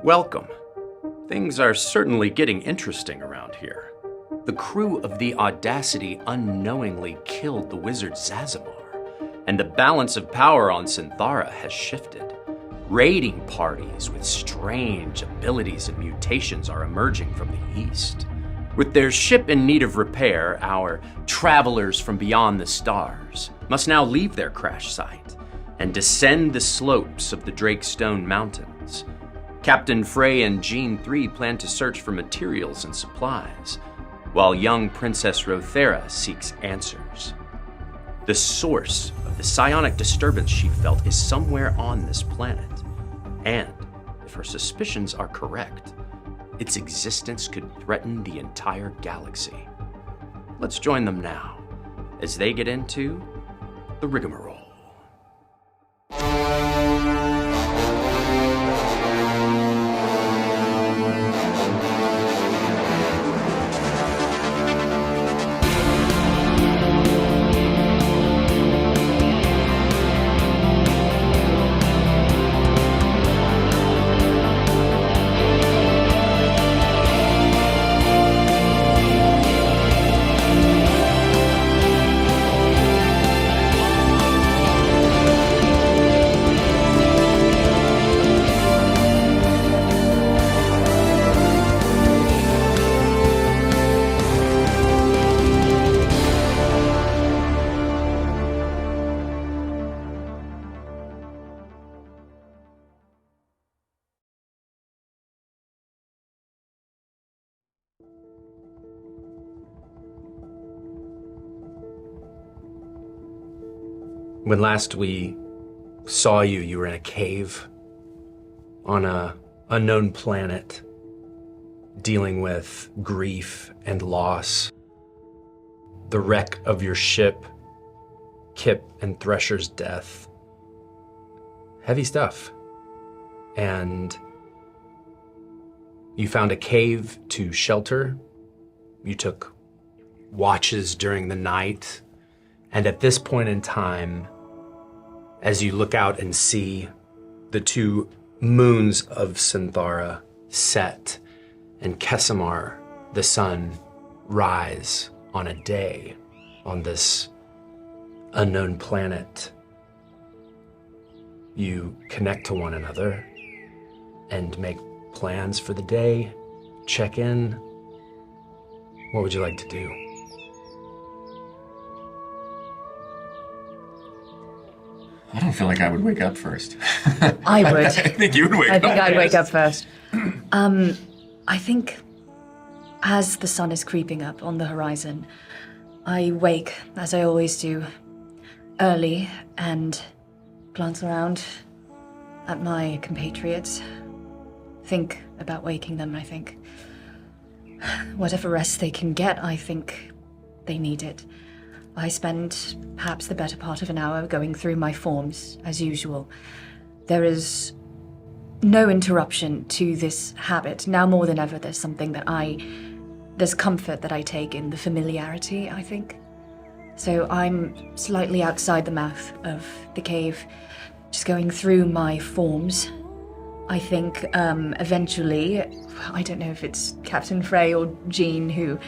Welcome. Things are certainly getting interesting around here. The crew of the Audacity unknowingly killed the wizard Zazamar, and the balance of power on Synthara has shifted. Raiding parties with strange abilities and mutations are emerging from the east. With their ship in need of repair, our travelers from beyond the stars must now leave their crash site and descend the slopes of the Drakestone Mountains. Captain Fray and Jean 3 plan to search for materials and supplies, while young Princess Rho'Thera seeks answers. The source of the psionic disturbance she felt is somewhere on this planet, and if her suspicions are correct, its existence could threaten the entire galaxy. Let's join them now as they get into the Rigamaroll. When last we saw you, you were in a cave on an unknown planet, dealing with grief and loss. The wreck of your ship, Kip and Thresher's death. Heavy stuff. And you found a cave to shelter. You took watches during the night. And at this point in time, as you look out and see the two moons of Synthara set and Kesamar, the sun, rise on a day on this unknown planet, you connect to one another and make plans for the day, check in. What would you like to do? I don't feel like I would wake up first. I would. I think you would wake up. I think I'd wake up first. I think as the sun is creeping up on the horizon, I wake, as I always do, early and glance around at my compatriots. Think about waking them, I think. Whatever rest they can get, I think they need it. I spend perhaps the better part of an hour going through my forms, as usual. There is no interruption to this habit. Now more than ever, there's comfort that I take in the familiarity, I think. So I'm slightly outside the mouth of the cave, just going through my forms. I think eventually, I don't know if it's Captain Fray or Jean who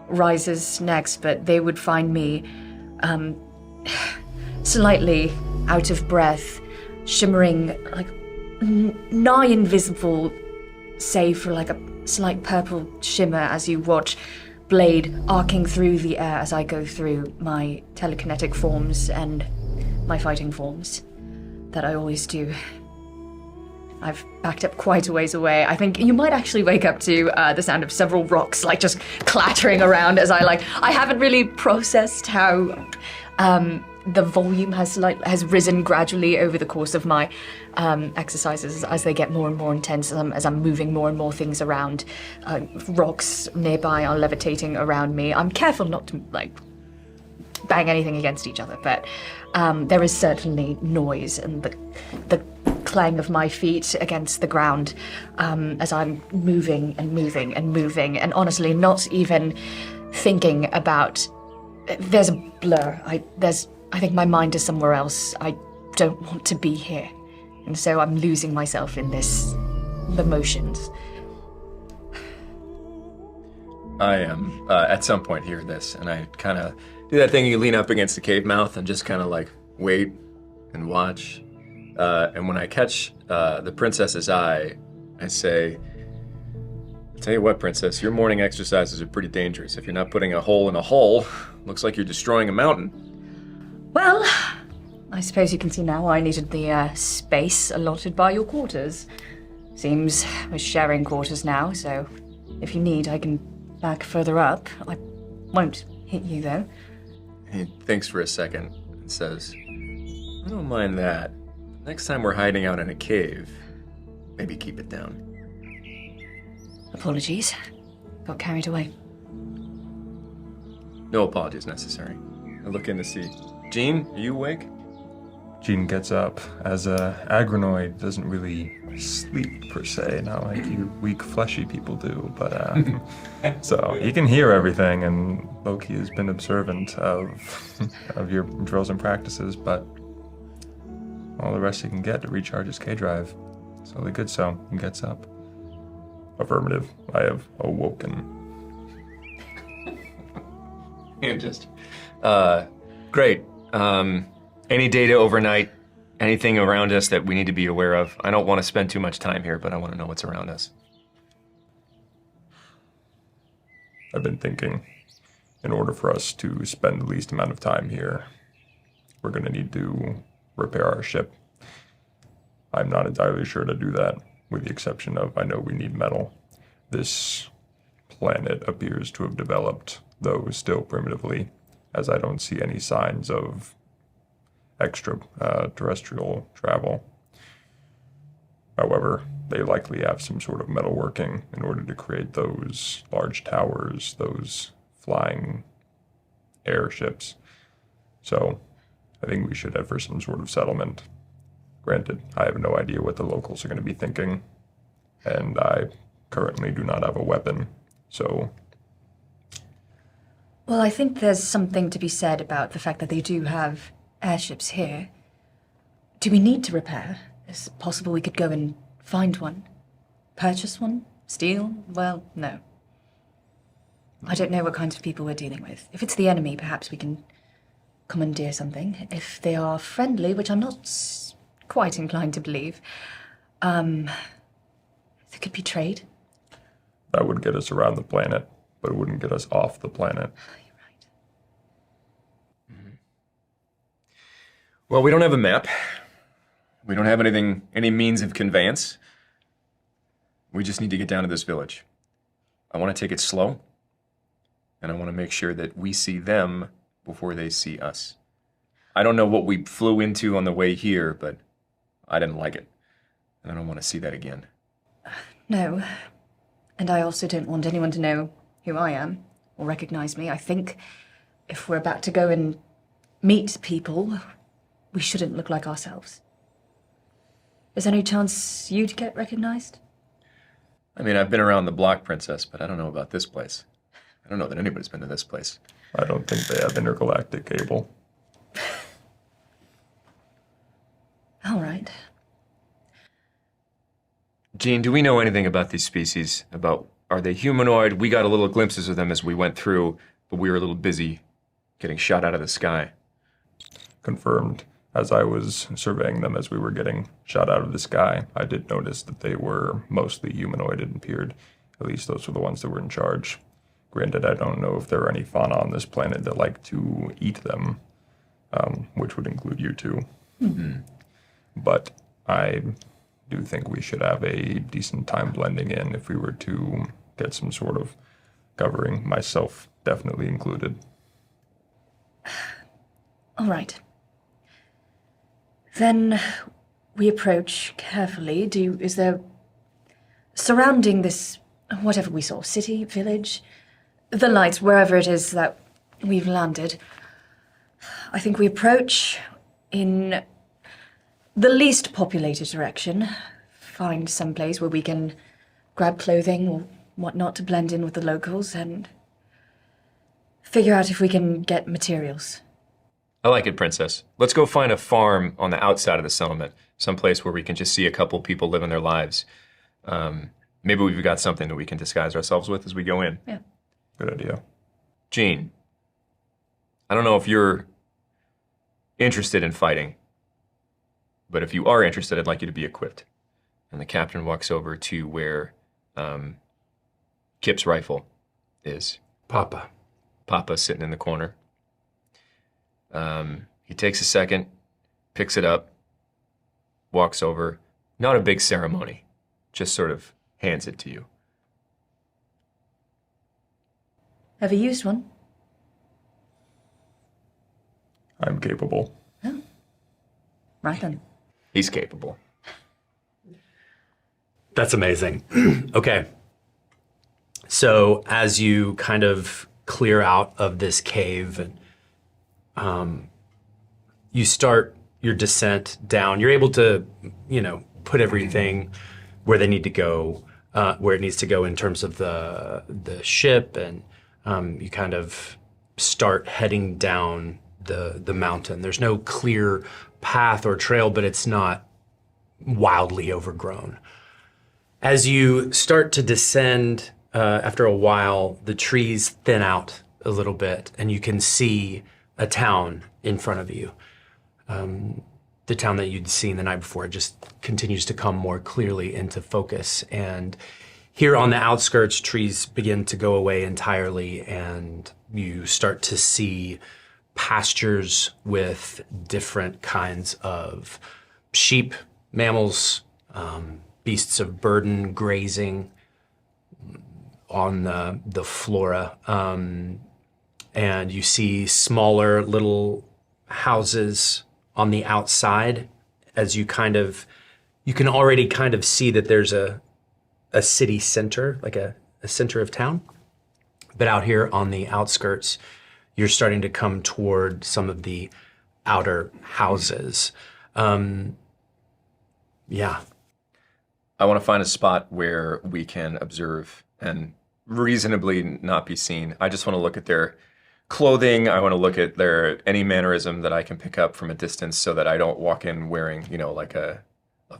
rises next, but they would find me slightly out of breath, shimmering, like nigh invisible, save for like a slight purple shimmer as you watch blade arcing through the air as I go through my telekinetic forms and my fighting forms that I always do. I've backed up quite a ways away. I think you might actually wake up to the sound of several rocks like just clattering around as I haven't really processed how the volume has risen gradually over the course of my exercises as they get more and more intense as I'm moving more and more things around. Rocks nearby are levitating around me. I'm careful not to bang anything against each other, but there is certainly noise and the clang of my feet against the ground as I'm moving and moving and moving, and honestly not even thinking about. There's a blur. I think my mind is somewhere else. I don't want to be here, and so I'm losing myself in this the motions. I am, at some point, hear this, and I kind of do that thing you lean up against the cave mouth and just kind of like wait and watch. And when I catch the princess's eye, I say, I'll tell you what, princess, your morning exercises are pretty dangerous. If you're not putting a hole in a hole, looks like you're destroying a mountain. Well, I suppose you can see now I needed the space allotted by your quarters. Seems we're sharing quarters now, so if you need, I can back further up. I won't hit you, though. He thinks for a second and says, I don't mind that. Next time we're hiding out in a cave, maybe keep it down. Apologies. Got carried away. No apologies necessary. I look in to see. Jean, are you awake? Jean gets up, as a agronoid doesn't really sleep per se, not like you weak fleshy people do, but so he can hear everything, and Loki has been observant of your drills and practices, but all the rest he can get to recharge his K drive. Slowly good so, he gets up. Affirmative, I have awoken. And just, great. Any data overnight, anything around us that we need to be aware of? I don't want to spend too much time here, but I want to know what's around us. I've been thinking, in order for us to spend the least amount of time here, we're going to need to repair our ship. I'm not entirely sure to do that, with the exception of I know we need metal. This planet appears to have developed, though still primitively, as I don't see any signs of extraterrestrial travel. However, they likely have some sort of metalworking in order to create those large towers, those flying airships. So I think we should head for some sort of settlement. Granted, I have no idea what the locals are going to be thinking, and I currently do not have a weapon, so... Well, I think there's something to be said about the fact that they do have airships here. Do we need to repair? Is it possible we could go and find one? Purchase one? Steal? Well, no. I don't know what kinds of people we're dealing with. If it's the enemy, perhaps we can commandeer something. If they are friendly, which I'm not quite inclined to believe, there could be trade. That would get us around the planet, but it wouldn't get us off the planet. You're right. Well, we don't have a map. We don't have any means of conveyance. We just need to get down to this village. I want to take it slow, and I want to make sure that we see them before they see us. I don't know what we flew into on the way here, but I didn't like it, and I don't want to see that again. No, and I also don't want anyone to know who I am or recognize me. I think if we're about to go and meet people, we shouldn't look like ourselves. Is there any chance you'd get recognized? I mean, I've been around the block, Princess, but I don't know about this place. I don't know that anybody's been to this place. I don't think they have intergalactic cable. All right. Jean, do we know anything about these species? Are they humanoid? We got a little glimpses of them as we went through, but we were a little busy getting shot out of the sky. Confirmed. As I was surveying them as we were getting shot out of the sky, I did notice that they were mostly humanoid, it appeared. At least those were the ones that were in charge. Granted, I don't know if there are any fauna on this planet that like to eat them, which would include you two. Mm-hmm. But I do think we should have a decent time blending in if we were to get some sort of covering, myself definitely included. All right. Then we approach carefully. Is there, surrounding this, whatever we saw, city, village, the lights, wherever it is that we've landed, I think we approach in the least populated direction, find some place where we can grab clothing or whatnot to blend in with the locals and figure out if we can get materials. I like it, Princess. Let's go find a farm on the outside of the settlement, someplace where we can just see a couple people living their lives. Maybe we've got something that we can disguise ourselves with as we go in. Yeah. Good idea. Jean, I don't know if you're interested in fighting, but if you are interested, I'd like you to be equipped. And the captain walks over to where Kip's rifle is. Papa's sitting in the corner. He takes a second, picks it up, walks over. Not a big ceremony, just sort of hands it to you. Ever used one? I'm capable. Oh. Right then. He's capable. That's amazing. Okay. So as you kind of clear out of this cave and you start your descent down, you're able to, put everything where they need to go, where it needs to go in terms of the ship, and you kind of start heading down the mountain. There's no clear path or trail, but it's not wildly overgrown. As you start to descend, after a while, the trees thin out a little bit, and you can see a town in front of you. The town that you'd seen the night before just continues to come more clearly into focus. And here on the outskirts, trees begin to go away entirely, and you start to see pastures with different kinds of sheep, mammals, beasts of burden grazing on the flora. And you see smaller little houses on the outside as you can already kind of see that there's a city center, like a center of town. But out here on the outskirts, you're starting to come toward some of the outer houses. Yeah. I want to find a spot where we can observe and reasonably not be seen. I just want to look at their clothing. I want to look at any mannerism that I can pick up from a distance so that I don't walk in wearing, like a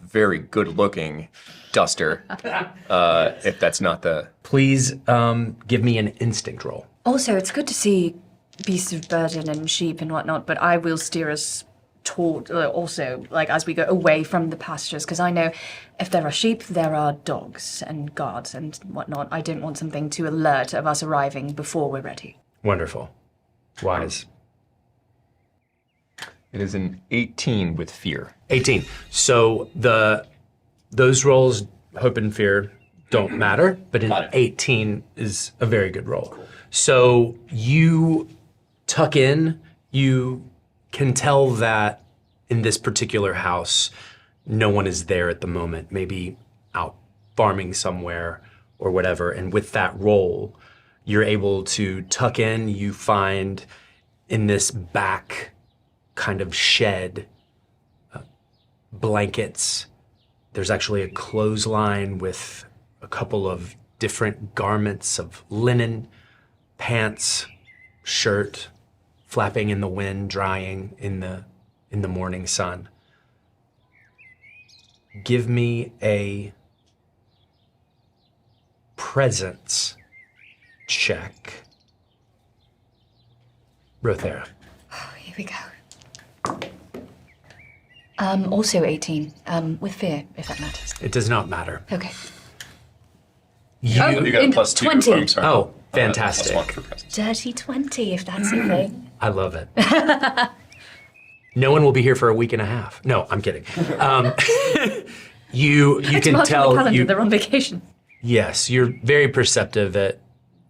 very good-looking duster, if that's not the... Please give me an instinct roll. Also, it's good to see beasts of burden and sheep and whatnot, but I will steer us toward, also, as we go away from the pastures, because I know if there are sheep, there are dogs and guards and whatnot. I don't want something to alert of us arriving before we're ready. Wonderful. Wise. It is an 18 with fear. 18. So those rolls, hope and fear, don't matter, but an 18 is a very good roll. Cool. So you tuck in, you can tell that in this particular house, no one is there at the moment, maybe out farming somewhere or whatever. And with that roll, you're able to tuck in. You find in this back kind of shed, blankets. There's actually a clothesline with a couple of different garments of linen, pants, shirt, flapping in the wind, drying in the morning sun. Give me a presence check. Rho'Thera. Oh, here we go. Also 18, with fear, if that matters. It does not matter. Okay. You got a plus 2. 20. I'm sorry. Oh, fantastic. +1 for presence. Dirty 20, if that's a thing. I love it. No one will be here for a week and a half. No, I'm kidding. You can tell. On the calendar, they're on vacation. Yes, you're very perceptive at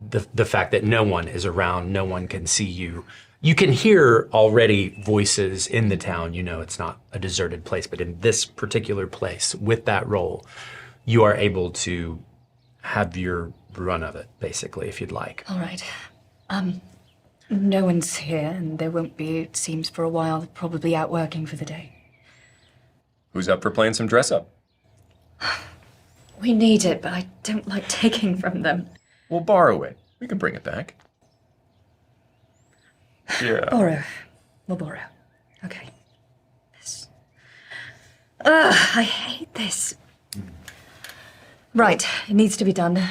the fact that no one is around, no one can see you. You can hear already voices in the town. It's not a deserted place, but in this particular place, with that roll, you are able to have your run of it, basically, if you'd like. All right. No one's here, and there won't be, it seems, for a while. They're probably out working for the day. Who's up for playing some dress up? We need it, but I don't like taking from them. We'll borrow it. We can bring it back. Yeah. Borrow. We'll borrow. Okay. I hate this. Right, it needs to be done.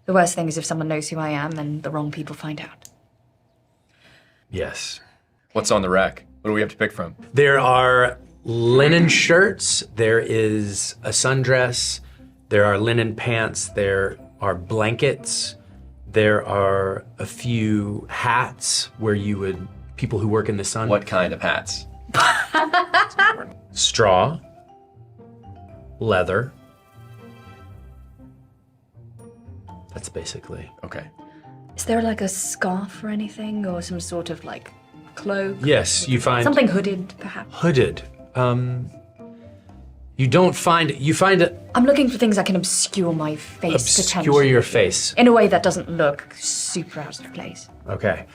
The worst thing is if someone knows who I am and the wrong people find out. Yes. What's on the rack? What do we have to pick from? There are linen shirts, there is a sundress, there are linen pants, there are blankets, there are a few hats where people who work in the sun. What kind of hats? Straw, leather. That's basically. Okay. Is there like a scarf or anything, or some sort of like cloak? Yes, you find Something hooded, perhaps. hooded. You don't find I'm looking for things that can obscure my face, obscure potentially. your face. In a way that doesn't look super out of place. Okay.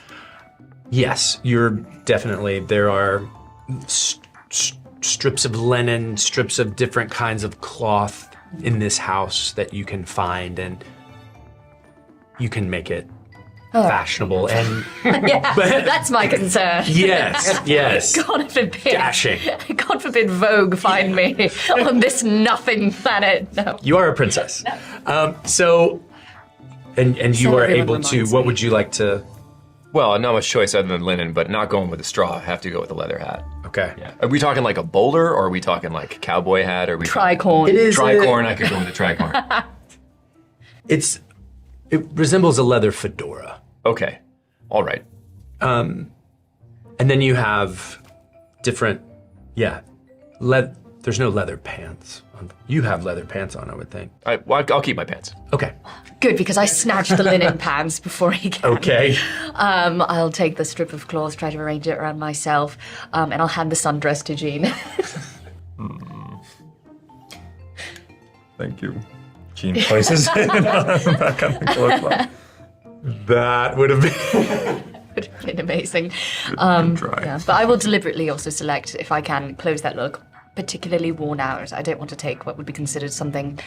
Yes, you're definitely. There are strips of linen, strips of different kinds of cloth in this house that you can find, and you can make it fashionable and Yeah, that's my concern. yes. God forbid. Dashing. God forbid Vogue find me on this nothing planet. No. You are a princess. So, and you So are everyone able to. reminds What me. would you like to? Well, not much choice other than linen, but not going with the straw. I have to go with the leather hat. Okay. Yeah. Are we talking like a bowler, or are we talking like a cowboy hat? Or are we Tricorn. It is tricorn? I could go with the tricorn. It resembles a leather fedora. Okay. All right. And then you have different, there's no leather pants. You have leather pants on, I would think. I'll keep my pants. Okay. Good, because I snatched the linen pants before he came. Okay. I'll take the strip of cloth, try to arrange it around myself, and I'll hand the sundress to Jean. Thank you. Jean places it back on the clothesline. That would have been. Would have been amazing. Try. Yeah, but I will deliberately also select, if I can, clothes that look particularly worn out. I don't want to take what would be considered something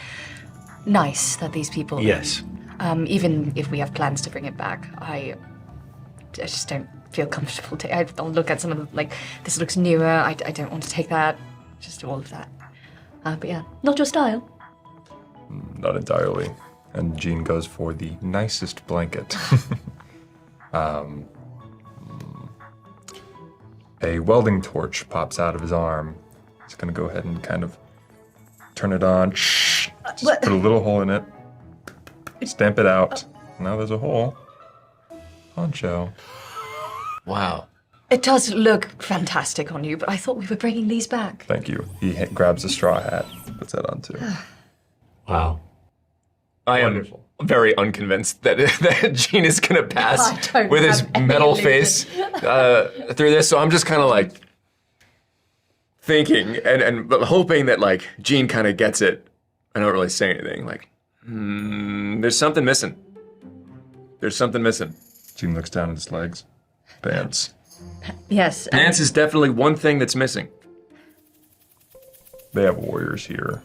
nice that these people. Yes. Even if we have plans to bring it back, I just don't feel comfortable. I'll look at some of the, like, this looks newer. I don't want to take that. Just all of that. But yeah, not your style. Not entirely. And Jean goes for the nicest blanket. A welding torch pops out of his arm. He's gonna go ahead and kind of turn it on. Just What? put a little hole in it. Stamp it out. Now there's a hole. Poncho. Wow. It does look fantastic on you, but I thought we were bringing these back. Thank you. He grabs a straw hat, puts that on too. Wow. I am Wonderful. very unconvinced that Gene is going to I pass don't with his have any metal illusion. face through this. So I'm just kind of like thinking and but hoping that like Gene kind of gets it. I don't really say anything. Like, there's something missing. There's something missing. Jean looks down at his legs. Pants. Yes. Pants is definitely one thing that's missing. They have warriors here.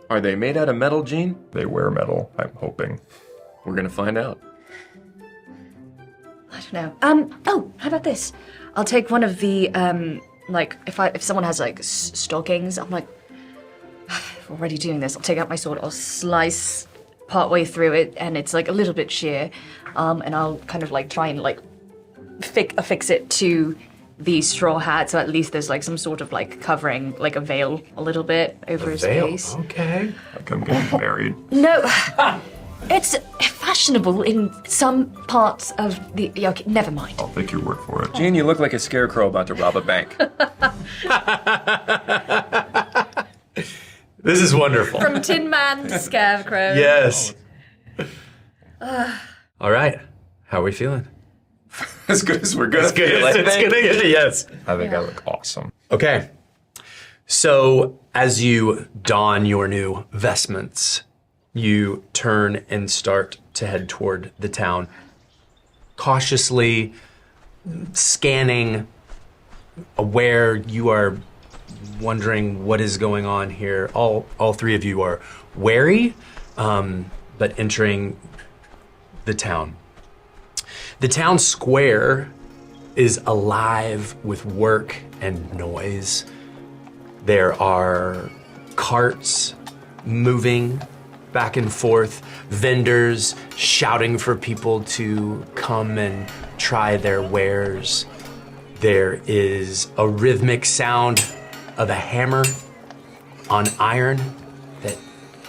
Are they made out of metal, Gene? They wear metal, I'm hoping. We're gonna find out. I don't know. Oh, how about this? I'll take one of the, like, if someone has, like, stockings, I'm like, already doing this. I'll take out my sword, I'll slice partway through it, and it's, like, a little bit sheer, and I'll kind of, like, try and, like, affix it to the straw hat, so at least there's, like, some sort of, like, covering, like, a veil a little bit over his face. Okay. Like I'm getting married. No, it's fashionable in some parts of the. Okay, never mind. I'll take your word for it. Gene, you look like a scarecrow about to rob a bank. This is wonderful. From Tin Man to Scarecrow. Yes. All right. How are we feeling? As good as we're gonna It's good. feel, I It's think. gonna get yes. I think I look awesome. Okay. So as you don your new vestments, you turn and start to head toward the town, cautiously scanning, aware you are wondering what is going on here. All three of you are wary, but entering the town. The town square is alive with work and noise. There are carts moving back and forth, vendors shouting for people to come and try their wares. There is a rhythmic sound of a hammer on iron that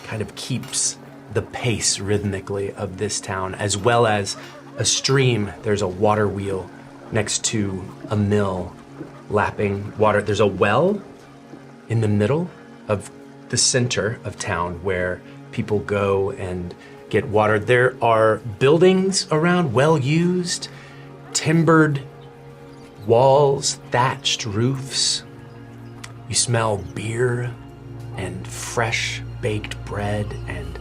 kind of keeps the pace rhythmically of this town, as well as a stream. There's a water wheel next to a mill lapping water. There's a well in the middle of the center of town where people go and get water. There are buildings around, well used, timbered walls, thatched roofs. You smell beer and fresh baked bread and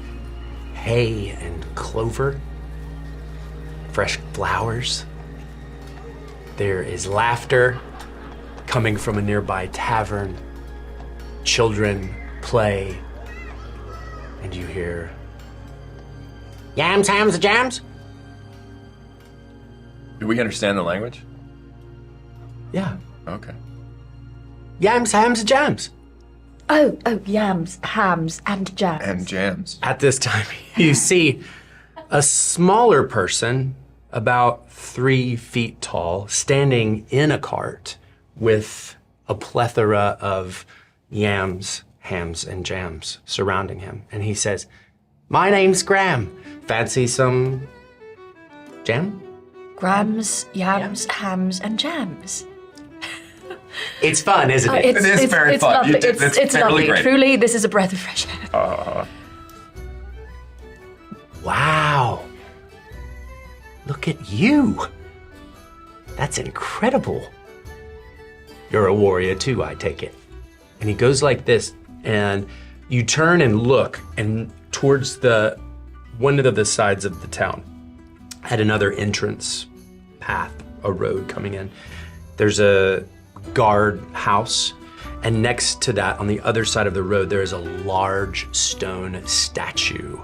hay and clover, fresh flowers. There is laughter coming from a nearby tavern. Children play, and you hear yams, hams, and jams. Do we understand the language? Yeah. Okay. Yams, hams, and jams. Oh, yams, hams, and jams. And jams. At this time, you see a smaller person, about 3 feet tall, standing in a cart with a plethora of yams, hams, and jams surrounding him. And he says, "My name's Graham. Fancy some jam?" Grams, yams, hams, and jams. It's fun, isn't it? It is very fun. Lovely. You did- It's that's fairly lovely. great. Truly, this is a breath of fresh air. Wow. Look at you. That's incredible. You're a warrior too, I take it. And he goes like this, and you turn and look and towards one of the sides of the town at another entrance path, a road coming in. There's a guard house, and next to that, on the other side of the road, there is a large stone statue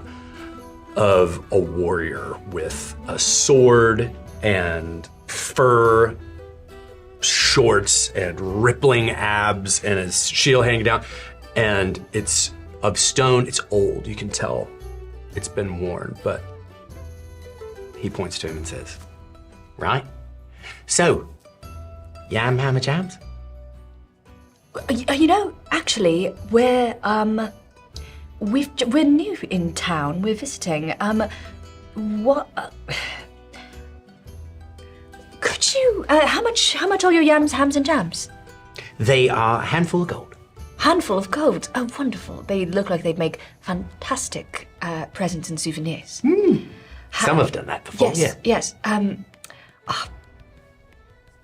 of a warrior with a sword and fur shorts and rippling abs and a shield hanging down. And it's of stone. It's old. You can tell it's been worn, but he points to him and says, "Right? So, yam, hammer, jams?" You know, actually, we're new in town. We're visiting. What? Could you? How much are your yams, hams, and jams? They are a handful of gold. Handful of gold. Oh, wonderful. They look like they'd make fantastic presents and souvenirs. Some have done that before. Yes, Yeah. yes.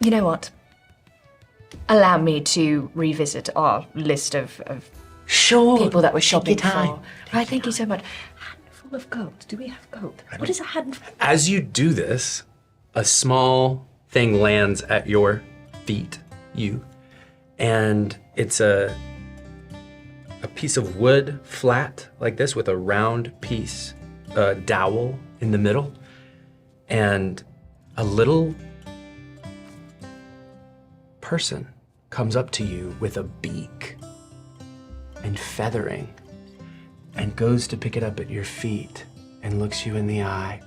You know what? Allow me to revisit our list of Sure. people that we're Take shopping your time. for. Right, thank you so much. Handful of gold. Do we have gold? What is a handful? As you do this, a small thing lands at your feet, and it's a piece of wood, flat like this, with a round piece, dowel in the middle, and a little person comes up to you with a beak and feathering and goes to pick it up at your feet and looks you in the eye.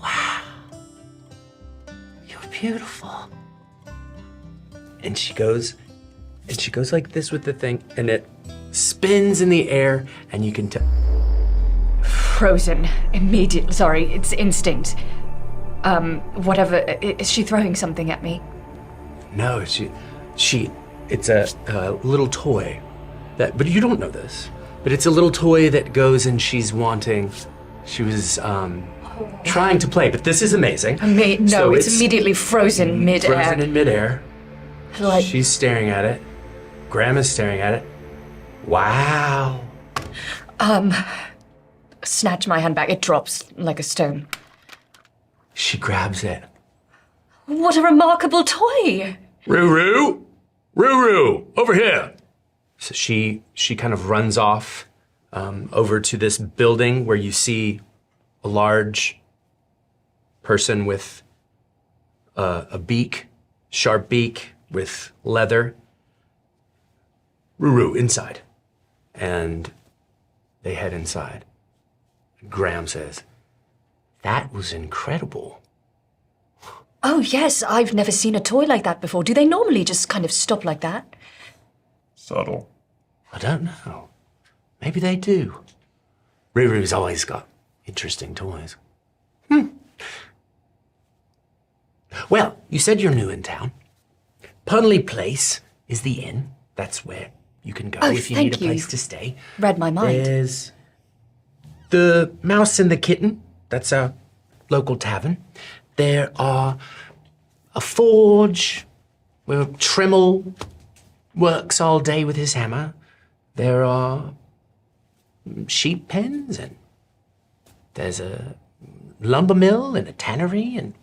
"Wow, you're beautiful." And she goes like this with the thing, and it spins in the air, and you can tell. Frozen immediately. Sorry, it's instinct. Whatever. Is she throwing something at me? No, it's a little toy but you don't know this, but it's a little toy that goes and she was trying to play, but this is amazing. No, So it's immediately frozen midair. Frozen in midair. Like, She's staring at it. Graham is staring at it. Wow. snatch my hand back. It drops like a stone. She grabs it. What a remarkable toy! Ruru! Ruru! Over here! So she kind of runs off over to this building where you see a large person with a beak, sharp beak with leather. Ruru, inside. And they head inside. Graham says, "That was incredible." Oh, yes, I've never seen a toy like that before. Do they normally just kind of stop like that? Subtle. I don't know. Maybe they do. Ruru's always got interesting toys. Well, you said you're new in town. Punley Place is the inn. That's where you can go if you need a place to stay. Read my mind. There's the Mouse and the Kitten. That's our local tavern. There are a forge where Tremel works all day with his hammer. There are sheep pens, and there's a lumber mill and a tannery, and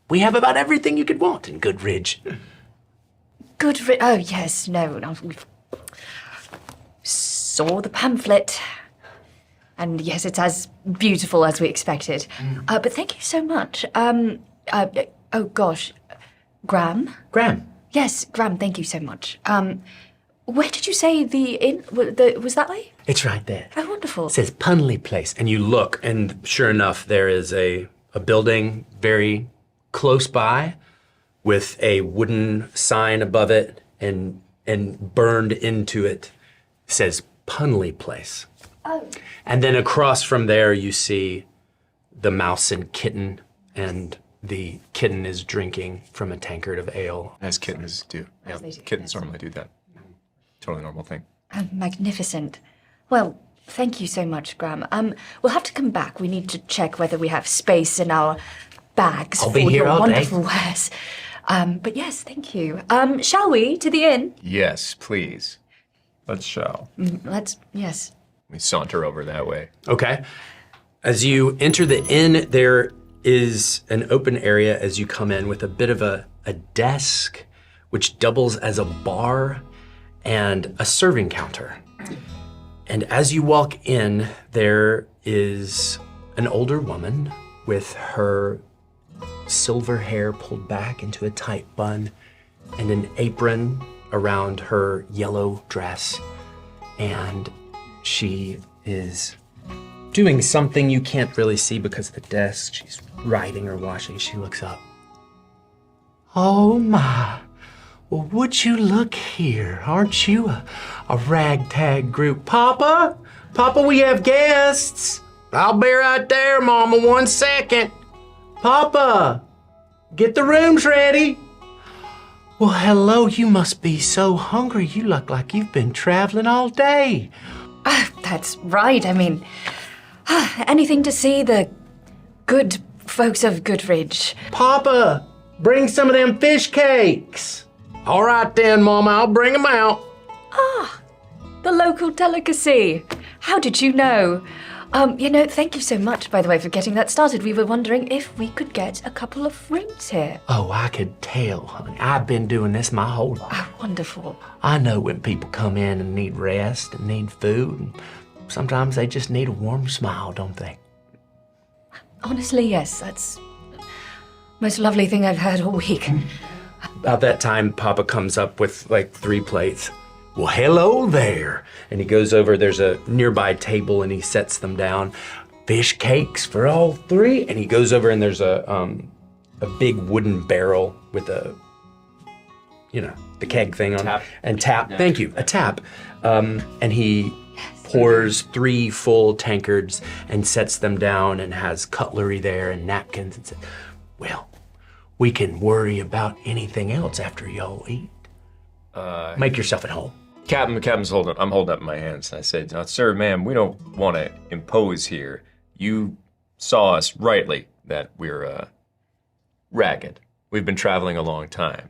we have about everything you could want in Goodridge. Goodridge. Oh, yes, no. We saw the pamphlet. And yes, it's as beautiful as we expected. But thank you so much. Oh, gosh. Graham? Graham. Yes, Graham, thank you so much. Where did you say the inn? Was that way? It's right there. Oh, wonderful. It says Punley Place. And you look, and sure enough, there is a building very close by with a wooden sign above it, and burned into it says Punley Place. Oh. And then across from there, you see the Mouse and Kitten, and the kitten is drinking from a tankard of ale. As kittens do. Yeah, kittens normally do that. Totally normal thing. Magnificent. Well, thank you so much, Graham. We'll have to come back. We need to check whether we have space in our bags I'll for be here your all day. wonderful wares. But yes, thank you. Shall we to the inn? Yes, please. Let's shall. Yes. We saunter over that way. Okay. As you enter the inn, there is an open area as you come in with a bit of a desk, which doubles as a bar and a serving counter. And as you walk in, there is an older woman with her silver hair pulled back into a tight bun and an apron around her yellow dress. And she is doing something you can't really see because of the desk. She's writing or washing. She looks up. "Oh my, well, would you look here? Aren't you a ragtag group? Papa, we have guests. I'll be right there, Mama, 1 second. Papa, get the rooms ready." "Well, hello, you must be so hungry. You look like you've been traveling all day." That's right. I mean, anything to see the good folks of Goodridge. "Papa, bring some of them fish cakes." "All right then, Mama, I'll bring them out." The local delicacy. How did you know? Thank you so much, by the way, for getting that started. We were wondering if we could get a couple of rooms here. Oh, I could tell, honey. I've been doing this my whole life. Oh, wonderful. I know when people come in and need rest and need food. And sometimes they just need a warm smile, don't they? Honestly, yes, that's the most lovely thing I've heard all week. About that time, Papa comes up with like 3 plates. "Well, hello there." And he goes over, there's a nearby table, and he sets them down. "Fish cakes for all 3. And he goes over, and there's a big wooden barrel with the keg thing on Tap. and tap. Thank you, a tap. And he pours 3 full tankards and sets them down and has cutlery there and napkins and says, "Well, we can worry about anything else after y'all eat. Make yourself at home." Captain's I'm holding up my hands. And I said, "Sir, ma'am, we don't want to impose here. You saw us rightly that we're ragged. We've been traveling a long time.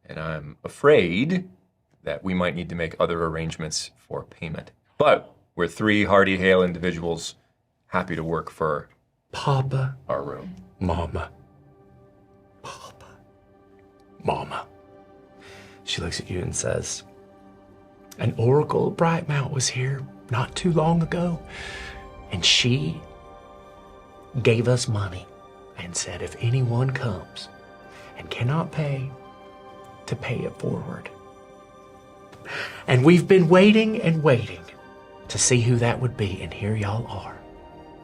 And I'm afraid that we might need to make other arrangements for payment. But we're 3 hearty, hale individuals happy to work for Papa, our room." Mama, Papa, Mama. She looks at you and says, "An oracle of Brightmount was here not too long ago, and she gave us money and said if anyone comes and cannot pay, to pay it forward. And we've been waiting and waiting, to see who that would be, and here y'all are.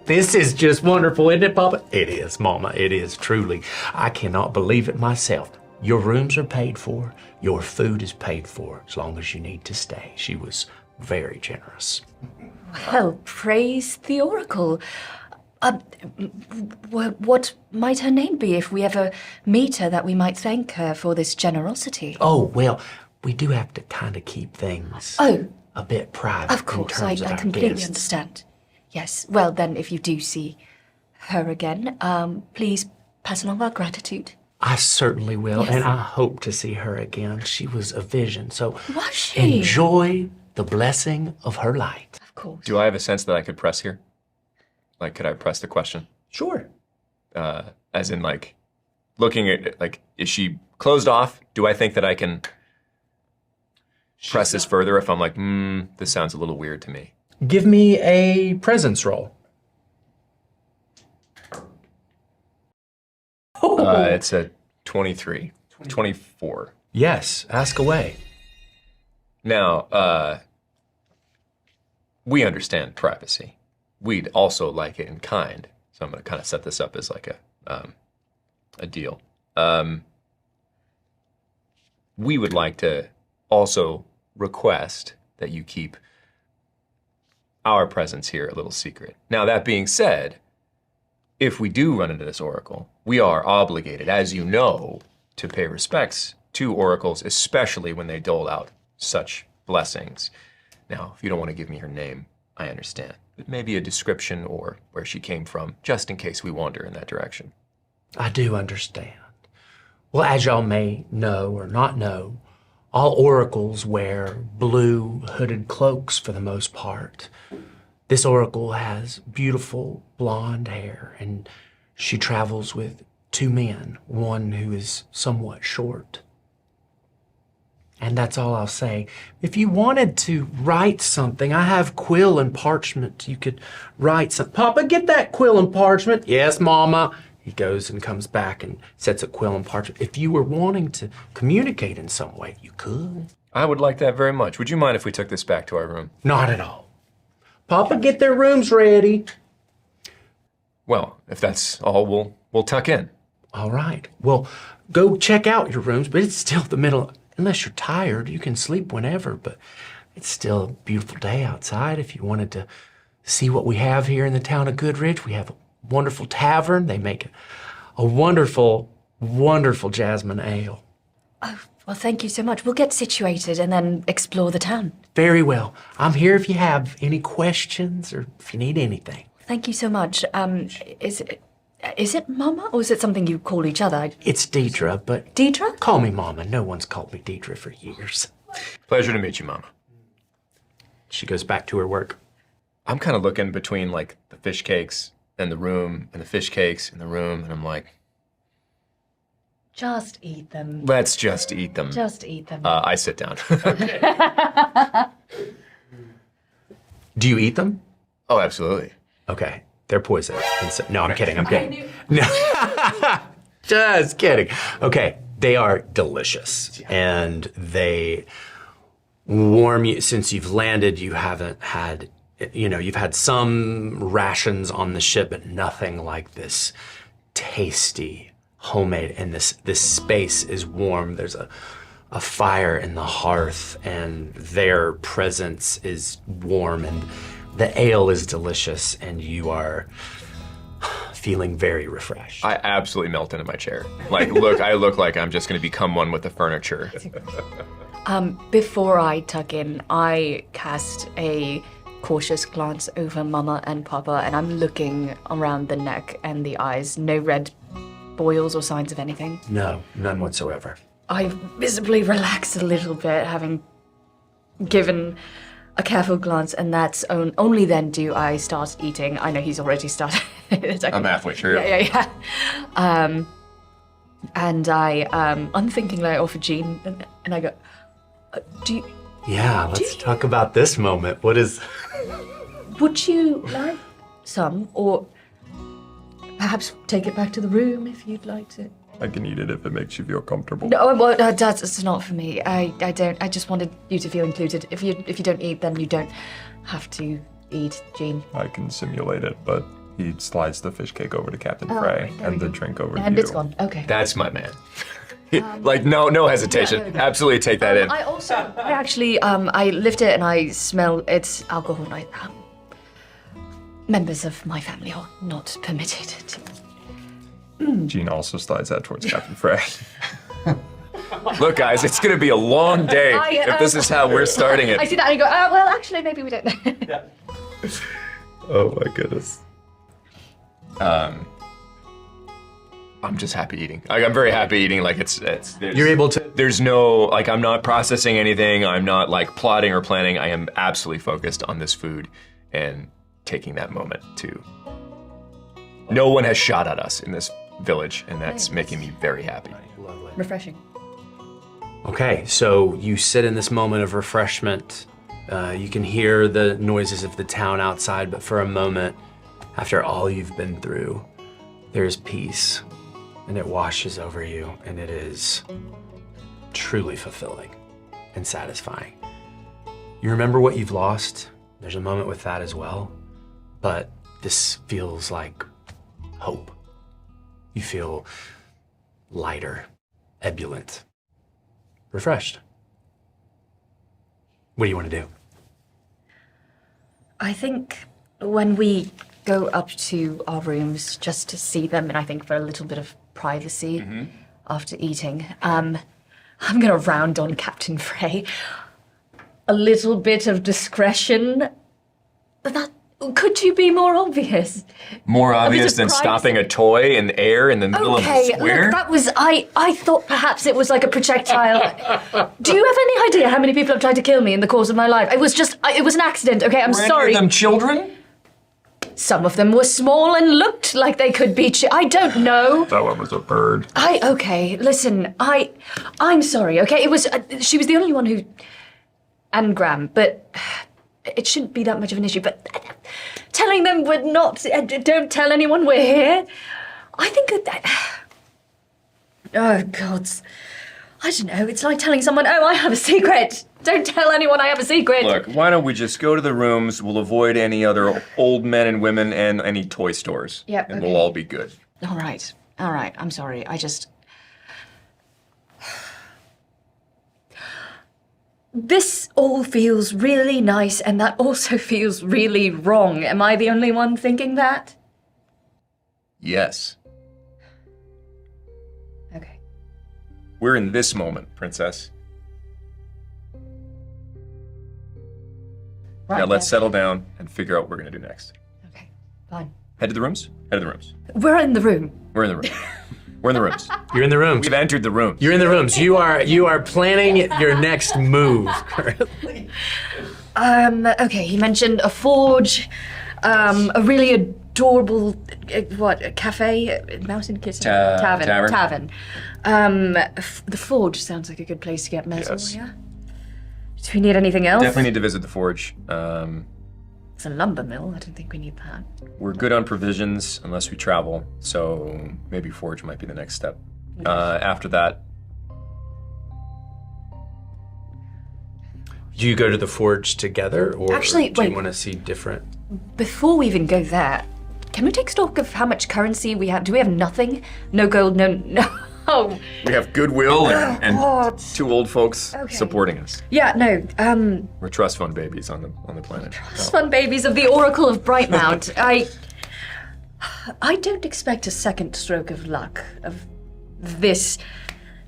This is just wonderful, isn't it, Papa? It is, Mama. It is, truly. I cannot believe it myself. Your rooms are paid for. Your food is paid for as long as you need to stay. She was very generous. Well, praise the Oracle. What might her name be if we ever meet her that we might thank her for this generosity? Oh, well, we do have to kind of keep things a bit private. Of course, I in terms of our completely guests. understand. Yes, well then, if you do see her again, please pass along our gratitude. I certainly will, Yes. and I hope to see her again. She was a vision, so Was she? enjoy the blessing of her light. Of course. Do I have a sense that I could press here? Like, could I press the question? Sure. As in, like, looking at, like, is she closed off? Do I think that I can press this further if I'm like, this sounds a little weird to me? Give me a presence roll. It's a 23. 24. Yes, ask away. Now, we understand privacy. We'd also like it in kind. So I'm going to kind of set this up as like a deal. We would like to also request that you keep our presence here a little secret. Now, that being said, if we do run into this oracle, we are obligated, as you know, to pay respects to oracles, especially when they dole out such blessings. Now, if you don't want to give me her name, I understand. But maybe a description or where she came from, just in case we wander in that direction. I do understand. Well, as y'all may know or not know, all oracles wear blue hooded cloaks for the most part. This oracle has beautiful blonde hair, and she travels with two men, one who is somewhat short. And that's all I'll say. If you wanted to write something, I have quill and parchment. You could write something. Papa, get that quill and parchment. Yes, Mama. He goes and comes back and sets a quill and parchment. If you were wanting to communicate in some way, you could. I would like that very much. Would you mind if we took this back to our room? Not at all. Papa, get their rooms ready. Well, if that's all, we'll tuck in. All right. Well, go check out your rooms, but it's still the middle. Unless you're tired, you can sleep whenever, but it's still a beautiful day outside. If you wanted to see what we have here in the town of Goodrich, we have a wonderful tavern. They make a wonderful, wonderful jasmine ale. Oh, well, thank you so much. We'll get situated and then explore the town. Very well. I'm here if you have any questions or if you need anything. Thank you so much. Is it Mama, or is it something you call each other? It's Deidre, but Deidre? call me Mama. No one's called me Deidre for years. Pleasure to meet you, Mama. She goes back to her work. I'm kind of looking between like the fish cakes and the room and the fish cakes and the room, and I'm like, Just eat them. let's just eat them. Just eat them. I sit down. Do you eat them? Oh, absolutely. Okay, they're poison. And so, no, I'm kidding. I'm kidding. No, just kidding. Okay, they are delicious, and they warm you. Since you've landed, you haven't had, you've had some rations on the ship, but nothing like this tasty homemade. And this space is warm. There's a fire in the hearth, and their presence is warm, and the ale is delicious, and you are feeling very refreshed. I absolutely melt into my chair. Like, I look like I'm just going to become one with the furniture. Before I tuck in, I cast a cautious glance over Mama and Papa, and I'm looking around the neck and the eyes. No red boils or signs of anything. No, none whatsoever. I visibly relax a little bit, having given a careful glance, and that's only then do I start eating. I know he's already started. I'm halfway through. Yeah. And I unthinkingly I offer Jean, and I go, do you... Yeah, let's talk about this moment. What is... Would you like some, or perhaps take it back to the room if you'd like to? I can eat it if it makes you feel comfortable. No, well, that's not for me. I don't. I just wanted you to feel included. If you don't eat, then you don't have to eat, Jean. I can simulate it, but he slides the fish cake over to Captain Fray there and we the go. drink over to And you. it's gone. Okay. That's my man. No hesitation. there we go. Absolutely take that in. I actually, I lift it and I smell its alcohol. Members of my family are not permitted to. Jean also slides that towards Captain Fray. Look, guys, it's gonna be a long day if this is how we're starting it. I see that and I go, well, actually, maybe we don't. Oh my goodness. I'm just happy eating. I'm very happy eating. Like You're able to. There's no, like, I'm not processing anything. I'm not like plotting or planning. I am absolutely focused on this food and taking that moment to. No one has shot at us in this village, and that's making me very happy. Refreshing. Okay, so you sit in this moment of refreshment. You can hear the noises of the town outside, but for a moment, after all you've been through, there's peace, and it washes over you, and it is truly fulfilling and satisfying. You remember what you've lost. There's a moment with that as well, but this feels like hope. You feel lighter, ebullient, refreshed. What do you want to do? I think when we go up to our rooms just to see them, and I think for a little bit of privacy after eating, I'm going to round on Captain Fray. A little bit of discretion. But that, could you be more obvious? More obvious of than privacy. stopping a toy in the air in the middle of the square? Look, that was, I thought perhaps it was like a projectile. Do you have any idea how many people have tried to kill me in the course of my life? It was just, it was an accident, okay? I'm Were sorry. any of them children? Some of them were small and looked like they could be I don't know. That one was a bird. Okay, listen, I'm sorry, okay? It was, she was the only one who, and Graham, but it shouldn't be that much of an issue, but telling them we're not, don't tell anyone we're here, I think that, oh, God, I don't know, it's like telling someone, oh, I have a secret. Don't tell anyone I have a secret. Look, why don't we just go to the rooms, we'll avoid any other old men and women and any toy stores. Yep, And okay. we'll all be good. All right, I'm sorry, I just... This all feels really nice, and that also feels really wrong. Am I the only one thinking that? Yes. Okay. We're in this moment, princess. Right, Now let's yeah. settle down and figure out what we're gonna do next. Okay, fine. Head to the rooms? Head to the rooms. We're in the room. We're in the room. We're in the rooms. You're in the rooms. We've entered the room. You're in the rooms. You are planning your next move currently. Okay, he mentioned a forge, a really adorable, a cafe? Mountain Kitchen? Tavern. The forge sounds like a good place to get metal, Yes. yeah? Do we need anything else? Definitely need to visit the forge. It's a lumber mill, I don't think we need that. We're good on provisions unless we travel, so maybe forge might be the next step. After that, Do you go to the forge together, or Actually, do you wait. want to see different? Before we even go there, can we take stock of how much currency we have? Do we have nothing? No gold, no... Oh, we have goodwill and God. two old folks Okay. supporting us. Yeah, no, We're trust fund babies on the planet. fun babies of the Oracle of Brightmount. I don't expect a second stroke of luck of this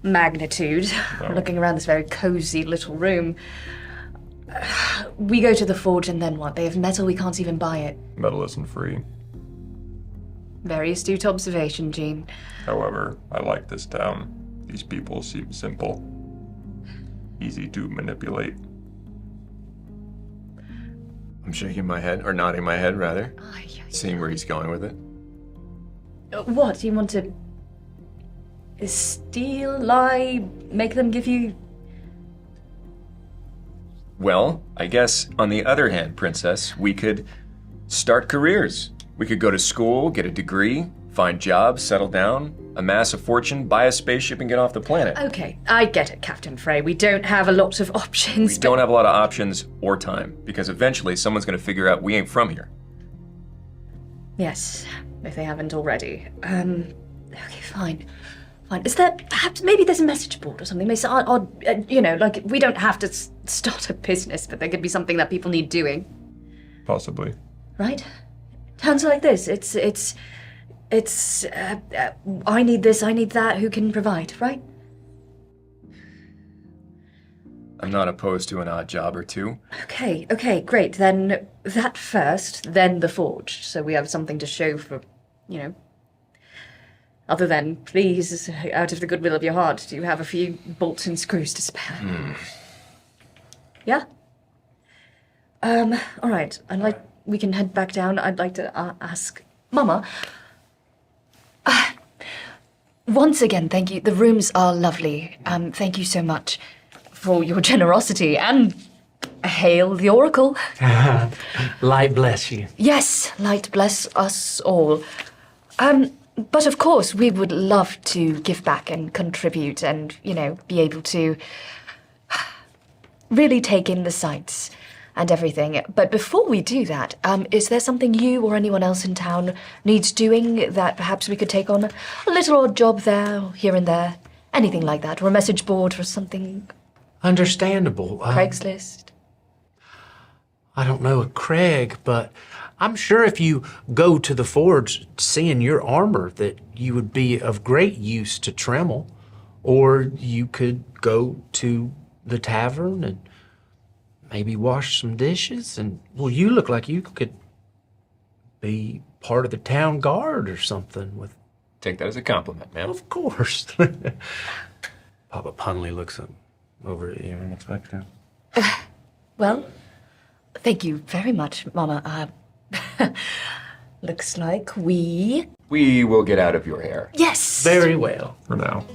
magnitude. Looking around this very cozy little room. We go to the forge and then what? They have metal, we can't even buy it. Metal isn't free. Very astute observation, Jean. However, I like this town. These people seem simple. Easy to manipulate. I'm shaking my head, or nodding my head rather, seeing where he's going with it. What? You want to steal, lie, make them give you... Well, I guess on the other hand, princess, we could start careers. We could go to school, get a degree, find jobs, settle down. amass a fortune, buy a spaceship, and get off the planet. Okay, I get it, Captain Fray. We don't have a lot of options. We don't have a lot of options or time, because eventually someone's gonna figure out we ain't from here. Yes, if they haven't already. Okay, fine. Fine. Is there, perhaps, maybe there's a message board or something? Maybe like, we don't have to start a business, but there could be something that people need doing. Possibly. Right? Towns like this, I need this, I need that, who can provide, right? I'm not opposed to an odd job or two. Okay, great. Then that first, then the forge. So we have something to show for, other than, please, out of the goodwill of your heart, do you have a few bolts and screws to spare? Yeah? All right. We can head back down. I'd like to ask Mama. Once again, thank you. The rooms are lovely. Thank you so much for your generosity, and hail the Oracle. Light bless you. Yes, light bless us all. But of course, we would love to give back and contribute and, be able to really take in the sights and everything. But before we do that, is there something you or anyone else in town needs doing that perhaps we could take on? A little odd job there, or here and there? Anything like that? Or a message board or something? Understandable. Craigslist? I don't know a Craig, but I'm sure if you go to the forge seeing your armor that you would be of great use to Tremel. Or you could go to the tavern and maybe wash some dishes. And, well, you look like you could be part of the town guard or something with... Take that as a compliment, man. Of course. Papa Punley looks over at you and expects him. Well, thank you very much, Mama. Looks like we will get out of your hair. Yes! Very well. For now.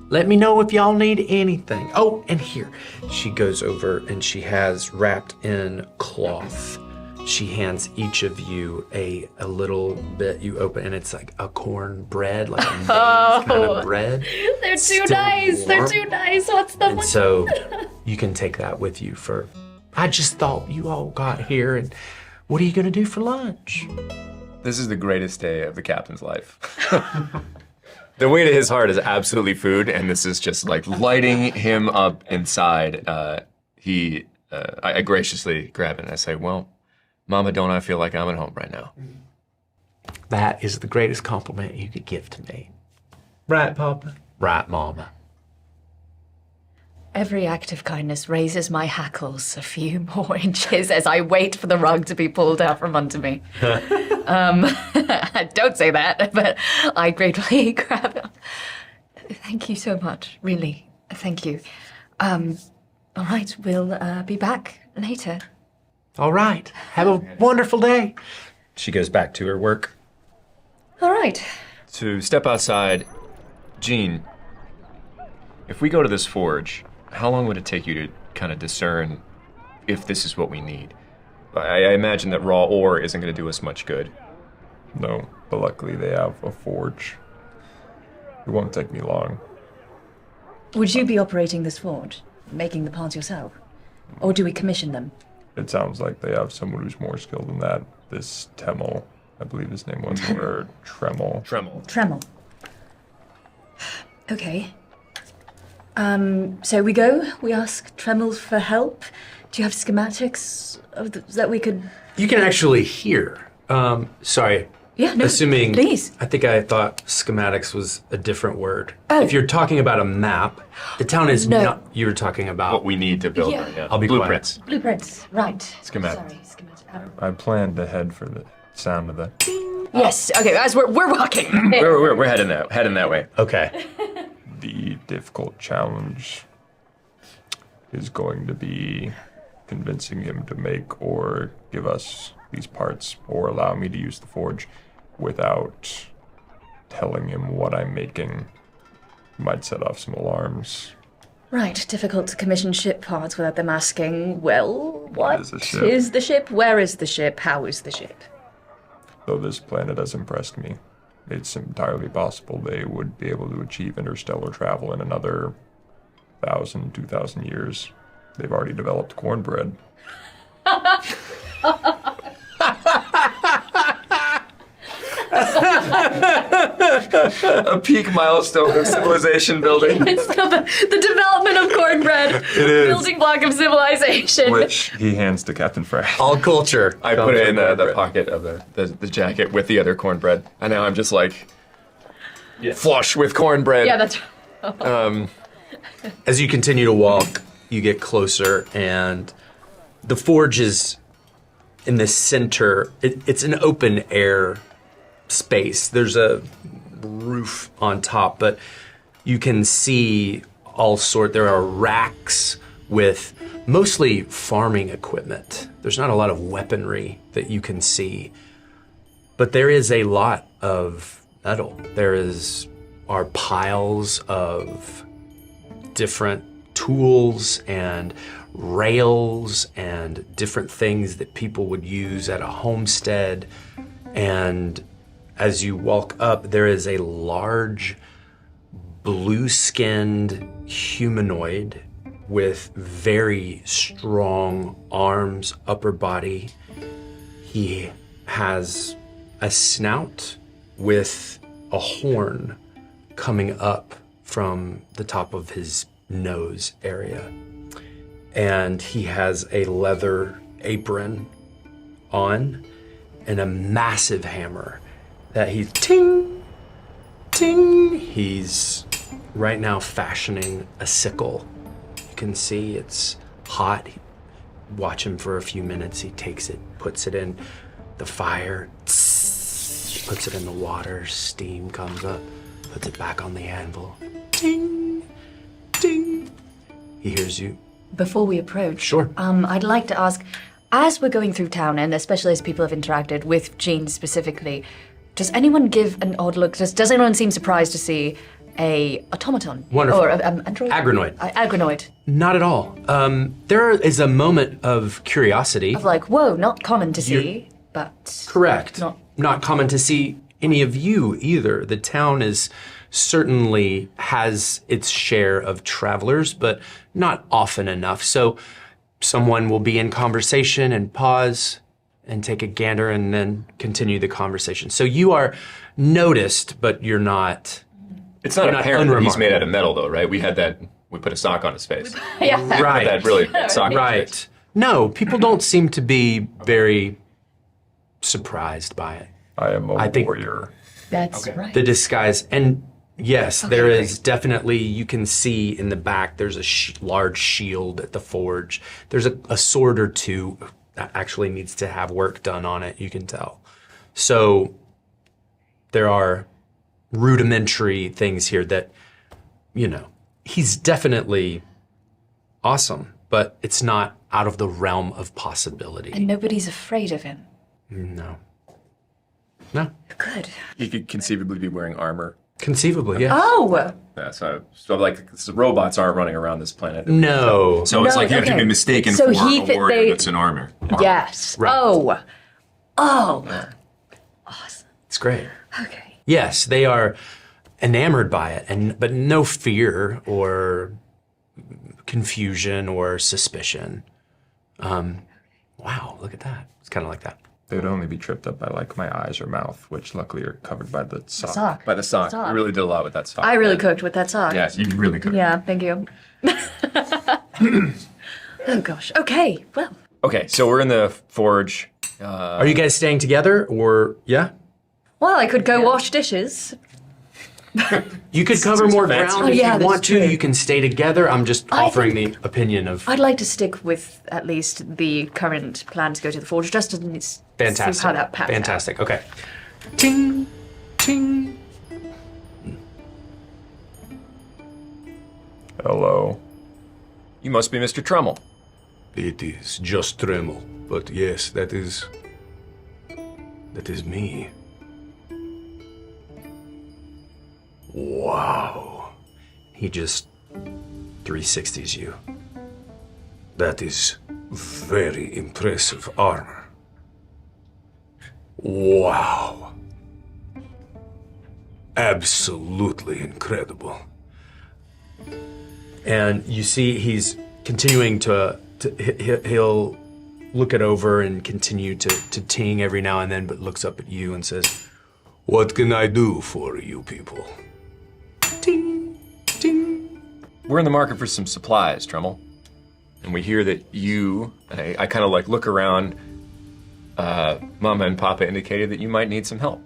Let me know if y'all need anything. Oh, and here. She goes over and she has wrapped in cloth. She hands each of you a little bit. You open and it's like a corn bread, like a maize kind of bread. They're too Still nice. warm. They're too nice. What's the And so you can take that with you for... I just thought you all got here and what are you going to do for lunch? This is the greatest day of the captain's life. The way to his heart is absolutely food, and this is just like lighting him up inside. I graciously grab it and I say, well, Mama, don't I feel like I'm at home right now? That is the greatest compliment you could give to me. Right, Papa? Right, Mama. Every act of kindness raises my hackles a few more inches as I wait for the rug to be pulled out from under me. Don't say that, but I gratefully grab it. Thank you so much, really. Thank you. All right, we'll be back later. All right. Have a wonderful day. She goes back to her work. All right. To step outside, Jean, if we go to this forge, how long would it take you to kind of discern if this is what we need? I imagine that raw ore isn't going to do us much good. No, but luckily they have a forge. It won't take me long. Would you be operating this forge, making the parts yourself? Or do we commission them? It sounds like they have someone who's more skilled than that. This Temel, I believe his name was, or Tremel. Tremel. Okay. So we go, we ask Tremel for help. Do you have schematics that we could... You can actually hear. Sorry. Yeah, no, Assuming, please. I think I thought schematics was a different word. Oh. If you're talking about a map, the town is No. not... You were talking about... What we need to build Yeah. right now. I'll be Blueprints. Blueprints, right. Schematics. Sorry, schematics. I planned to head for the sound of the... Yes, okay, guys, we're walking. We're heading that way. Okay. The difficult challenge is going to be convincing him to make or give us these parts or allow me to use the forge without telling him what I'm making. Might set off some alarms. Right, difficult to commission ship parts without them asking, well, what is a ship? is the ship? Where is the ship? How is the ship? Though this planet has impressed me, it's entirely possible they would be able to achieve interstellar travel in another 1,000, 2,000 years. They've already developed cornbread. A peak milestone of civilization building. It's the development of cornbread. It is. Building block of civilization. Which he hands to Captain Fray. All culture. I put it in the cornbread. pocket of the jacket with the other cornbread. And now I'm just like flush with cornbread. Yeah, that's As you continue to walk, you get closer, and the forge is in the center. It's an open air space. There's a roof on top, but you can see there are racks with mostly farming equipment. There's not a lot of weaponry that you can see, but there is a lot of metal. Are piles of different tools and rails and different things that people would use at a homestead. And as you walk up, there is a large blue-skinned humanoid with very strong arms, upper body. He has a snout with a horn coming up from the top of his nose area. And he has a leather apron on and a massive hammer that he's ting, ting. He's right now fashioning a sickle. You can see it's hot. Watch him for a few minutes. He takes it, puts it in the fire, puts it in the water, steam comes up, puts it back on the anvil. Ting, ting. He hears you. Before we approach, Sure. I'd like to ask, as we're going through town, and especially as people have interacted with Jean specifically, does anyone give an odd look? Does anyone seem surprised to see a automaton? Wonderful. Or android? Agronoid. Agronoid. Not at all. There is a moment of curiosity. Of like, whoa, not common to see, but... Correct. Not common to see any of you either. The town certainly has its share of travelers, but not often enough. So someone will be in conversation and pause and take a gander and then continue the conversation. So you are noticed, but you're not. It's not You're not apparent that he's unremarkable. made out of metal, though, right? We put a sock on his face. Yeah. Right. That really sock on his face. Right. No, people don't seem to be very surprised by it. I am a I think- warrior. That's right. The disguise, and yes, there is definitely, you can see in the back, there's a large shield at the forge. There's a sword or two that actually needs to have work done on it, you can tell. So there are rudimentary things here that, he's definitely awesome, but it's not out of the realm of possibility. And nobody's afraid of him. No. Good. He could conceivably be wearing armor. Conceivably, yes. Oh! Yeah, so like the robots aren't running around this planet. No. So it's No, like you have to okay. be mistaken So for he a th- warrior they- that's in armor. Yes. Right. Oh! It's great. Okay. Yes, they are enamored by it, but no fear or confusion or suspicion. Wow, look at that. It's kind of like that. They'd only be tripped up by like my eyes or mouth, which luckily are covered by the sock. Sock. By the sock. Sock. You really did a lot with that sock. I really cooked with that sock. Yes, you really could. Yeah, thank you. Oh gosh. Okay, well. Okay, so we're in the forge. Are you guys staying together or, yeah? Well, I could go wash dishes. You could cover more ground Oh, if yeah, you that's want to. true. You can stay together. I'm just offering the opinion of I'd like to stick with at least the current plan to go to the forge, just to fantastic. see how that pans out. Fantastic. Okay. Ting, ting. Hello. You must be Mr. Trummel. It is just Tremel, but yes, that is me. Wow. He just 360s you. That is very impressive armor. Wow. absolutely incredible. And you see he's continuing he'll look it over and continue to ting every now and then, but looks up at you and says, What can I do for you people? ting, ting. We're in the market for some supplies, Tremel. And we hear that you, and I kind of like look around, Mama and Papa indicated that you might need some help.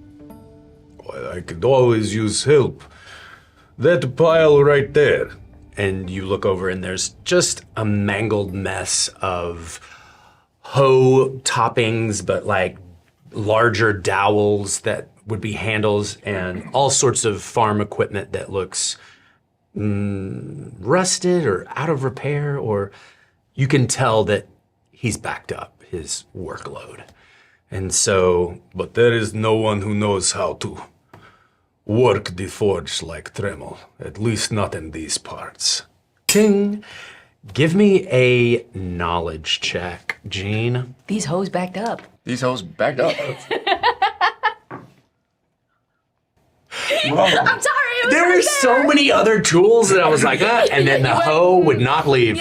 Well, I could always use help. That pile right there. And you look over and there's just a mangled mess of hoe toppings, but like larger dowels that would be handles and all sorts of farm equipment that looks rusted or out of repair, or you can tell that he's backed up his workload. And so, But there is no one who knows how to work the forge like Tremel, at least not in these parts. ting, give me a knowledge check, Gene. These hoes backed up. These hoes backed up. I'm sorry. It was There right were so many other tools that I was like, and then the hoe would not leave.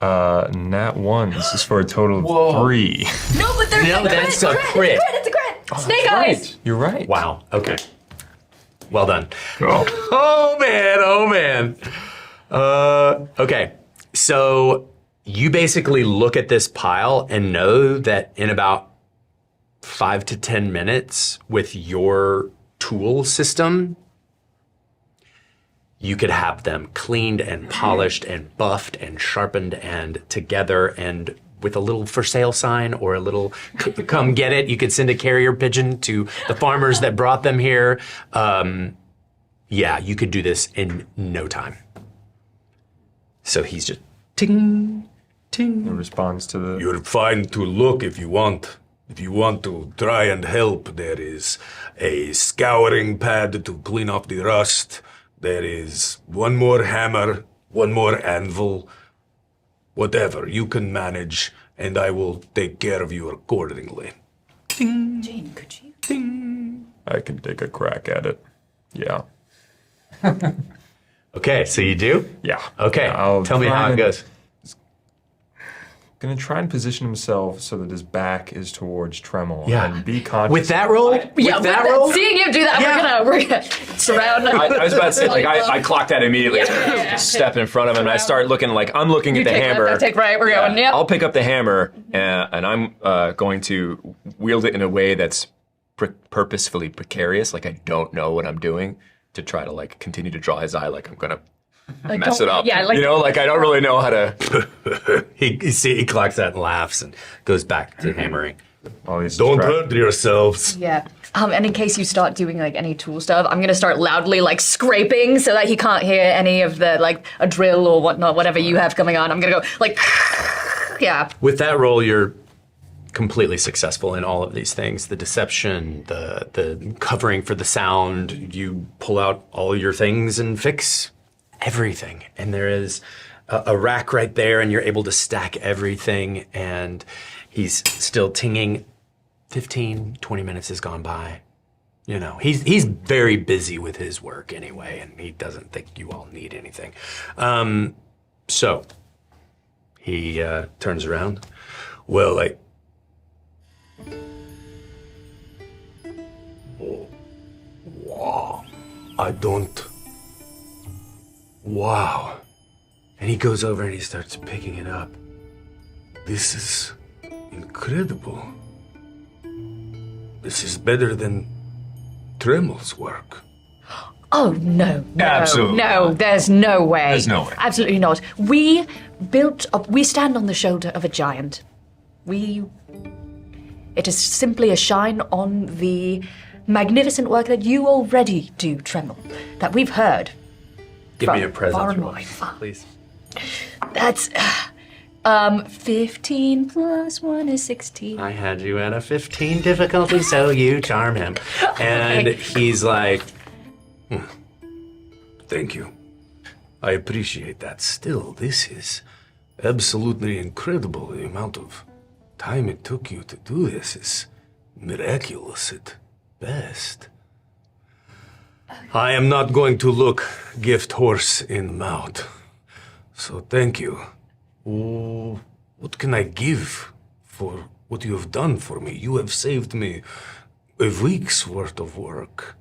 Nat 1. This is for a total of 3. No, but there's No, a that's crit. a crit. It's a crit. Snake eyes. You're right. Wow. Okay. Well done. Cool. Oh man. Oh man. Okay. So you basically look at this pile and know that in about 5 to 10 minutes with your tool system, you could have them cleaned and polished and buffed and sharpened and together, and with a little for sale sign or a little come get it. You could send a carrier pigeon to the farmers that brought them here. Yeah, you could do this in no time. So he's just ting, ting. It responds to the... You're fine to look if you want. If you want to try and help, there is a scouring pad to clean off the rust. There is one more hammer, one more anvil. Whatever you can manage, and I will take care of you accordingly. Jane, could you? I can take a crack at it. Yeah. Okay, so you do? Yeah. Okay, I'll tell me try how it and- goes. Gonna try and position himself so that his back is towards Tremel. Yeah. And be conscious. With that roll? Yeah, with that roll? seeing him do that, Yeah. we're gonna surround him. I was about to say, like, I clocked that immediately. Step in front of him, and I start looking like I'm looking You at the take hammer. left, I take right, we're going, yep. I'll pick up the hammer, and I'm going to wield it in a way that's purposefully precarious, like I don't know what I'm doing, to try to like continue to draw his eye, like I'm gonna Like, mess don't- it up. Yeah, like, you know, like I don't really know how to. He clocks that and laughs and goes back to hammering. All these Don't trap- hurt yourselves. yeah. And in case you start doing like any tool stuff, I'm gonna start loudly like scraping so that he can't hear any of the like a drill or whatnot, whatever you have coming on. I'm gonna go like, yeah. With that roll, you're completely successful in all of these things. The deception, the covering for the sound, you pull out all your things and fix everything. And there is a rack right there, and you're able to stack everything, and he's still tinging. 15, 20 minutes has gone by. You know, he's very busy with his work anyway, and he doesn't think you all need anything. So he turns around. Well, I don't. Wow. And he goes over and he starts picking it up. This is incredible. This is better than Tremel's work. Oh no, no, Absolutely no! not. There's no way. There's no way. Absolutely not. We built up. We stand on the shoulder of a giant. It is simply a shine on the magnificent work that you already do, Tremel. That we've heard. Give me a Far presence and roll, wide. please. That's 15 plus 1 is 16. I had you at a 15 difficulty, so you charm him. And he's like, Thank you. I appreciate that. Still, this is absolutely incredible. The amount of time it took you to do this is miraculous at best. I am not going to look gift horse in the mouth. So thank you. Oh, what can I give for what you have done for me? You have saved me a week's worth of work.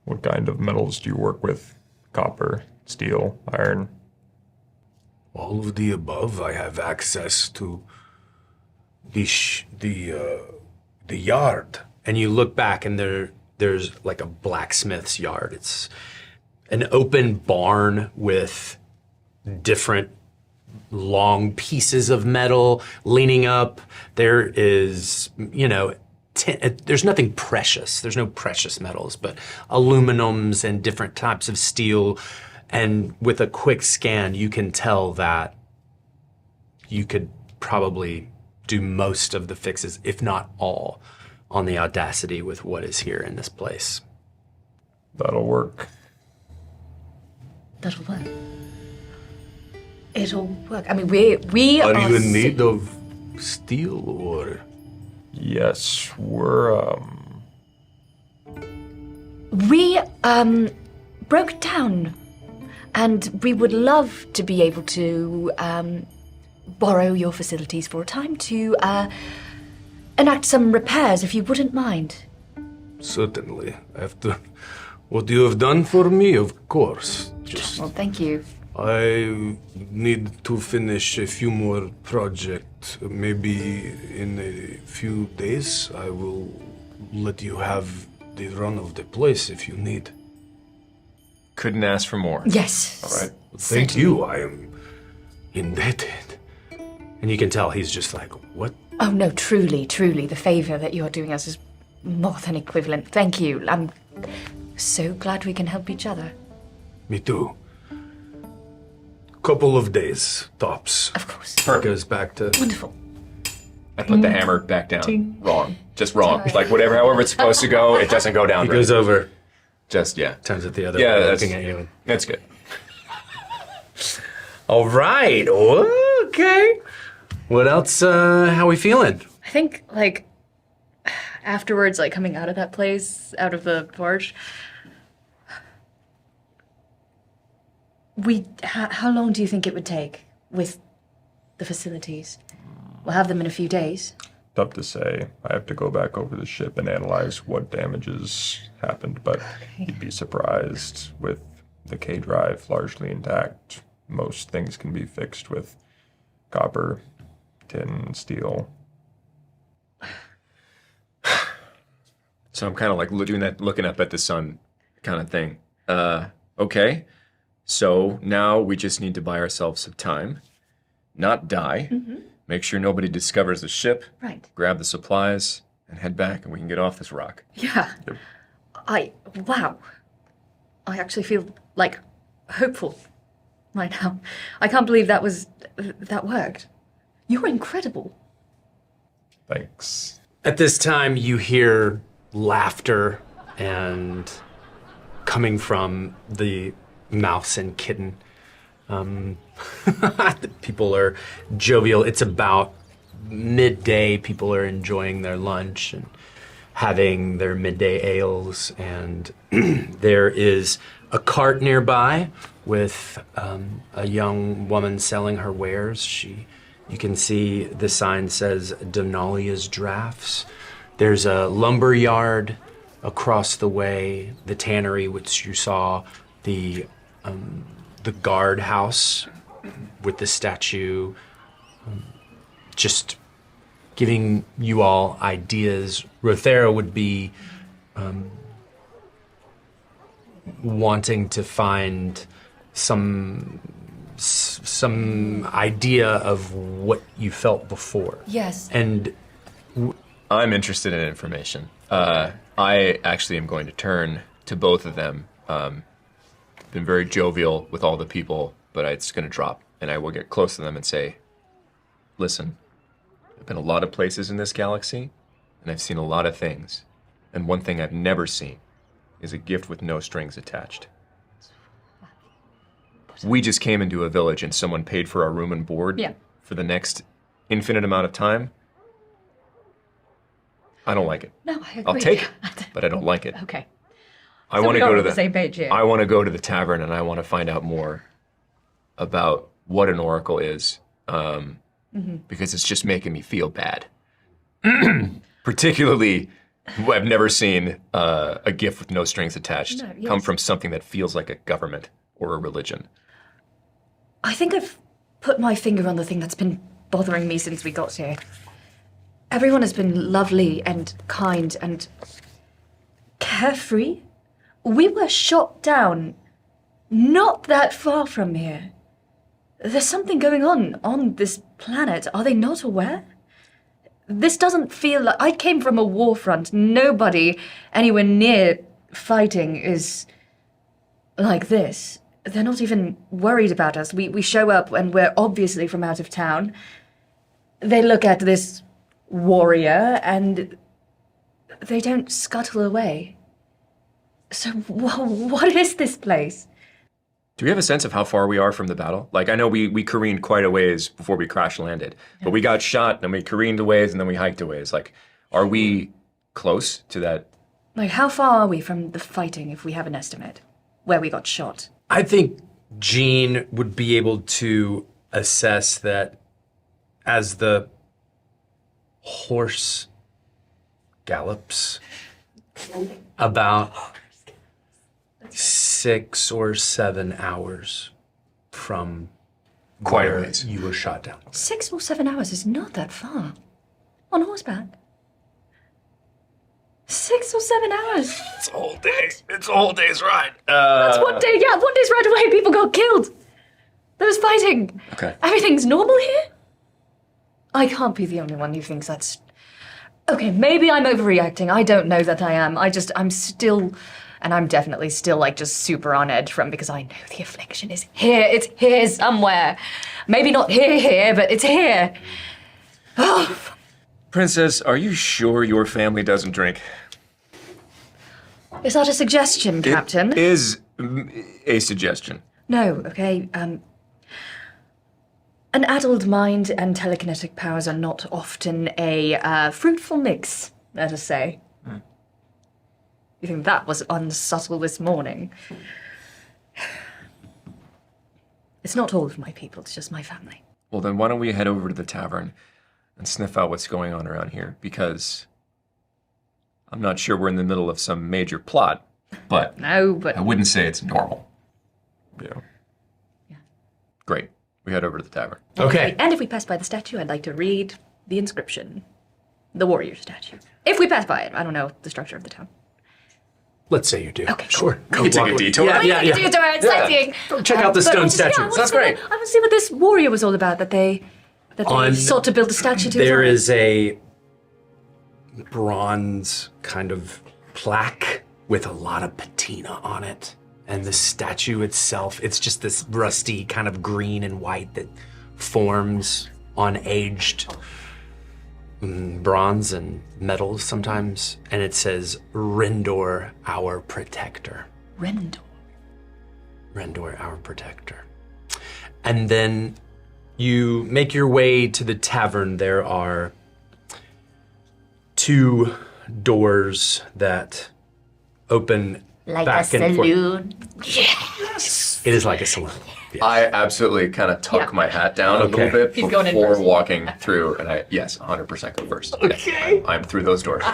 What kind of metals do you work with? Copper, steel, iron? All of the above. I have access to the yard. And you look back, and there's like a blacksmith's yard. It's an open barn with different long pieces of metal leaning up. There is, there's nothing precious. There's no precious metals, but aluminums and different types of steel. And with a quick scan, you can tell that you could probably do most of the fixes, if not all, on the Audacity with what is here in this place. That'll work. That'll work. It'll work. I mean, we are you in need of steel or? Yes, we're, We broke down, and we would love to be able to borrow your facilities for a time to enact some repairs, if you wouldn't mind. Certainly. After what you have done for me, of course. Just Well, thank you. I need to finish a few more projects. Maybe in a few days I will let you have the run of the place if you need. Couldn't ask for more. Yes. All right. Thank you. I am indebted. And you can tell he's just like, what? Oh, no, truly, truly, the favor that you're doing us is more than equivalent. Thank you. I'm so glad we can help each other. Me too. Couple of days, tops. Of course. Goes back to... Wonderful. I put the hammer back down. Wrong. Just wrong. Like however it's supposed to go, it doesn't go down. He goes over, Just, yeah. turns at the other Yeah, way, that's- looking at you. That's good. All right. Okay. What else? How we feeling? I think, afterwards, coming out of that place, out of the forge, how long do you think it would take with the facilities? We'll have them in a few days. Tough to say. I have to go back over the ship and analyze what damages happened, but you'd be surprised. With the K drive largely intact, most things can be fixed with copper, tin, steel. So I'm kind of like doing that, looking up at the sun kind of thing. Okay. So now we just need to buy ourselves some time, not die, make sure nobody discovers the ship, Right. grab the supplies, and head back, and we can get off this rock. Yeah. Wow. I actually feel, hopeful right now. I can't believe that worked. You're incredible. Thanks. At this time, you hear laughter and coming from the mouse and kitten. People are jovial. It's about midday. People are enjoying their lunch and having their midday ales. And there is a cart nearby with a young woman selling her wares. You can see the sign says Donalia's Drafts. There's a lumber yard across the way, the tannery, which you saw, the guard house with the statue, just giving you all ideas. Rho'Thera would be wanting to find some idea of what you felt before. Yes. And I'm interested in information. I actually am going to turn to both of them. Been very jovial with all the people, but it's going to drop. And I will get close to them and say, listen, I've been a lot of places in this galaxy, and I've seen a lot of things. And one thing I've never seen is a gift with no strings attached. We just came into a village and someone paid for our room and board for the next infinite amount of time. I don't like it. No, I agree. I'll take it, but I don't like it. Okay. I want to we're go all to on the same page here. I want to go to the tavern and I want to find out more about what an oracle is, because it's just making me feel bad. Particularly, I've never seen a gift with no strings attached come from something that feels like a government or a religion. I think I've put my finger on the thing that's been bothering me since we got here. Everyone has been lovely and kind and carefree. We were shot down not that far from here. There's something going on this planet. Are they not aware? This doesn't feel like... I came from a war front. Nobody anywhere near fighting is like this. They're not even worried about us. We show up and we're obviously from out of town. They look at this warrior and they don't scuttle away. So what is this place? Do we have a sense of how far we are from the battle? Like, I know we careened quite a ways before we crash landed, but we got shot, and then we careened a ways, and then we hiked a ways. Like, are we close to that? Like, how far are we from the fighting, if we have an estimate, where we got shot? I think Jean would be able to assess that as the horse gallops about 6 or 7 hours from Quite a where ways. you were shot down. 6 or 7 hours is not that far. On horseback. 6 or 7 hours. It's a whole day. It's a whole day's ride. That's one day, yeah, one day's right away. People got killed. There was fighting. Okay. Everything's normal here? I can't be the only one who thinks that's... Okay, maybe I'm overreacting. I don't know that I am. I'm still... And I'm definitely still, like, just super on edge from, because I know the affliction is here. It's here somewhere. Maybe not here, but it's here. Oh. Princess, are you sure your family doesn't drink? Is that a suggestion, Captain? It is a suggestion. No, okay. An addled mind and telekinetic powers are not often a fruitful mix, let us say. You think that was unsubtle this morning? It's not all of my people, it's just my family. Well, then why don't we head over to the tavern and sniff out what's going on around here? Because I'm not sure we're in the middle of some major plot, but No, but... I wouldn't say it's normal. Yeah. Great. We head over to the tavern. Okay. And if we pass by the statue, I'd like to read the inscription. The warrior statue. If we pass by it, I don't know the structure of the town. Let's say you do. Okay, Sure. We take a detour. Yeah. Check out the stone statue. That's great. I want to see what this warrior was all about that they sought to build a statue to. There is a bronze kind of plaque with a lot of patina on it. And the statue itself, it's just this rusty kind of green and white that forms on aged bronze and metals sometimes. And it says, Rendor, our protector. Rendor. Rendor, our protector. And then you make your way to the tavern. There are 2 doors that open Like back a and forth. saloon. It is like a saloon. Yes. I absolutely kind of tuck my hat down a little bit He's going in before first. walking through, and yes, 100% go first. Okay. I'm through those doors.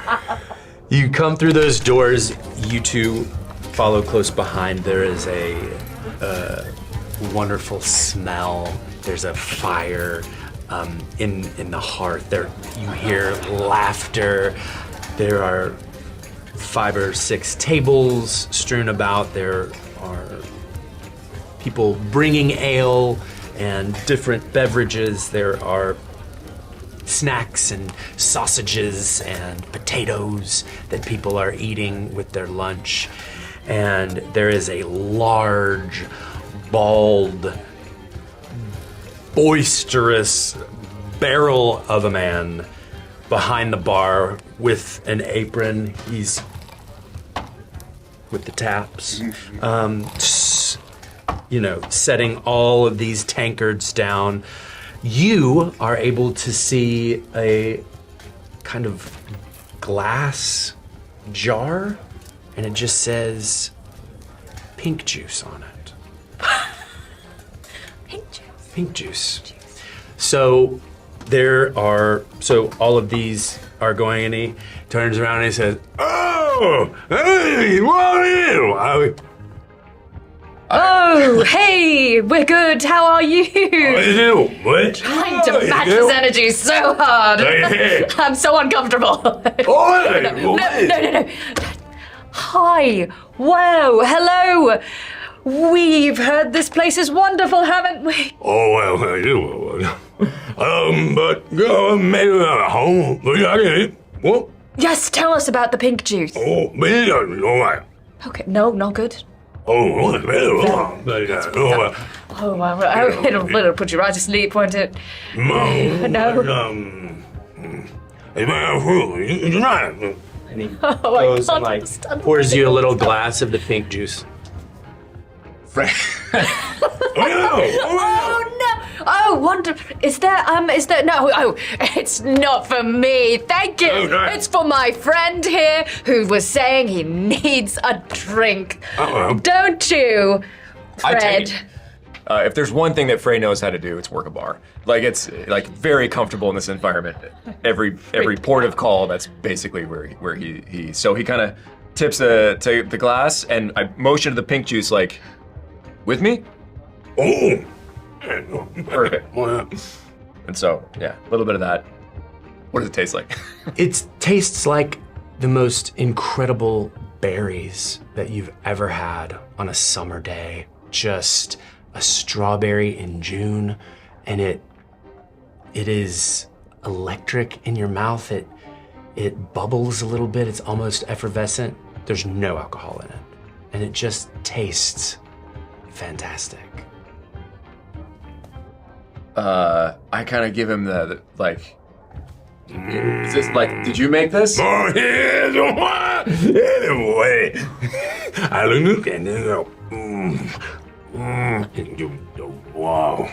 You come through those doors. You 2 follow close behind. There is a wonderful smell. There's a fire in the hearth. There you hear laughter. There are 5 or 6 tables strewn about. There are people bringing ale and different beverages. There are snacks and sausages and potatoes that people are eating with their lunch. And there is a large, bald, boisterous barrel of a man behind the bar with an apron. He's with the taps. Setting all of these tankards down. You are able to see a kind of glass jar and it just says pink juice on it. Pink juice. Pink juice. So all of these are going, and he turns around and he says, Oh, hey, what are you? Oh, hey, we're good. How are you? What? Trying to match his energy so hard. I'm so uncomfortable. No. Hi. Whoa. Hello. We've heard this place is wonderful, haven't we? Oh, well, you but maybe home. What? Yes, tell us about the pink juice. Oh, man, Okay, no, not good. oh, It'll put you right to sleep, won't it? No. and he goes and like pours you a little glass of the pink juice. Oh no! Oh, wonder. Is there? No. Oh, it's not for me. Thank you. Okay. It's for my friend here who was saying he needs a drink. Don't you, I Fred? take it. If there's one thing that Fray knows how to do, it's work a bar. Like it's like very comfortable in this environment. Every port of call, that's basically where he. So he kind of tips the glass, and I motion to the pink juice like, with me. Oh. Perfect. And so yeah, a little bit of that. What does it taste like? It tastes like the most incredible berries that you've ever had on a summer day. Just a strawberry in June, and it is electric in your mouth. It bubbles a little bit. It's almost effervescent. There's no alcohol in it, and it just tastes fantastic. I kind of give him the like. Is this like? Did you make this? Oh, yeah, anyway. I look and then wow.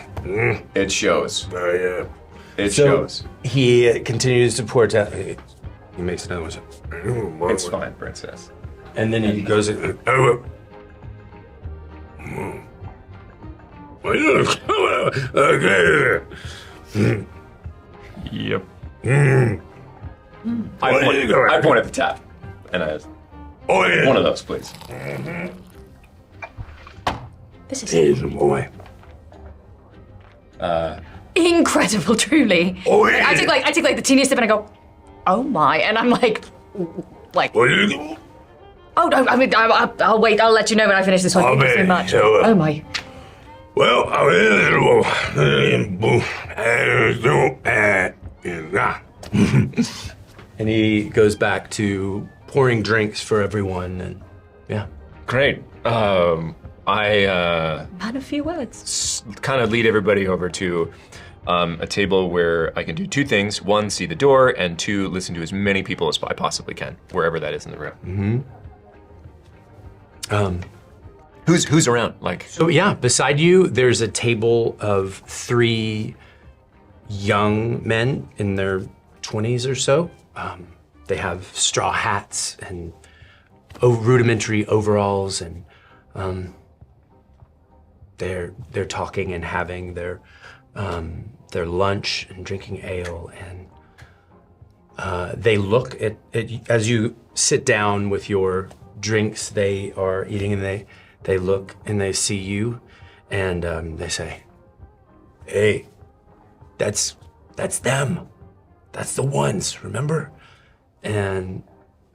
It shows. Yeah. It shows. He continues to pour it out. He makes another one. It's fine, princess. And then he goes in. Okay. Yep. I point at the tap, and I Oh, yeah. one of those, please. This is He's a boy. incredible, truly. Oh, yeah. I take like the teeniest sip and I go, oh my, and I'm like. What do you do? Oh no! I mean, I'll wait. I'll let you know when I finish this one. Thank you so much. Oh my. Well, And he goes back to pouring drinks for everyone, and yeah. Great. I Had a few words. kind of lead everybody over to a table where I can do two things. One, see the door, and two, listen to as many people as I possibly can, wherever that is in the room. Who's around? Like, So yeah, beside you, there's a table of 3 young men in their 20s or so. They have straw hats and rudimentary overalls, and they're talking and having their lunch and drinking ale, and they look at as you sit down with your drinks. They are eating, and they look and they see you, and they say, "Hey, that's them. That's the ones. Remember?" And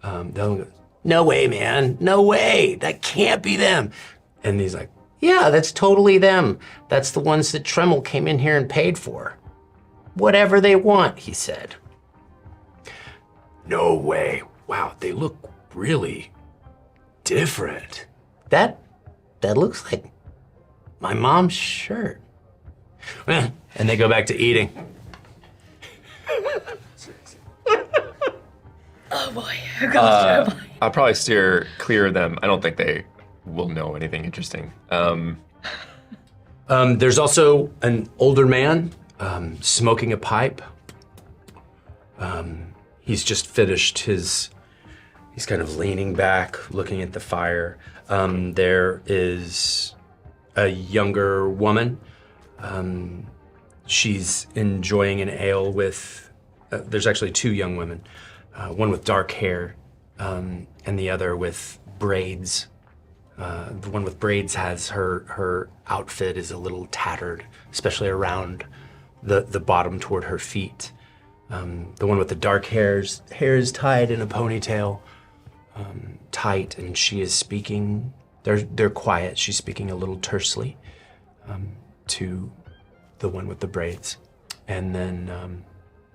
they'll go, "No way, man. No way. That can't be them." And he's like, "Yeah, that's totally them. That's the ones that Tremel came in here and paid for. Whatever they want," he said. "No way. Wow, they look really different. That looks like my mom's shirt." And they go back to eating. Oh boy. Oh gosh. Oh boy. I'll probably steer clear of them. I don't think they will know anything interesting. There's also an older man smoking a pipe. He's just finished He's kind of leaning back, looking at the fire. There is a younger woman. She's enjoying an ale with, there's actually two young women, one with dark hair and the other with braids. The one with braids has her outfit is a little tattered, especially around the bottom toward her feet. The one with the dark hair is tied in a ponytail, tight, and she is speaking. They're quiet. She's speaking a little tersely to the one with the braids, and then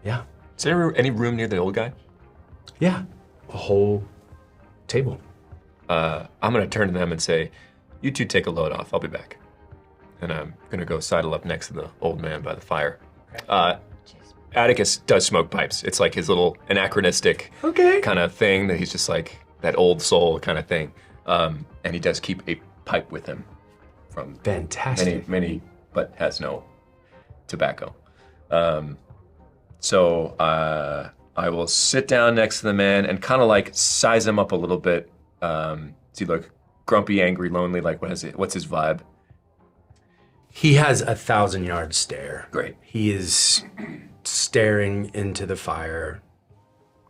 yeah. Is there any room near the old guy? Yeah, a whole table. I'm gonna turn to them and say, "You two take a load off. I'll be back." And I'm gonna go sidle up next to the old man by the fire. Atticus does smoke pipes. It's like his little anachronistic kind of thing that he's just like that old soul kind of thing. And he does keep a pipe with him from Fantastic. many, but has no tobacco. So I will sit down next to the man and kind of like size him up a little bit. Does he look grumpy, angry, lonely? Like what's his vibe? He has 1,000-yard stare. Great. He is staring into the fire,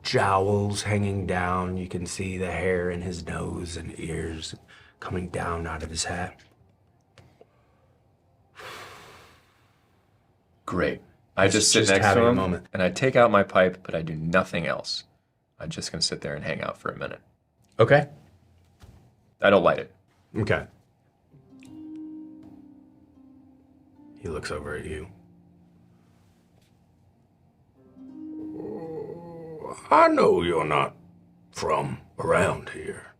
jowls hanging down. You can see the hair in his nose and ears coming down out of his hat. Great. I just sit next to him and I take out my pipe, but I do nothing else. I'm just gonna sit there and hang out for a minute. Okay. I don't light it. Okay. He looks over at you. I know you're not from around here.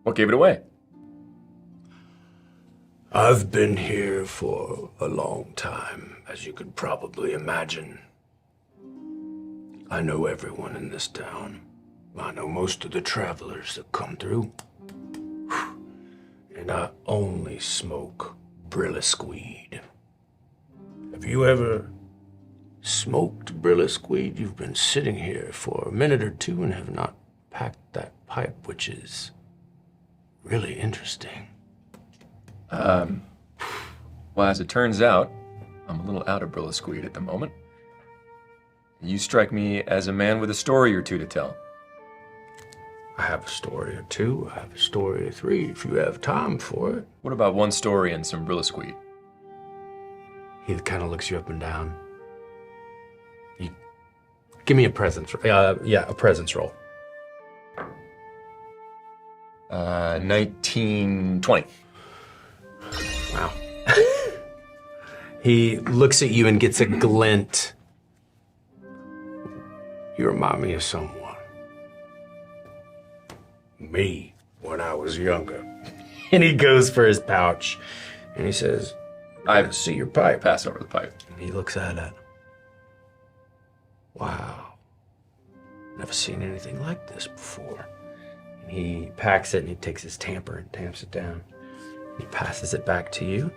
What gave it away? I've been here for a long time, as you could probably imagine. I know everyone in this town. I know most of the travelers that come through. And I only smoke Brillisk weed. Have you ever smoked Brillisk weed? You've been sitting here for a minute or two and have not packed that pipe, which is really interesting. Well, as it turns out, I'm a little out of Brillisk weed at the moment. You strike me as a man with a story or two to tell. I have a story or two. I have a story or three if you have time for it. What about one story and some Brillisk weed? He kind of looks you up and down. You give me a presence. A presence roll. 1920. Wow. He looks at you and gets a glint. You remind me of someone. Me, when I was younger. And he goes for his pouch. And he says, I see your pipe. pass over the pipe. And he looks at it. Wow. Never seen anything like this before. And he packs it and he takes his tamper and tamps it down. He passes it back to you.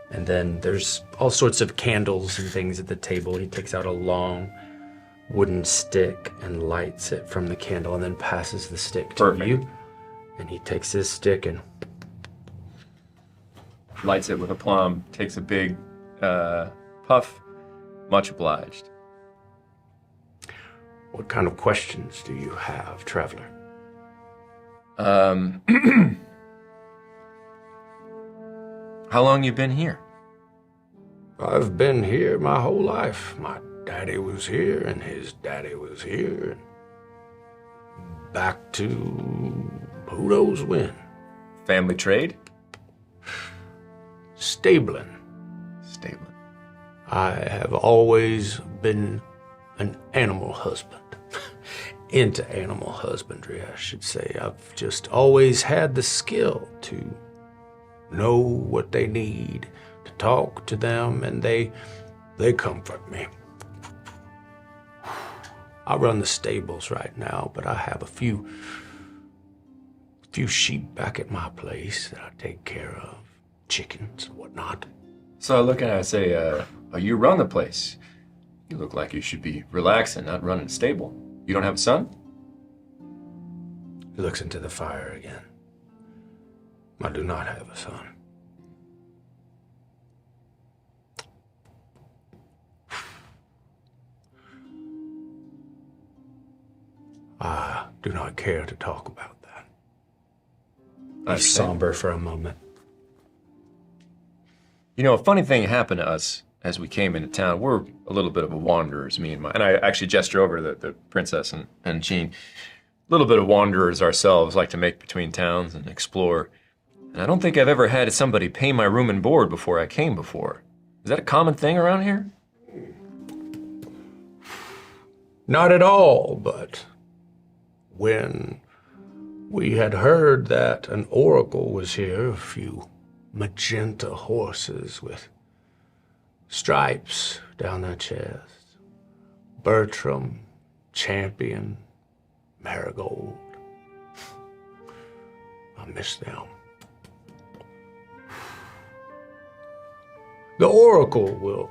And then there's all sorts of candles and things at the table. He takes out a long wooden stick and lights it from the candle and then passes the stick to you. And he takes his stick and lights it with a plum, takes a big puff. Much obliged. What kind of questions do you have, traveler? How long you been here? I've been here my whole life. My daddy was here, and his daddy was here. And back to who knows when. Family trade? Stabling. Stabling. I have always been an animal husband. Into animal husbandry, I should say. I've just always had the skill to know what they need, to talk to them, and they comfort me. I run the stables right now, but I have a few sheep back at my place that I take care of, chickens and whatnot. So I look at it and I say, oh, you run the place. You look like you should be relaxing, not running a stable. You don't have a son? He looks into the fire again. I do not have a son. I do not care to talk about that. He's somber for a moment. You know, a funny thing happened to us as we came into town. We're a little bit of a wanderers, me and my, and I actually gesture over the princess and Jean. A little bit of wanderers ourselves, like to make between towns and explore. And I don't think I've ever had somebody pay my room and board before I came before. Is that a common thing around here? Not at all, but when we had heard that an oracle was here, a few magenta horses with stripes down their chest, Bertram, Champion, Marigold. I miss them. The oracle will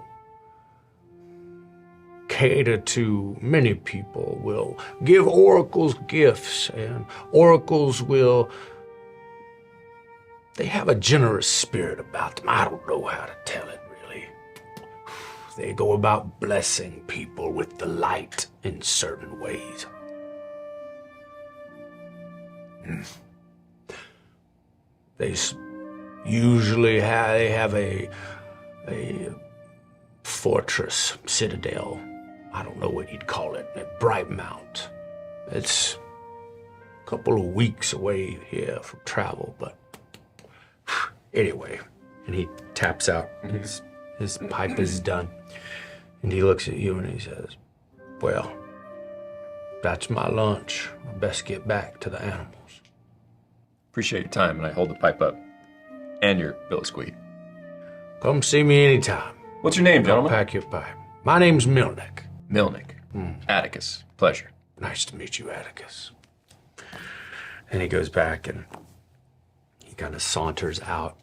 cater to many people, will give oracles gifts, and oracles will, they have a generous spirit about them. I don't know how to tell it really. They go about blessing people with the light in certain ways. They usually have a fortress, citadel, I don't know what you'd call it, at Bright Mount. It's a couple of weeks away here from travel, but anyway. And he taps out, his pipe is done. And he looks at you and he says, well, that's my lunch. I best get back to the animals. Appreciate your time, and I hold the pipe up. And your bill of squeak. Come see me anytime. What's your name, gentlemen? I'll pack your pipe. My name's Milnick. Milnick. Atticus. Pleasure. Nice to meet you, Atticus. And he goes back and he kind of saunters out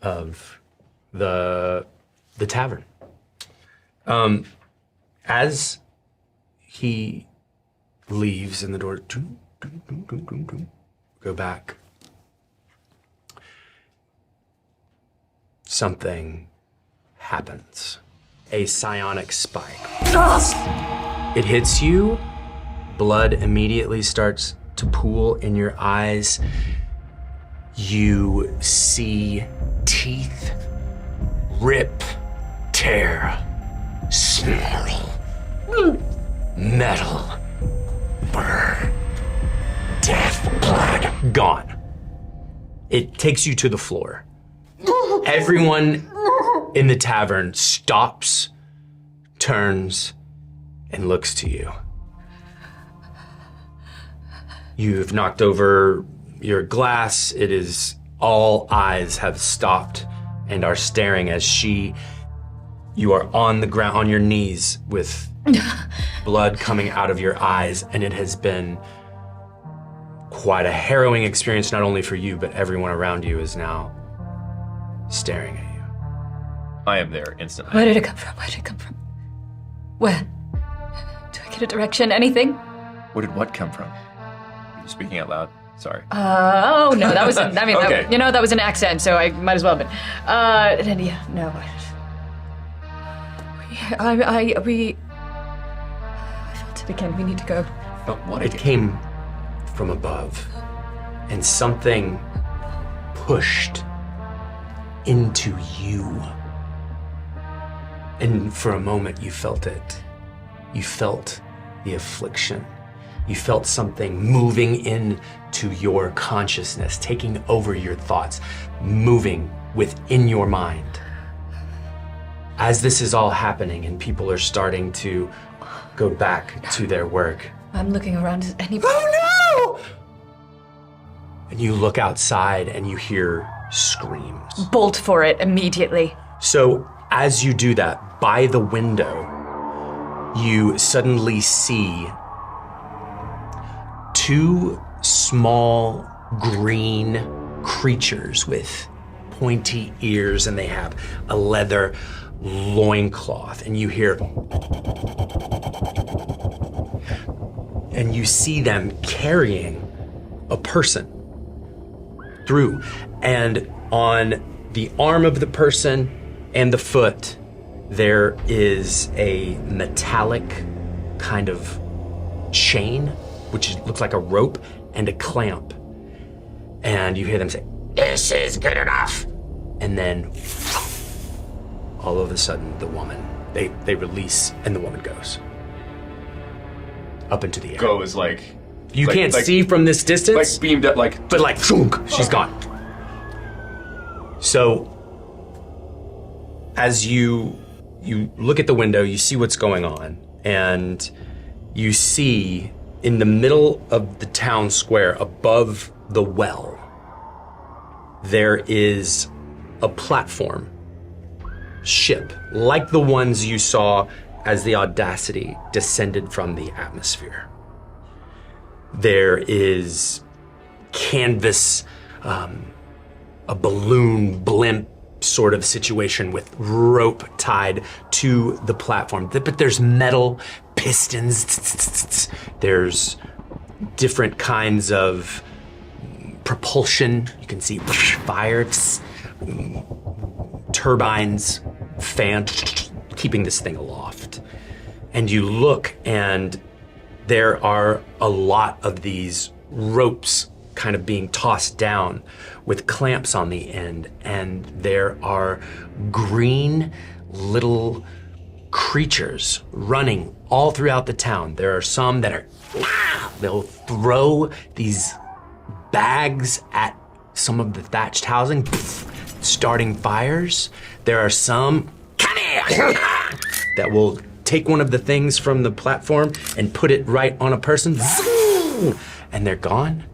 of the tavern. As he leaves and the door go back, something happens. A psionic spike. It hits you. Blood immediately starts to pool in your eyes. You see teeth rip, tear, snarl, metal, burn, death, blood, gone. It takes you to the floor. Everyone in the tavern stops, turns, and looks to you. You've knocked over your glass. It is all eyes have stopped and are staring as you are on the ground, on your knees with blood coming out of your eyes, and it has been quite a harrowing experience, not only for you, but everyone around you is now staring at you. I am there instantly. Where did it come from? Where did it come from? Where? Do I get a direction? Anything? Where did what come from? You're speaking out loud. Sorry. Oh, no, that was, I mean, Okay. that was an accent, so I might as well have been. Yeah, no. I felt it again. We need to go. But what It came from above, and something pushed into you. And for a moment, you felt it. You felt the affliction. You felt something moving into your consciousness, taking over your thoughts, moving within your mind. As this is all happening and people are starting to go back to their work. I'm looking around. Is anybody? Oh no! And you look outside and you hear screams. Bolt for it immediately. So as you do that, by the window, you suddenly see two small green creatures with pointy ears, and they have a leather loincloth, and you hear, and you see them carrying a person through. And on the arm of the person and the foot, there is a metallic kind of chain, which looks like a rope, and a clamp. And you hear them say, "This is good enough." And then all of a sudden, the woman, they release, and the woman goes up into the air. Goes like... You can't see from this distance. Like beamed up, like... But like, she's gone. So, as you look at the window, you see what's going on, and you see in the middle of the town square, above the well, there is a platform ship, like the ones you saw as the Audacity descended from the atmosphere. There is canvas, a balloon blimp sort of situation with rope tied to the platform. But there's metal pistons. There's different kinds of propulsion. You can see fire, turbines, fans, keeping this thing aloft. And you look, and there are a lot of these ropes kind of being tossed down with clamps on the end, and there are green little creatures running all throughout the town. There are some that are, they'll throw these bags at some of the thatched housing, starting fires. There are some that will take one of the things from the platform and put it right on a person, and they're gone.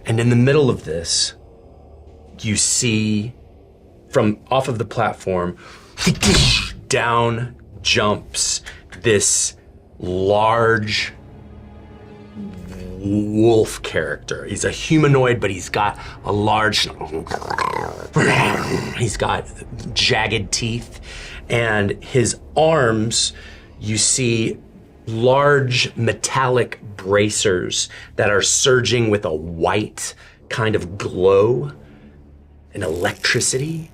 And in the middle of this, you see from off of the platform, down jumps this large wolf character. He's a humanoid, but he's got a large, he's got jagged teeth, and his arms, you see large metallic bracers that are surging with a white kind of glow and electricity.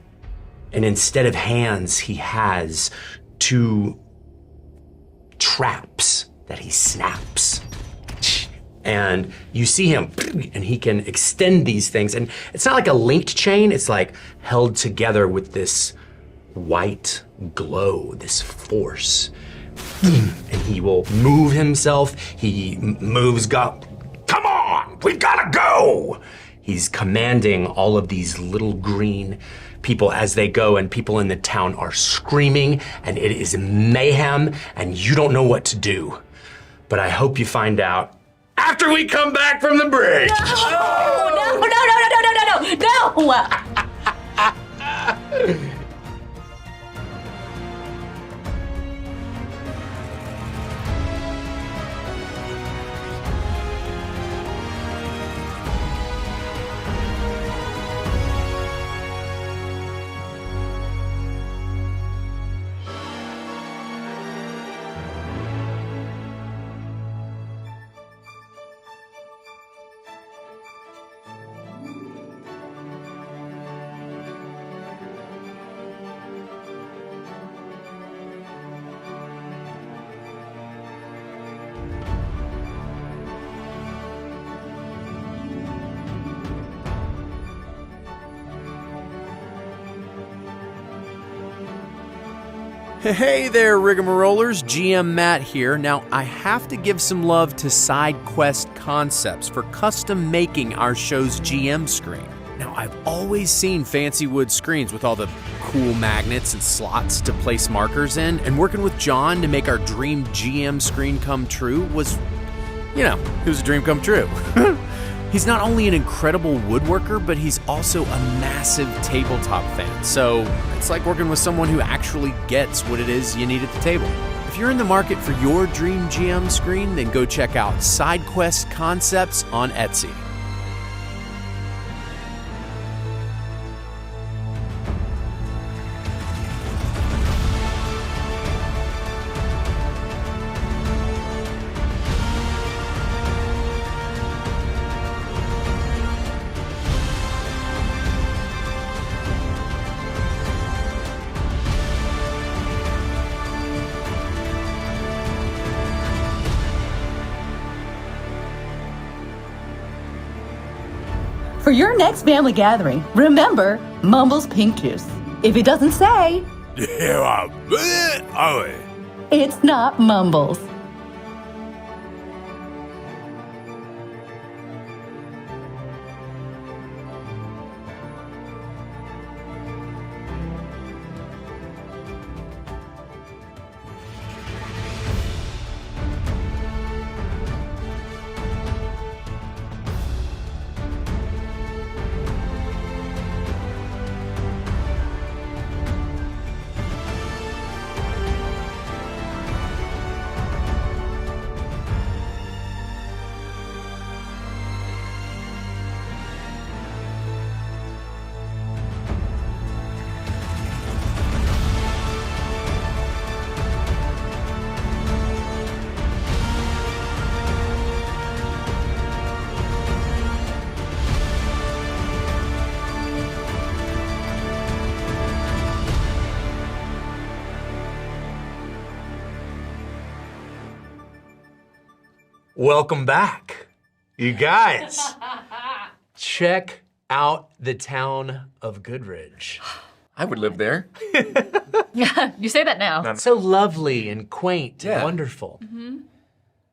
And instead of hands, he has two traps that he snaps. And you see him, and he can extend these things. And it's not like a linked chain, it's like held together with this white glow, this force. And he will move himself. He moves, come on, we've gotta go. He's commanding all of these little green people as they go, and people in the town are screaming, and it is mayhem, and you don't know what to do. But I hope you find out after we come back from the break. No! Hey there, Rigamarollers, GM Matt here. Now, I have to give some love to Side Quest Concepts for custom making our show's GM screen. Now, I've always seen fancy wood screens with all the cool magnets and slots to place markers in, and working with John to make our dream GM screen come true was, it was a dream come true. He's not only an incredible woodworker, but he's also a massive tabletop fan. So it's like working with someone who actually gets what it is you need at the table. If you're in the market for your dream GM screen, then go check out SideQuest Concepts on Etsy. For your next family gathering, remember Mumble's pink juice. If it doesn't say, it's not Mumbles. Welcome back, you guys. Check out the town of Goodridge. I would live there. Yeah, you say that now. So lovely and quaint and Yeah. wonderful.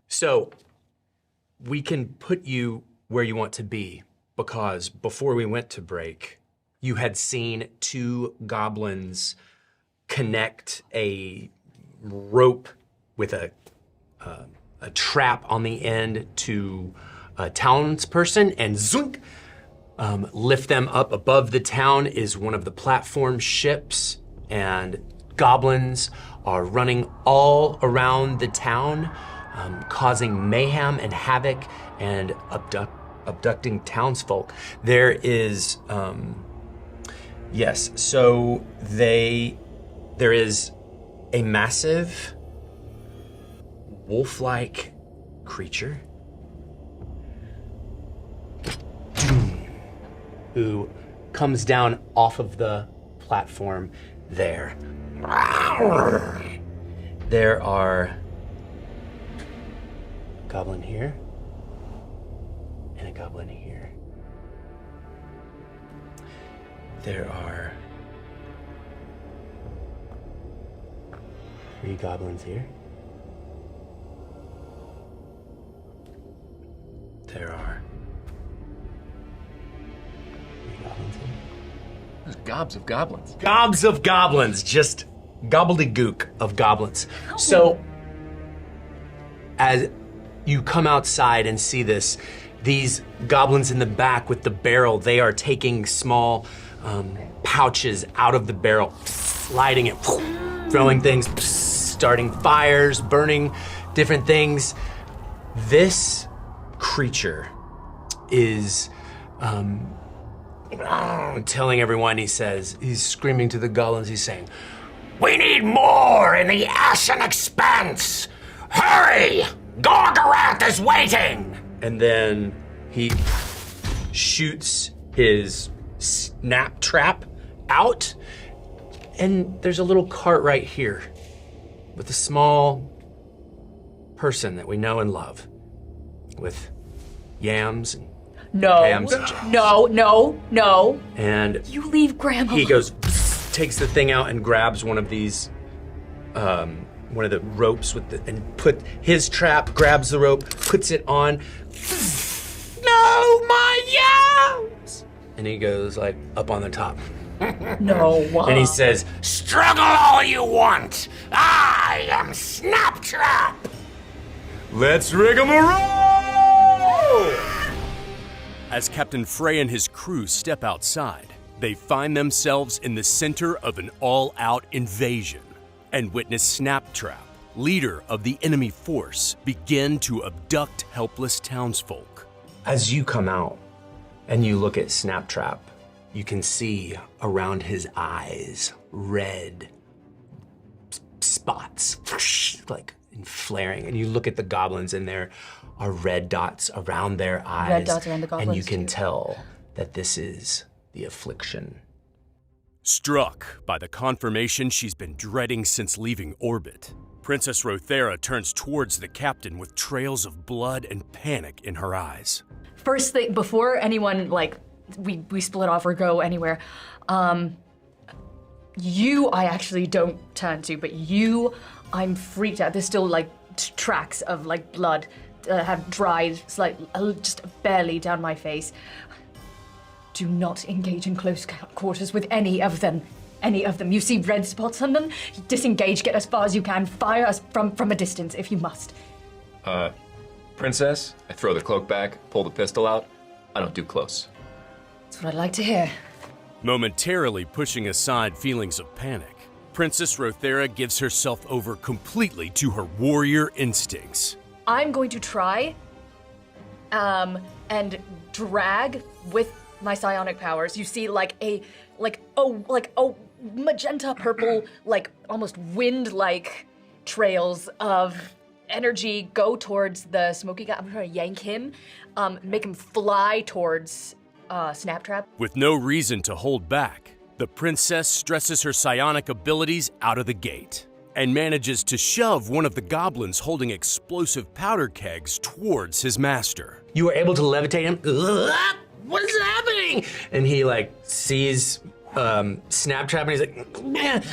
So we can put you where you want to be because before we went to break, you had seen two goblins connect a rope with a trap on the end to a townsperson and zoink, lift them up above the town is one of the platform ships, and goblins are running all around the town, causing mayhem and havoc and abducting townsfolk. There is, yes, so there is a massive wolf-like creature who comes down off of the platform there. There are a goblin here and a goblin here. There are 3 goblins here. There are 3 goblins here. There's gobs of goblins. Gobs of goblins, just gobbledygook of goblins. So, as you come outside and see this, these goblins in the back with the barrel, they are taking small pouches out of the barrel, lighting it, throwing things, starting fires, burning different things. This creature is telling everyone, he's screaming to the goblins, he's saying, "We need more in the ashen expanse! Hurry! Gorgoroth is waiting!" And then he shoots his snap trap out, and there's a little cart right here with a small person that we know and love, with yams and hams and jams. No. And You leave Grandma. he goes, takes the thing out and grabs one of these, one of the ropes and put his trap, grabs the rope, puts it on. No, my yams! And he goes like up on the top. No. And he says, "Struggle all you want. I am Snaptrap." Let's rigamaroll! As Captain Fray and his crew step outside, they find themselves in the center of an all-out invasion and witness Snaptrap, leader of the enemy force, begin to abduct helpless townsfolk. As you come out and you look at Snaptrap, you can see around his eyes red spots, like flaring. And you look at the goblins and there are red dots around their eyes. Red dots around the goblins, and you can too. tell that this is the affliction. Struck by the confirmation she's been dreading since leaving orbit, Princess Rho'Thera turns towards the captain with trails of blood and panic in her eyes. First thing, before anyone we split off or go anywhere. You, I actually don't turn to, but you, I'm freaked out. There's still like tracks of like blood have dried, just barely down my face. Do not engage in close quarters with any of them. Any of them. You see red spots on them? Disengage, get as far as you can. Fire us from a distance if you must. Princess, I throw the cloak back, pull the pistol out. I don't do close. That's what I'd like to hear. Momentarily pushing aside feelings of panic, Princess Rho'Thera gives herself over completely to her warrior instincts. I'm going to try and drag with my psionic powers. You see like a magenta purple, like almost wind-like trails of energy go towards the smoky guy. I'm trying to yank him, make him fly towards Snaptrap. With no reason to hold back, the princess stresses her psionic abilities out of the gate and manages to shove one of the goblins holding explosive powder kegs towards his master. You are able to levitate him. What is happening? And he like sees Snaptrap and he's like,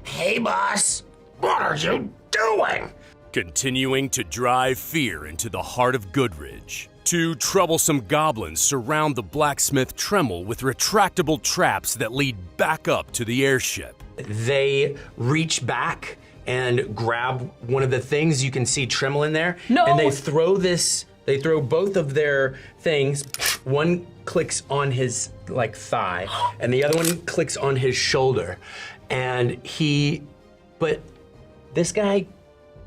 hey boss, what are you doing? Continuing to drive fear into the heart of Goodridge, two troublesome goblins surround the blacksmith Tremel with retractable traps that lead back up to the airship. They reach back and grab one of the things. You can see Tremel in there. No! And they throw both of their things. One clicks on his like thigh and the other one clicks on his shoulder. But this guy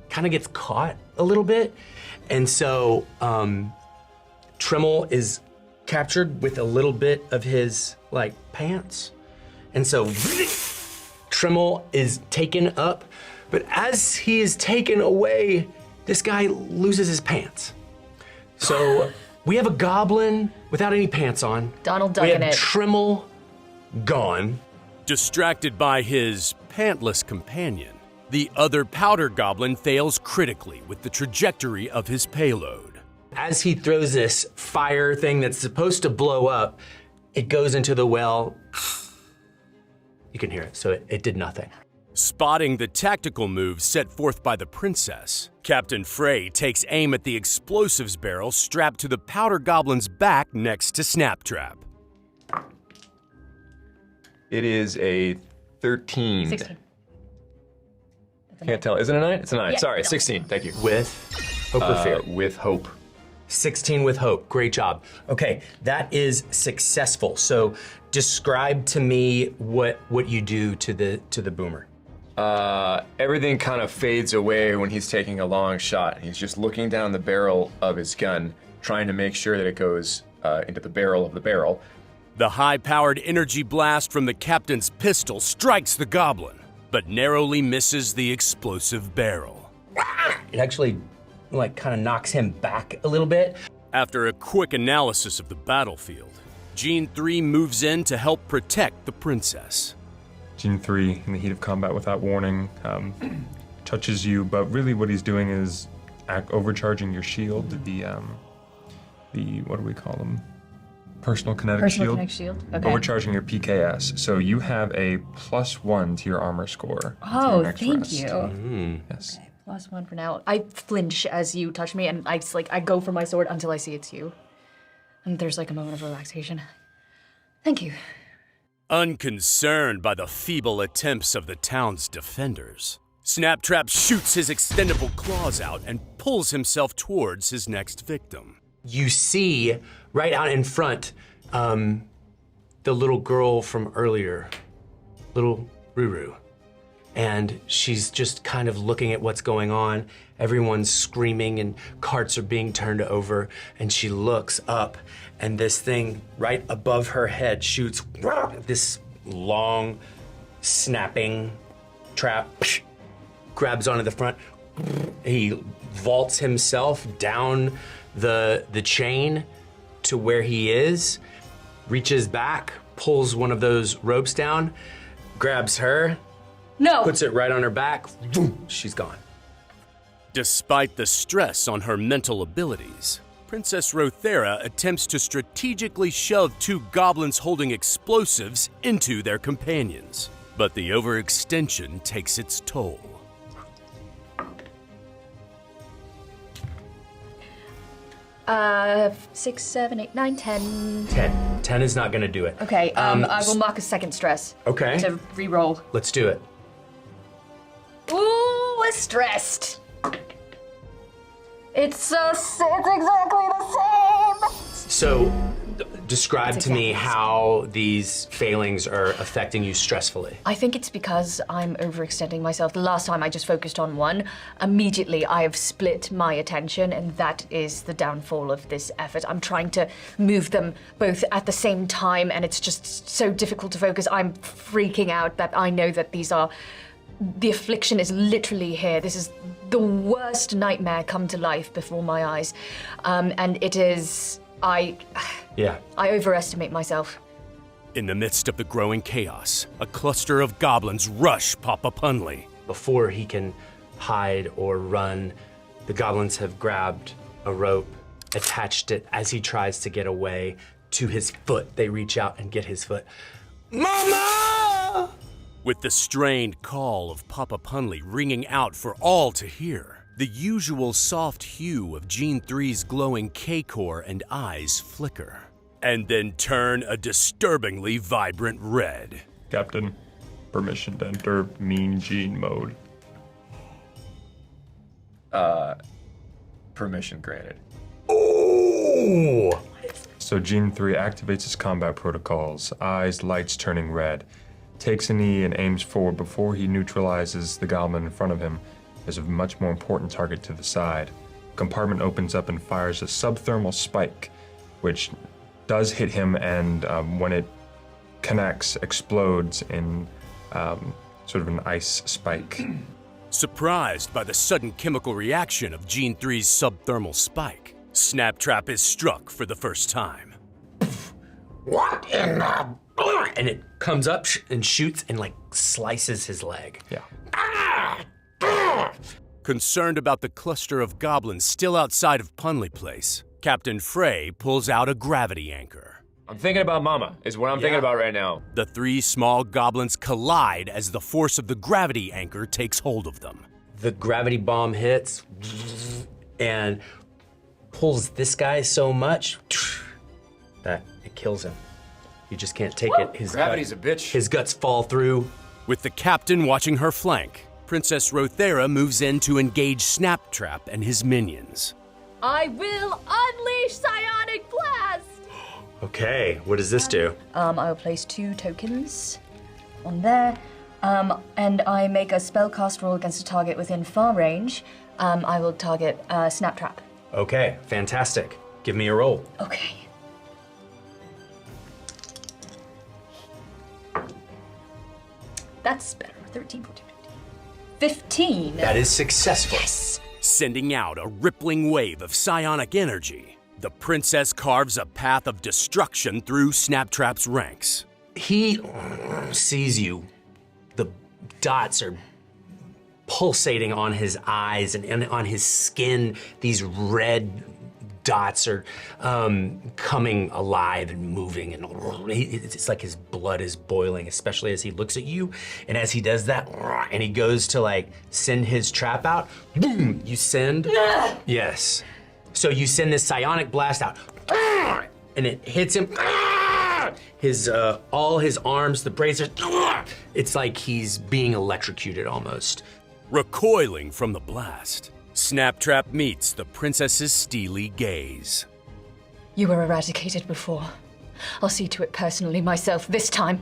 kind of gets caught a little bit. And so Tremel is captured with a little bit of his like pants. And so Tremel is taken up, but as he is taken away, this guy loses his pants. So we have a goblin without any pants on. Donald Duck We in have it. Tremel gone. Distracted by his pantless companion, the other powder goblin fails critically with the trajectory of his payload. As he throws this fire thing that's supposed to blow up, it goes into the well. You can hear it, so it did nothing. Spotting the tactical move set forth by the princess, Captain Fray takes aim at the explosives barrel strapped to the powder goblin's back next to Snaptrap. It is a 13. 16. Can't tell. Is it a 9? It's a 9. Yeah, Sorry, no. 16. Thank you. With hope or fear? With hope. 16 with hope. Great job. Okay, that is successful. So describe to me what you do to the boomer. Everything kind of fades away when he's taking a long shot. He's just looking down the barrel of his gun, trying to make sure that it goes into the barrel of the barrel. The high-powered energy blast from the captain's pistol strikes the goblin, but narrowly misses the explosive barrel. It actually like kind of knocks him back a little bit. After a quick analysis of the battlefield, Gene 3 moves in to help protect the princess. Gene 3, in the heat of combat without warning, touches you, but really what he's doing is overcharging your shield, the what do we call them? Personal kinetic shield. Kinetic shield. Okay. Overcharging your PKS, so you have a +1 to your armor score. Oh, until your next thank rest. you. Yes. Okay, +1 for now. I flinch as you touch me, and I go for my sword until I see it's you. And there's like a moment of relaxation. Thank you. Unconcerned by the feeble attempts of the town's defenders, Snaptrap shoots his extendable claws out and pulls himself towards his next victim. You see right out in front the little girl from earlier, little Ruru. And she's just kind of looking at what's going on. Everyone's screaming and carts are being turned over. And she looks up and this thing right above her head shoots this long snapping trap, grabs onto the front. He vaults himself down the chain to where he is, reaches back, pulls one of those ropes down, grabs her, No! puts it right on her back, boom, she's gone. Despite the stress on her mental abilities, Princess Rho'Thera attempts to strategically shove 2 goblins holding explosives into their companions. But the overextension takes its toll. Uh, 6, 7, 8, 9, 10. 10. 10 is not going to do it. Okay, I will mark a second stress. Okay. To re-roll. Let's do it. Ooh, we're stressed. It's exactly the same. So, describe to me how these failings are affecting you stressfully. I think it's because I'm overextending myself. The last time I just focused on one. Immediately I have split my attention, and that is the downfall of this effort. I'm trying to move them both at the same time, and it's just so difficult to focus. I'm freaking out that I know that these are... The affliction is literally here. This is the worst nightmare come to life before my eyes. And it is... I overestimate myself. In the midst of the growing chaos, a cluster of goblins rush Papa Punley. Before he can hide or run, the goblins have grabbed a rope, attached it as he tries to get away to his foot. They reach out and get his foot. Mama! With the strained call of Papa Punley ringing out for all to hear, the usual soft hue of Gene 3's glowing K-core and eyes flicker, and then turn a disturbingly vibrant red. Captain, permission to enter Mean Gene mode. Permission granted. Ooh! So Gene 3 activates his combat protocols, eyes, lights turning red, takes a knee and aims forward before he neutralizes the goblin in front of him. There's a much more important target to the side. Compartment opens up and fires a subthermal spike, which does hit him, and when it connects, explodes in sort of an ice spike. Surprised by the sudden chemical reaction of Gene 3's subthermal spike, Snaptrap is struck for the first time. What in the... And it comes up and shoots and, like, slices his leg. Yeah. Concerned about the cluster of goblins still outside of Punley Place, Captain Fray pulls out a gravity anchor. I'm thinking about Mama, is what I'm thinking about right now. The 3 small goblins collide as the force of the gravity anchor takes hold of them. The gravity bomb hits and pulls this guy so much that it kills him. You just can't take it. Gravity's a bitch. His guts fall through. With the captain watching her flank, Princess Rho'Thera moves in to engage Snaptrap and his minions. I will unleash Psionic Blast! Okay, what does this do? I will place 2 tokens on there, and I make a spellcast roll against a target within far range. I will target Snaptrap. Okay, fantastic. Give me a roll. Okay. That's better. 13, 14, 15. That is successful. Yes! Sending out a rippling wave of psionic energy, the princess carves a path of destruction through Snaptrap's ranks. He sees you. The dots are pulsating on his eyes and on his skin. These red dots are coming alive and moving, and it's like his blood is boiling, especially as he looks at you. And as he does that, and he goes to like send his trap out, boom, you send, yes. So you send this psionic blast out, and it hits him. His all his arms, the bracers, it's like he's being electrocuted almost. Recoiling from the blast, Snaptrap meets the princess's steely gaze. You were eradicated before. I'll see to it personally myself this time.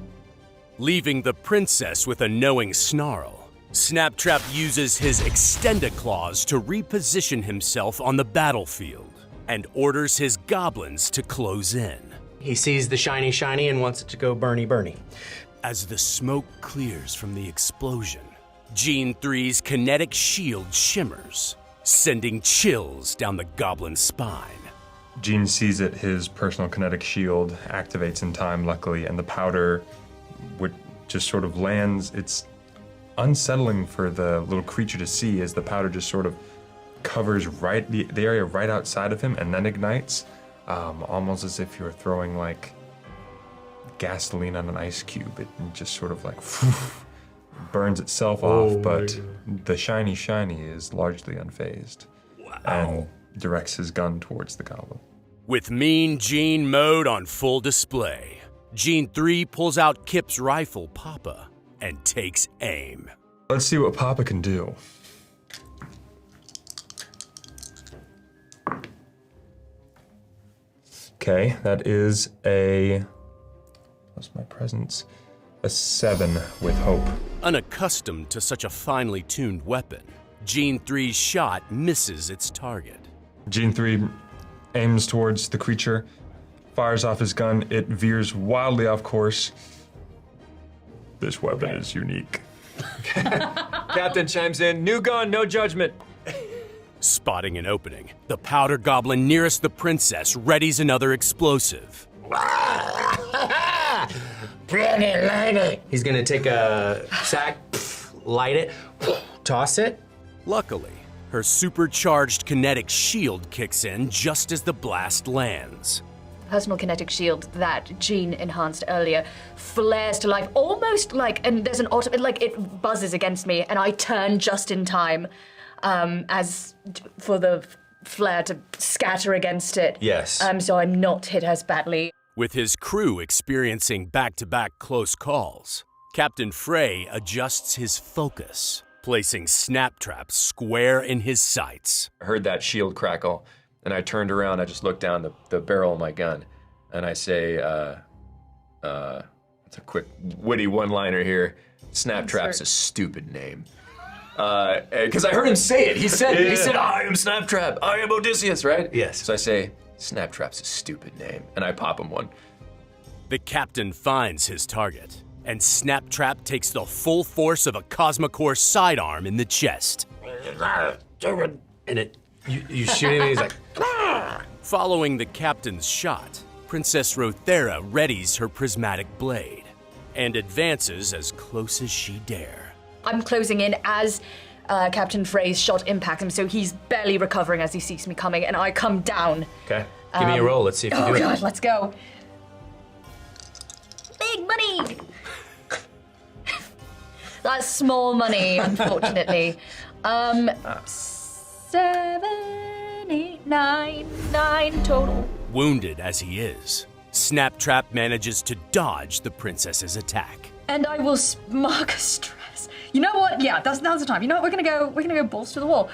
Leaving the princess with a knowing snarl, Snaptrap uses his Extendiclaws to reposition himself on the battlefield and orders his goblins to close in. He sees the shiny and wants it to go burny. As the smoke clears from the explosion, Gene 3's kinetic shield shimmers, sending chills down the goblin's spine. Gene sees it, his personal kinetic shield activates in time, luckily, and the powder just sort of lands. It's unsettling for the little creature to see as the powder just sort of covers the area right outside of him and then ignites, almost as if you're throwing like gasoline on an ice cube. It just sort of like burns itself off, but the shiny is largely unfazed and directs his gun towards the goblin. With Mean Gene mode on full display, Gene 3 pulls out Kip's rifle, Papa, and takes aim. Let's see what Papa can do. Okay, that is what's my presence? A 7 with hope. Unaccustomed to such a finely tuned weapon, Gene 3's shot misses its target. Gene 3 aims towards the creature, fires off his gun. It veers wildly off course. This weapon is unique. Captain chimes in, new gun, no judgment. Spotting an opening, the powder goblin nearest the princess readies another explosive. He's gonna take a sack, light it, toss it. Luckily, her supercharged kinetic shield kicks in just as the blast lands. Personal kinetic shield that Jean enhanced earlier flares to life, almost like, and there's an like it buzzes against me, and I turn just in time, as for the flare to scatter against it. Yes. So I'm not hit as badly. With his crew experiencing back-to-back close calls, Captain Fray adjusts his focus, placing snap traps square in his sights. I heard that shield crackle, and I turned around. I just looked down the barrel of my gun, and I say, it's a quick witty one-liner here. Snap Trap's a stupid name. Because I heard him say it. He said, I am Snap Trap. I am Odysseus, right? Yes. So I say, Snap Trap's a stupid name, and I pop him one. The captain finds his target, and Snap Trap takes the full force of a Cosmocore sidearm in the chest. And you shoot him, and he's like, Following the captain's shot, Princess Rho'Thera readies her prismatic blade and advances as close as she dare. I'm closing in as Captain Fray's shot impacts him, so he's barely recovering as he sees me coming, and I come down. okay, give me a roll. Let's see if you do Oh it. god, let's go. Big money! That's small money, unfortunately. 7, 8, 9 total. Wounded as he is, Snap Trap manages to dodge the princess's attack. And I will mark a stress. You know what? Yeah, now's the time. You know what? We're gonna go balls to the wall.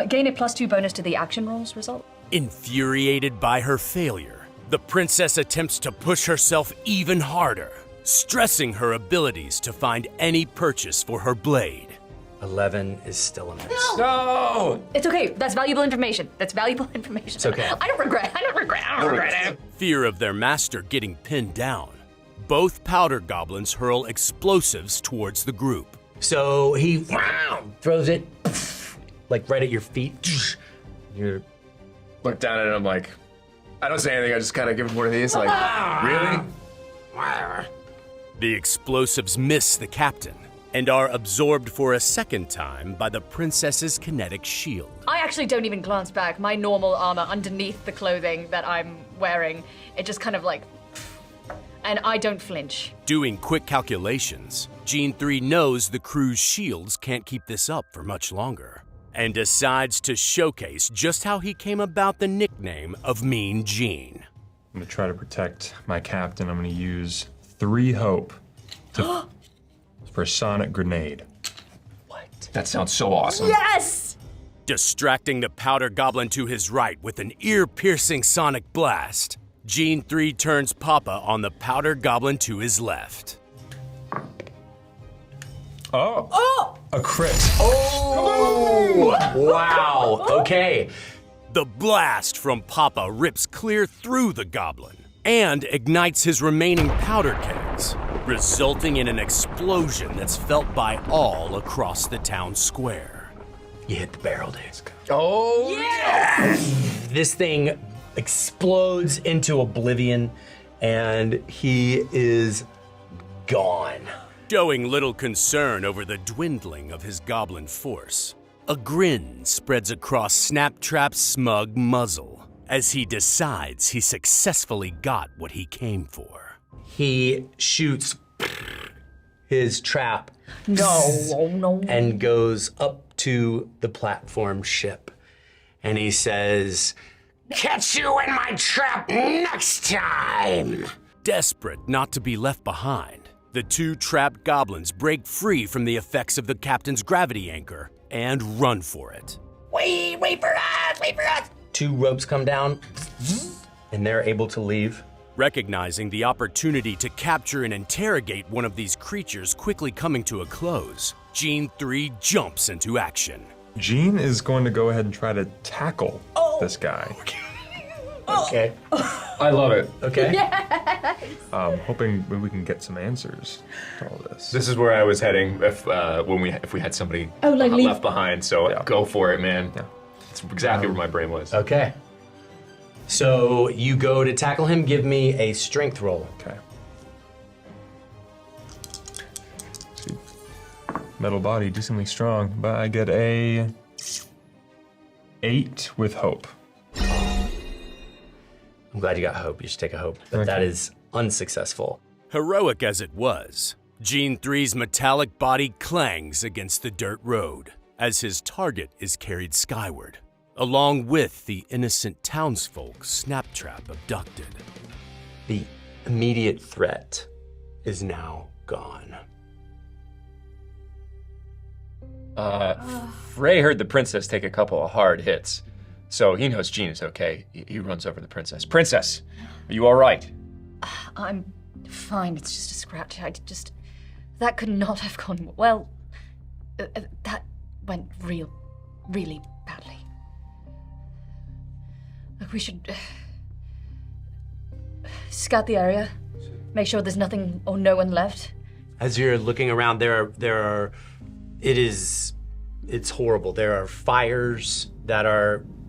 Gain a +2 bonus to the action rolls result. Infuriated by her failure, the princess attempts to push herself even harder, stressing her abilities to find any purchase for her blade. 11 is still a miss. No! It's okay. That's valuable information. It's okay. I don't regret it. Fear of their master getting pinned down, both powder goblins hurl explosives towards the group. So he throws it like right at your feet. You're Look down at it, I'm like, I don't say anything, I just kind of give him one of these, like, really? The explosives miss the captain and are absorbed for a second time by the princess's kinetic shield. I actually don't even glance back. My normal armor underneath the clothing that I'm wearing, it just kind of like, and I don't flinch. Doing quick calculations, Gene 3 knows the crew's shields can't keep this up for much longer, and decides to showcase just how he came about the nickname of Mean Gene. I'm gonna try to protect my captain. I'm gonna use 3 hope for a sonic grenade. That sounds so awesome. Yes! Distracting the powder goblin to his right with an ear-piercing sonic blast, Gene 3 turns Papa on the powder goblin to his left. Oh! A crit. Oh! Wow. Okay. The blast from Papa rips clear through the goblin and ignites his remaining powder kegs, resulting in an explosion that's felt by all across the town square. You hit the barrel, dude. Oh, yeah! This thing explodes into oblivion, and he is gone. Showing little concern over the dwindling of his goblin force, A grin spreads across Snaptrap's smug muzzle as he decides he successfully got what he came for. He shoots his trap No. and goes up to the platform ship. And he says, "Catch you in my trap next time!" Desperate not to be left behind, the two trapped goblins break free from the effects of the captain's gravity anchor and run for it. Wait for us! 2 ropes come down, and they're able to leave. Recognizing the opportunity to capture and interrogate one of these creatures quickly coming to a close, Gene 3 jumps into action. Gene is going to go ahead and try to tackle this guy. Okay. I love it. Okay. Hoping we can get some answers to all this. This is where I was heading if we had somebody left behind. So go for it, man. Yeah. It's exactly where my brain was. Okay. So you go to tackle him. Give me a strength roll. Okay. See. Metal body, decently strong, but I get a 8 with hope. I'm glad you got hope. You should take a hope. But Okay. that is unsuccessful. Heroic as it was, Gene 3's metallic body clangs against the dirt road as his target is carried skyward, along with the innocent townsfolk Snaptrap abducted. The immediate threat is now gone. Fray heard the princess take a couple of hard hits, so he knows Gene is okay. He runs over to the princess. Princess, are you all right? I'm fine. It's just a scratch. That could not have gone well. That went really badly. Look, we should scout the area, make sure there's nothing or no one left. As you're looking around, it's horrible. There are fires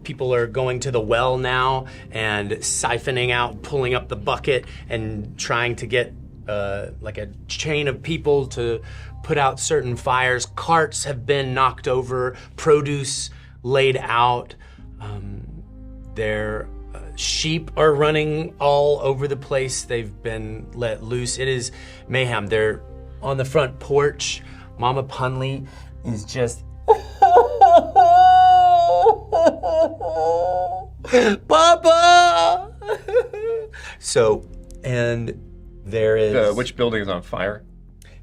people are going to the well now and siphoning out, pulling up the bucket and trying to get like a chain of people to put out certain fires. Carts have been knocked over, produce laid out. Their sheep are running all over the place. They've been let loose. It is mayhem. They're on the front porch. Mama Punley is just Papa! So, and there is... Which building is on fire?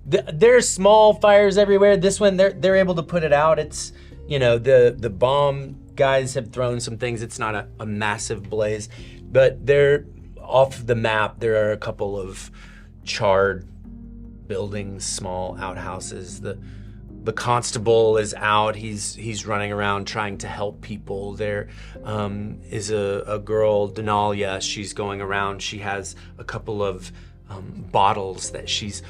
There's small fires everywhere. This one, they're able to put it out. It's, the bomb guys have thrown some things. It's not a massive blaze, but they're off the map. There are a couple of charred buildings, small outhouses. The constable is out. He's running around trying to help people. There is a girl, Denalia. She's going around. She has a couple of bottles that she's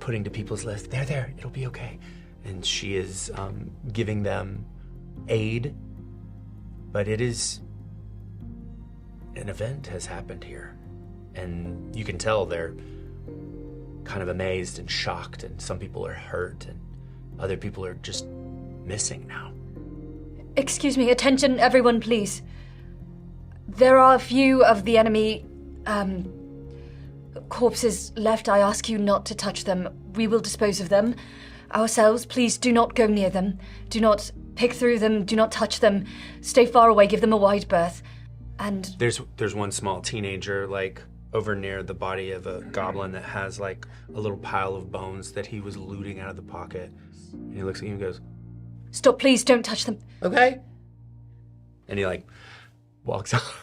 putting to people's lists. There, it'll be okay. And she is giving them aid. But it is an event has happened here. And you can tell they're kind of amazed and shocked, and some people are hurt, and other people are just missing now. Excuse me, attention everyone, please. There are a few of the enemy corpses left. I ask you not to touch them. We will dispose of them ourselves. Please do not go near them. Do not pick through them. Do not touch them. Stay far away. Give them a wide berth. And there's one small teenager over near the body of a goblin that has a little pile of bones that he was looting out of the pocket. And he looks at you and goes, stop, please, don't touch them. Okay. And he walks off.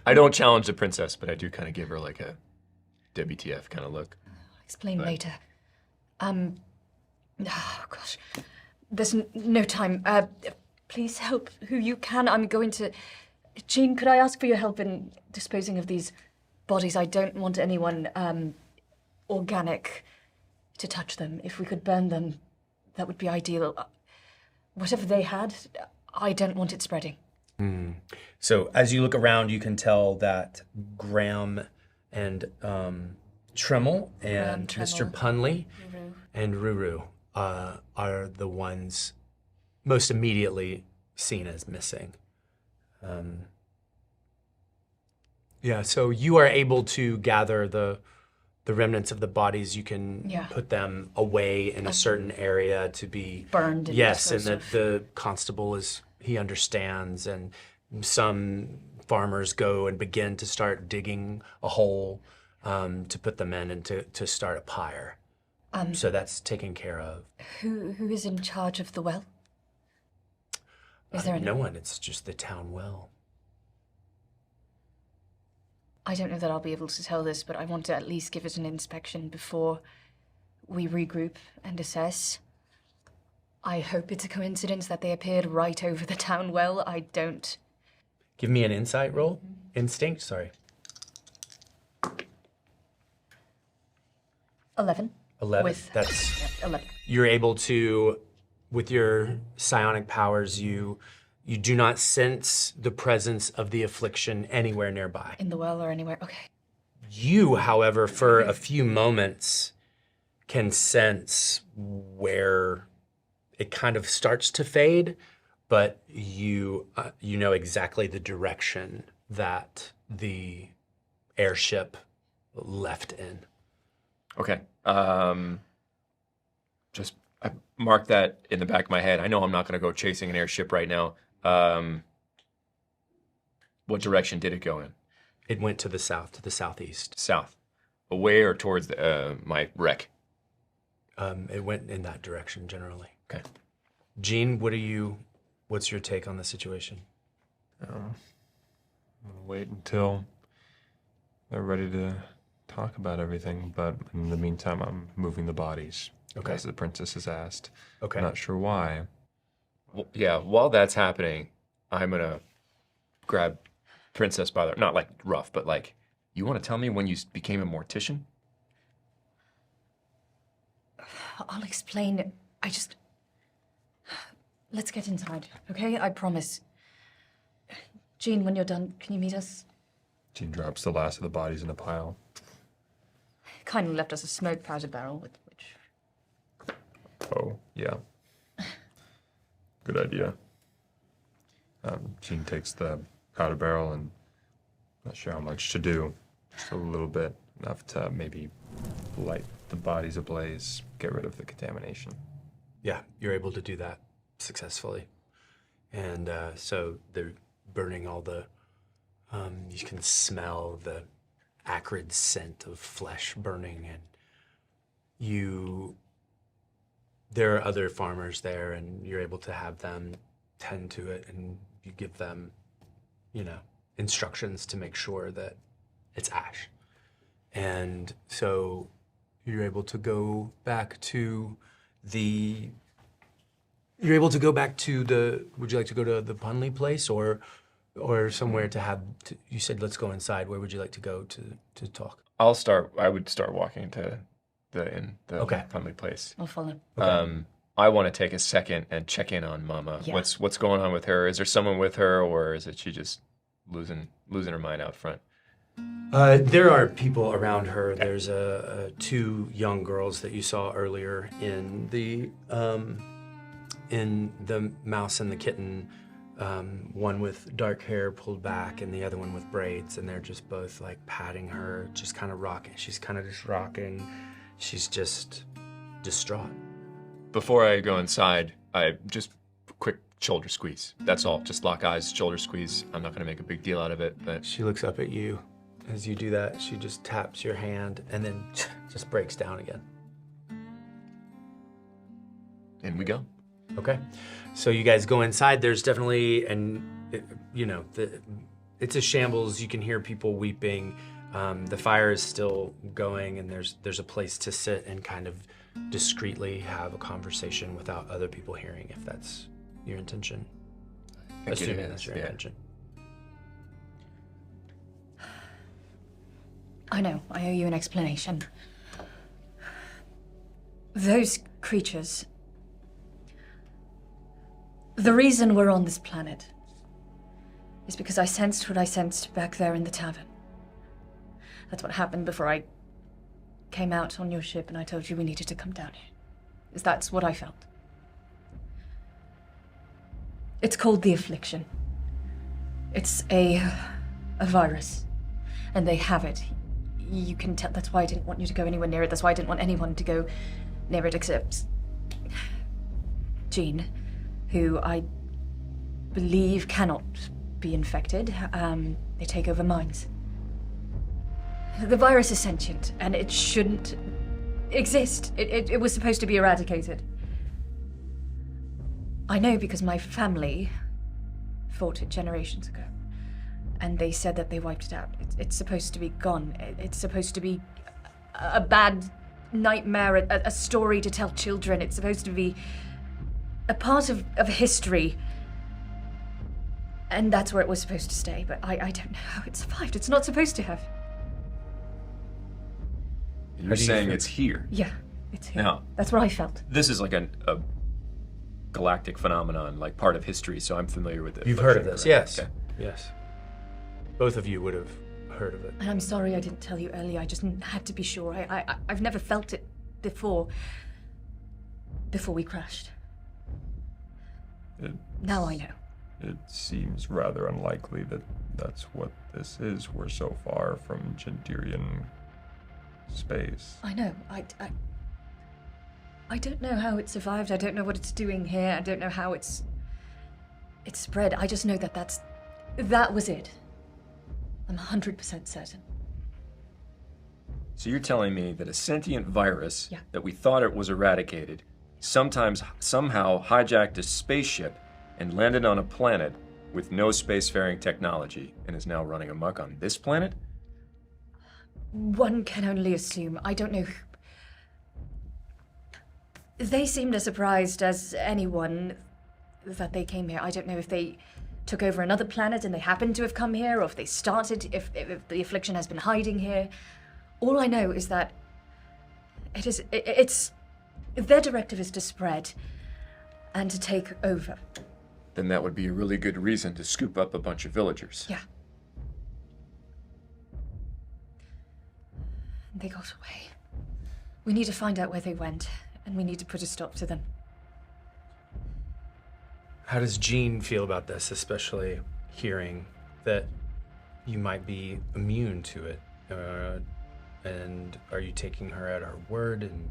I don't challenge the princess, but I do kind of give her a WTF kind of look. Explain later. Oh gosh, there's no time. Please help who you can. I'm going to... Jean, could I ask for your help in disposing of these bodies? I don't want anyone organic to touch them. If we could burn them, that would be ideal. Whatever they had, I don't want it spreading. So as you look around, you can tell that Graham and Tremmel and Mr. Punley and Ruru are the ones most immediately seen as missing. Yeah, so you are able to gather the remnants of the bodies. You can put them away in a certain area to be burned. Yes, and that the constable he understands, and some farmers go and begin to start digging a hole to put them in and to start a pyre. So that's taken care of. Who is in charge of the well? Is there no one? It's just the town well. I don't know that I'll be able to tell this, but I want to at least give it an inspection before we regroup and assess. I hope it's a coincidence that they appeared right over the town well. I don't... Give me an insight roll. Instinct, sorry. 11. 11. That's... Yeah, 11. You're able to, with your psionic powers, you do not sense the presence of the affliction anywhere nearby. In the well or anywhere? Okay. You, however, for a few moments can sense where it kind of starts to fade, but you know exactly the direction that the airship left in. Okay. Just I mark that in the back of my head. I know I'm not going to go chasing an airship right now. What direction did it go in? It went to the south, to the southeast. South. Away or towards my wreck? It went in that direction generally. Okay. Gene, what's your take on the situation? I'll wait until they're ready to talk about everything, but in the meantime, I'm moving the bodies. Okay. As the princess has asked. Okay. Not sure why. Well, yeah, while that's happening, I'm going to grab Princess by the... Not like rough, but like, you want to tell me when you became a mortician? I'll explain. Let's get inside, okay? I promise. Jean, when you're done, can you meet us? Jean drops the last of the bodies in a pile. Kindly left us a smoke powder barrel, which... Oh, yeah. Good idea. Jean takes the powder barrel and not sure how much to do. Just a little bit, enough to maybe light the bodies ablaze, get rid of the contamination. Yeah, you're able to do that successfully. And so they're burning all the, you can smell the acrid scent of flesh burning, and there are other farmers there, and you're able to have them tend to it, and you give them, instructions to make sure that it's ash. And so you're able to go back to would you like to go to the Punley place or somewhere you said let's go inside. Where would you like to go to talk? I would start walking to the Punley place. I'll follow. Okay. I want to take a second and check in on Mama. Yeah. What's going on with her? Is there someone with her, or is it she just losing her mind out front? There are people around her. There's two young girls that you saw earlier in the Mouse and the Kitten. One with dark hair pulled back, and the other one with braids, and they're just both like patting her, just kind of rocking. She's kind of just rocking. She's just distraught. Before I go inside, I just quick shoulder squeeze. That's all. Just lock eyes, shoulder squeeze. I'm not going to make a big deal out of it, but... She looks up at you. As you do that, she just taps your hand and then just breaks down again. In we go. Okay. So you guys go inside. There's definitely, it's a shambles. You can hear people weeping. The fire is still going, and there's a place to sit and kind of discreetly have a conversation without other people hearing, if that's your intention. Assuming that's your intention. I know, I owe you an explanation. Those creatures... The reason we're on this planet is because I sensed what I sensed back there in the tavern. That's what happened before I came out on your ship and I told you we needed to come down here. That's what I felt. It's called the Affliction. It's a virus. And they have it. You can tell. That's why I didn't want you to go anywhere near it. That's why I didn't want anyone to go near it except Jean, who I believe cannot be infected. They take over minds. The virus is sentient, and it shouldn't exist. It was supposed to be eradicated. I know because my family fought it generations ago. And they said that they wiped it out. It's supposed to be gone. It's supposed to be a bad nightmare, a story to tell children. It's supposed to be a part of history. And that's where it was supposed to stay, but I don't know how it survived. It's not supposed to have. You're saying it's here? Yeah, it's here. Now, that's what I felt. This is like a galactic phenomenon, like part of history, so I'm familiar with it. You've heard of this, yes. Okay. Yes. Both of you would have heard of it. And I'm sorry I didn't tell you earlier. I just had to be sure. I've never felt it before we crashed. Now I know. It seems rather unlikely that that's what this is. We're so far from Gentirian space. I know. I don't know how it survived. I don't know what it's doing here. I don't know how it's spread. I just know that was it. I'm 100% certain. So you're telling me that a sentient virus Yeah. that we thought it was eradicated somehow hijacked a spaceship and landed on a planet with no spacefaring technology and is now running amok on this planet? One can only assume. I don't know. They seemed as surprised as anyone that they came here. I don't know if they took over another planet and they happened to have come here, or if they started, if the Affliction has been hiding here. All I know is that it's their directive is to spread and to take over. Then that would be a really good reason to scoop up a bunch of villagers. Yeah. They got away. We need to find out where they went, and we need to put a stop to them. How does Jean feel about this, especially hearing that you might be immune to it? And are you taking her at her word? And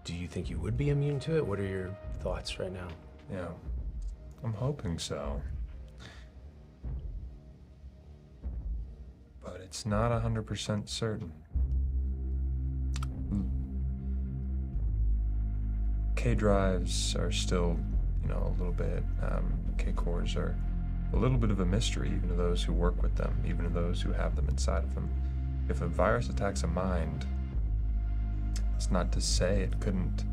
do you think you would be immune to it? What are your thoughts right now? Yeah, I'm hoping so. But it's not 100% certain. K-drives are still, a little bit, K-cores are a little bit of a mystery, even to those who work with them, even to those who have them inside of them. If a virus attacks a mind, it's not to say it couldn't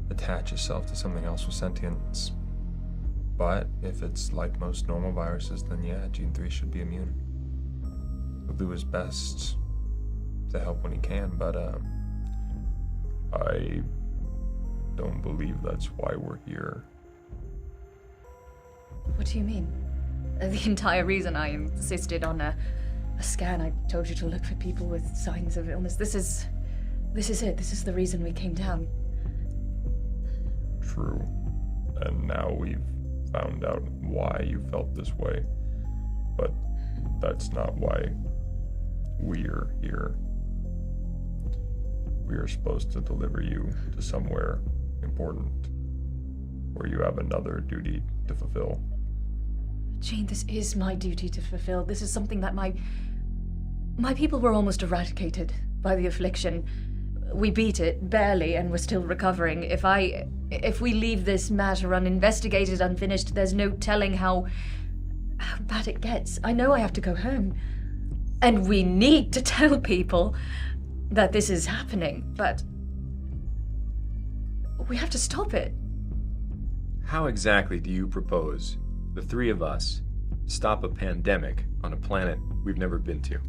attach itself to something else with sentience. But if it's like most normal viruses, then yeah, Gene 3 should be immune. He'll do his best to help when he can, but I don't believe that's why we're here. What do you mean? The entire reason I insisted on a scan, I told you to look for people with signs of illness. This is it. This is the reason we came down. True. And now we've found out why you felt this way. But that's not why we're here. We are supposed to deliver you to somewhere important, where you have another duty to fulfill. Jane, this is my duty to fulfill. This is something that my people were almost eradicated by the Affliction. We beat it, barely, and we're still recovering. If we leave this matter uninvestigated, unfinished, there's no telling how bad it gets. I know I have to go home. And we need to tell people that this is happening, but we have to stop it. How exactly do you propose the three of us stop a pandemic on a planet we've never been to?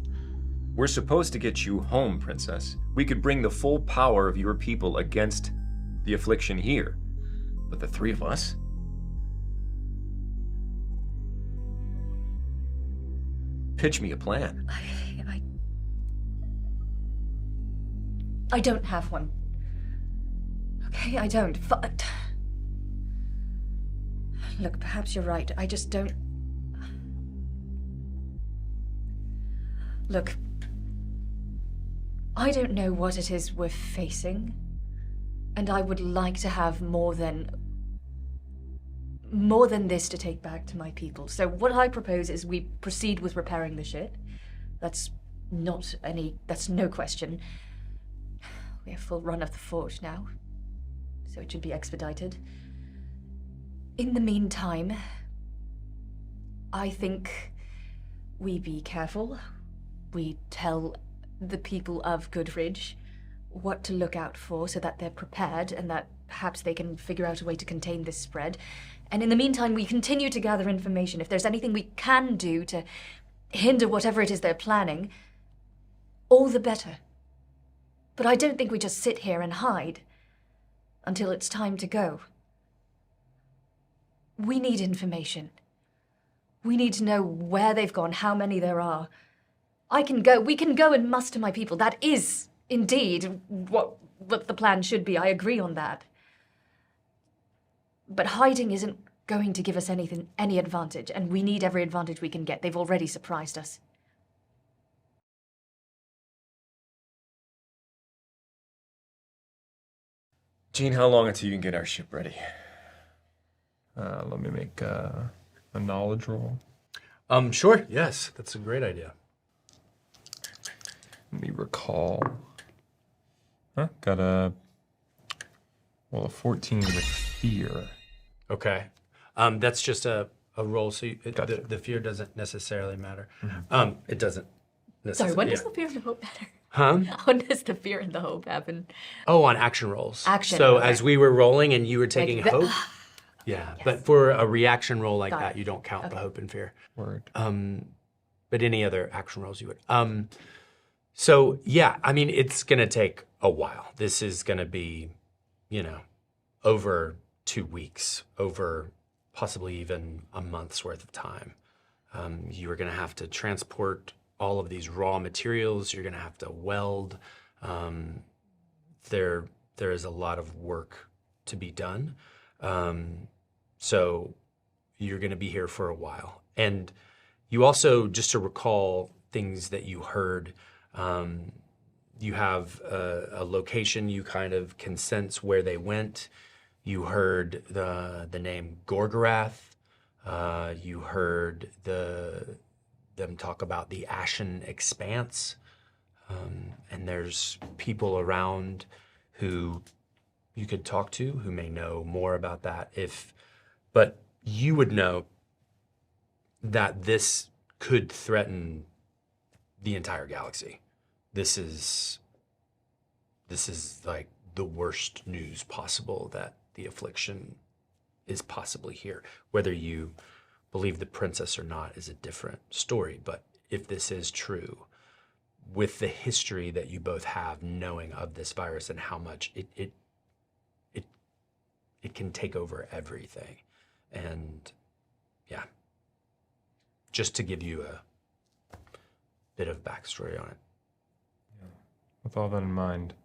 We're supposed to get you home, Princess. We could bring the full power of your people against the Affliction here. But the three of us? Pitch me a plan. I don't have one. Okay, I don't. Look, perhaps you're right. I just don't... Look, I don't know what it is we're facing, and I would like to have more than this to take back to my people. So what I propose is we proceed with repairing the ship. That's no question. We have full run of the fort now, so it should be expedited. In the meantime, I think we be careful. We tell the people of Goodridge what to look out for so that they're prepared and that perhaps they can figure out a way to contain this spread. And in the meantime, we continue to gather information. If there's anything we can do to hinder whatever it is they're planning, all the better. But I don't think we just sit here and hide until it's time to go. We need information. We need to know where they've gone, how many there are. We can go and muster my people. That is indeed what the plan should be. I agree on that. But hiding isn't going to give us any advantage, and we need every advantage we can get. They've already surprised us. Gene, how long until you can get our ship ready? Let me make a knowledge roll. Sure. Yes, that's a great idea. Let me recall. Got a 14 with fear. Okay. That's just a roll, so Gotcha. the fear doesn't necessarily matter. Mm-hmm. It doesn't necessarily. Sorry, when does the fear and the hope matter? Huh? When does the fear and the hope happen? Oh, on action rolls. Action, So okay. as we were rolling and you were taking Like the- hope. Yeah, but for a reaction roll like Got that, it. you don't count the Okay. hope and fear. Word. But any other action rolls you would. So yeah, I mean, it's gonna take a while. This is gonna be, over 2 weeks, over possibly even a month's worth of time. You are gonna have to transport all of these raw materials. You're gonna have to weld. There is a lot of work to be done. So you're going to be here for a while. And you also, just to recall things that you heard, you have a location you kind of can sense where they went. You heard the name Gorgorath. You heard them talk about the Ashen Expanse. And there's people around who you could talk to who may know more about that but you would know that this could threaten the entire galaxy. This is like the worst news possible, that the affliction is possibly here. Whether you believe the princess or not is a different story, but if this is true, with the history that you both have, knowing of this virus and how much it can take over everything. And yeah, just to give you a bit of backstory on it. With all that in mind,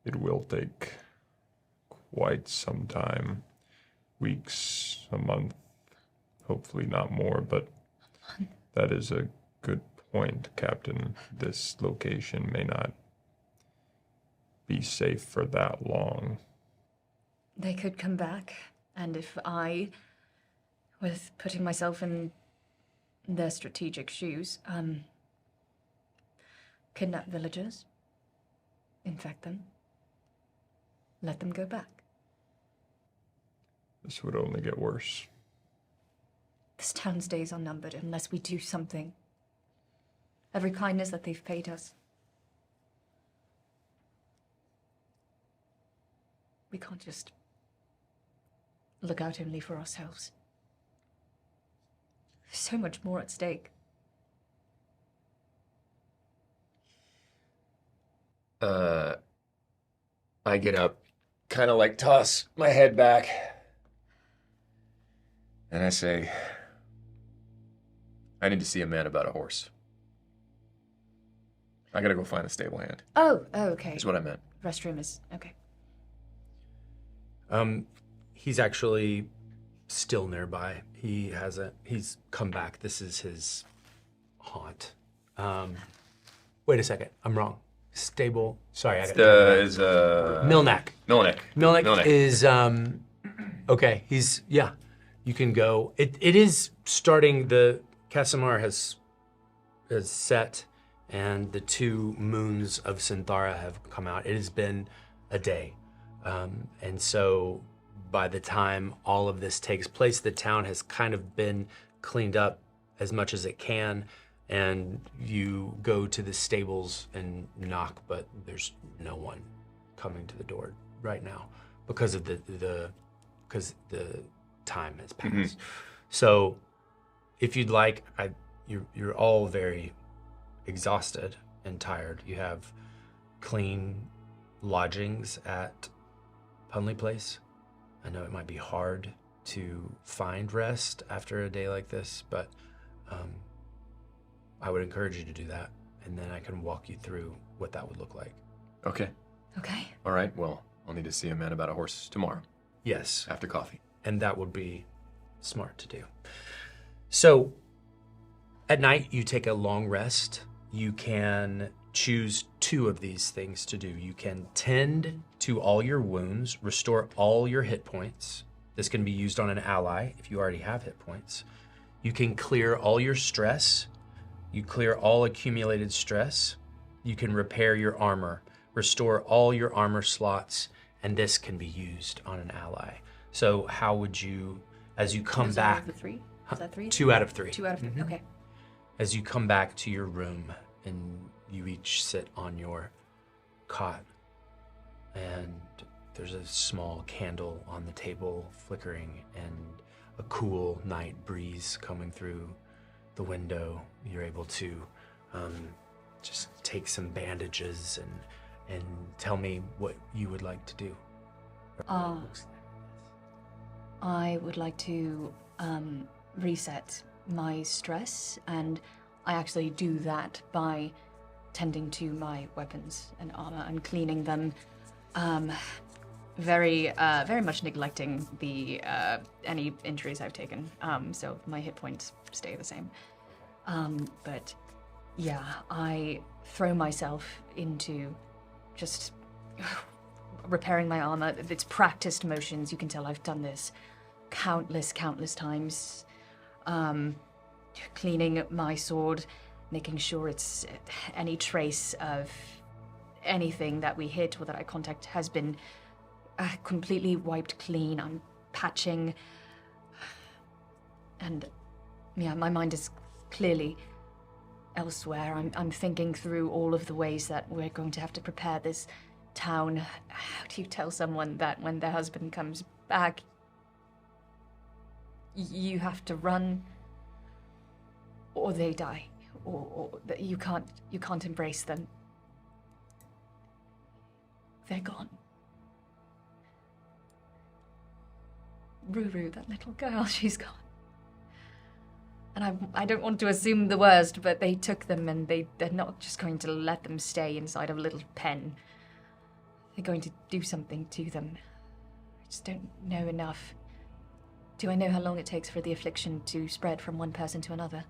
it will take quite some time. Weeks, a month, hopefully not more, but that is a good point, Captain. This location may not be safe for that long. They could come back, and if I was putting myself in their strategic shoes, kidnap villagers, infect them, let them go back. This would only get worse. This town's days are numbered unless we do something. Every kindness that they've paid us, we can't just look out only for ourselves. There's so much more at stake. I get up, kind of like toss my head back, and I say, I need to see a man about a horse. I gotta go find the stable hand. Oh, okay. Is what I meant. Restroom is okay. He's actually still nearby. He's come back. This is his haunt. Wait a second. I'm wrong. Stable. Sorry, I got Milnak. Milnak is okay. He's You can go. It is starting. The Casimir has set, and the 2 moons of Synthara have come out. It has been a day, and so by the time all of this takes place, the town has kind of been cleaned up as much as it can. And you go to the stables and knock, but there's no one coming to the door right now because of because the time has passed. So, if you'd like, you're all very exhausted and tired. You have clean lodgings at Punley Place. I know it might be hard to find rest after a day like this, but I would encourage you to do that, and then I can walk you through what that would look like. Okay. Okay. All right, well, I'll need to see a man about a horse tomorrow. Yes. After coffee. And that would be smart to do. So, at night, you take a long rest. You can choose 2 of these things to do. You can tend to all your wounds, restore all your hit points. This can be used on an ally if you already have hit points. You can clear all your stress. You clear all accumulated stress. You can repair your armor, restore all your armor slots, and this can be used on an ally. So how would you, as you come back... Out of the 3? Is that 3? 2 out of 3. 2 out of 3, okay. As you come back to your room and you each sit on your cot, and there's a small candle on the table flickering and a cool night breeze coming through the window. You're able to just take some bandages and tell me what you would like to do. I would like to reset my stress, and I actually do that by tending to my weapons and armor and cleaning them. Very much neglecting the any injuries I've taken. So my hit points stay the same. But yeah, I throw myself into just repairing my armor. It's practiced motions. You can tell I've done this countless times. Cleaning my sword, making sure it's any trace of anything that we hit or that I contact has been completely wiped clean. I'm patching, and yeah, my mind is clearly elsewhere. I'm thinking through all of the ways that we're going to have to prepare this town. How do you tell someone that when their husband comes back, you have to run, or they die, or that you can't embrace them? They're gone. Ruru, that little girl, she's gone. And I don't want to assume the worst, but they took them, and they're not just going to let them stay inside of a little pen. They're going to do something to them. I just don't know enough. Do I know how long it takes for the affliction to spread from one person to another?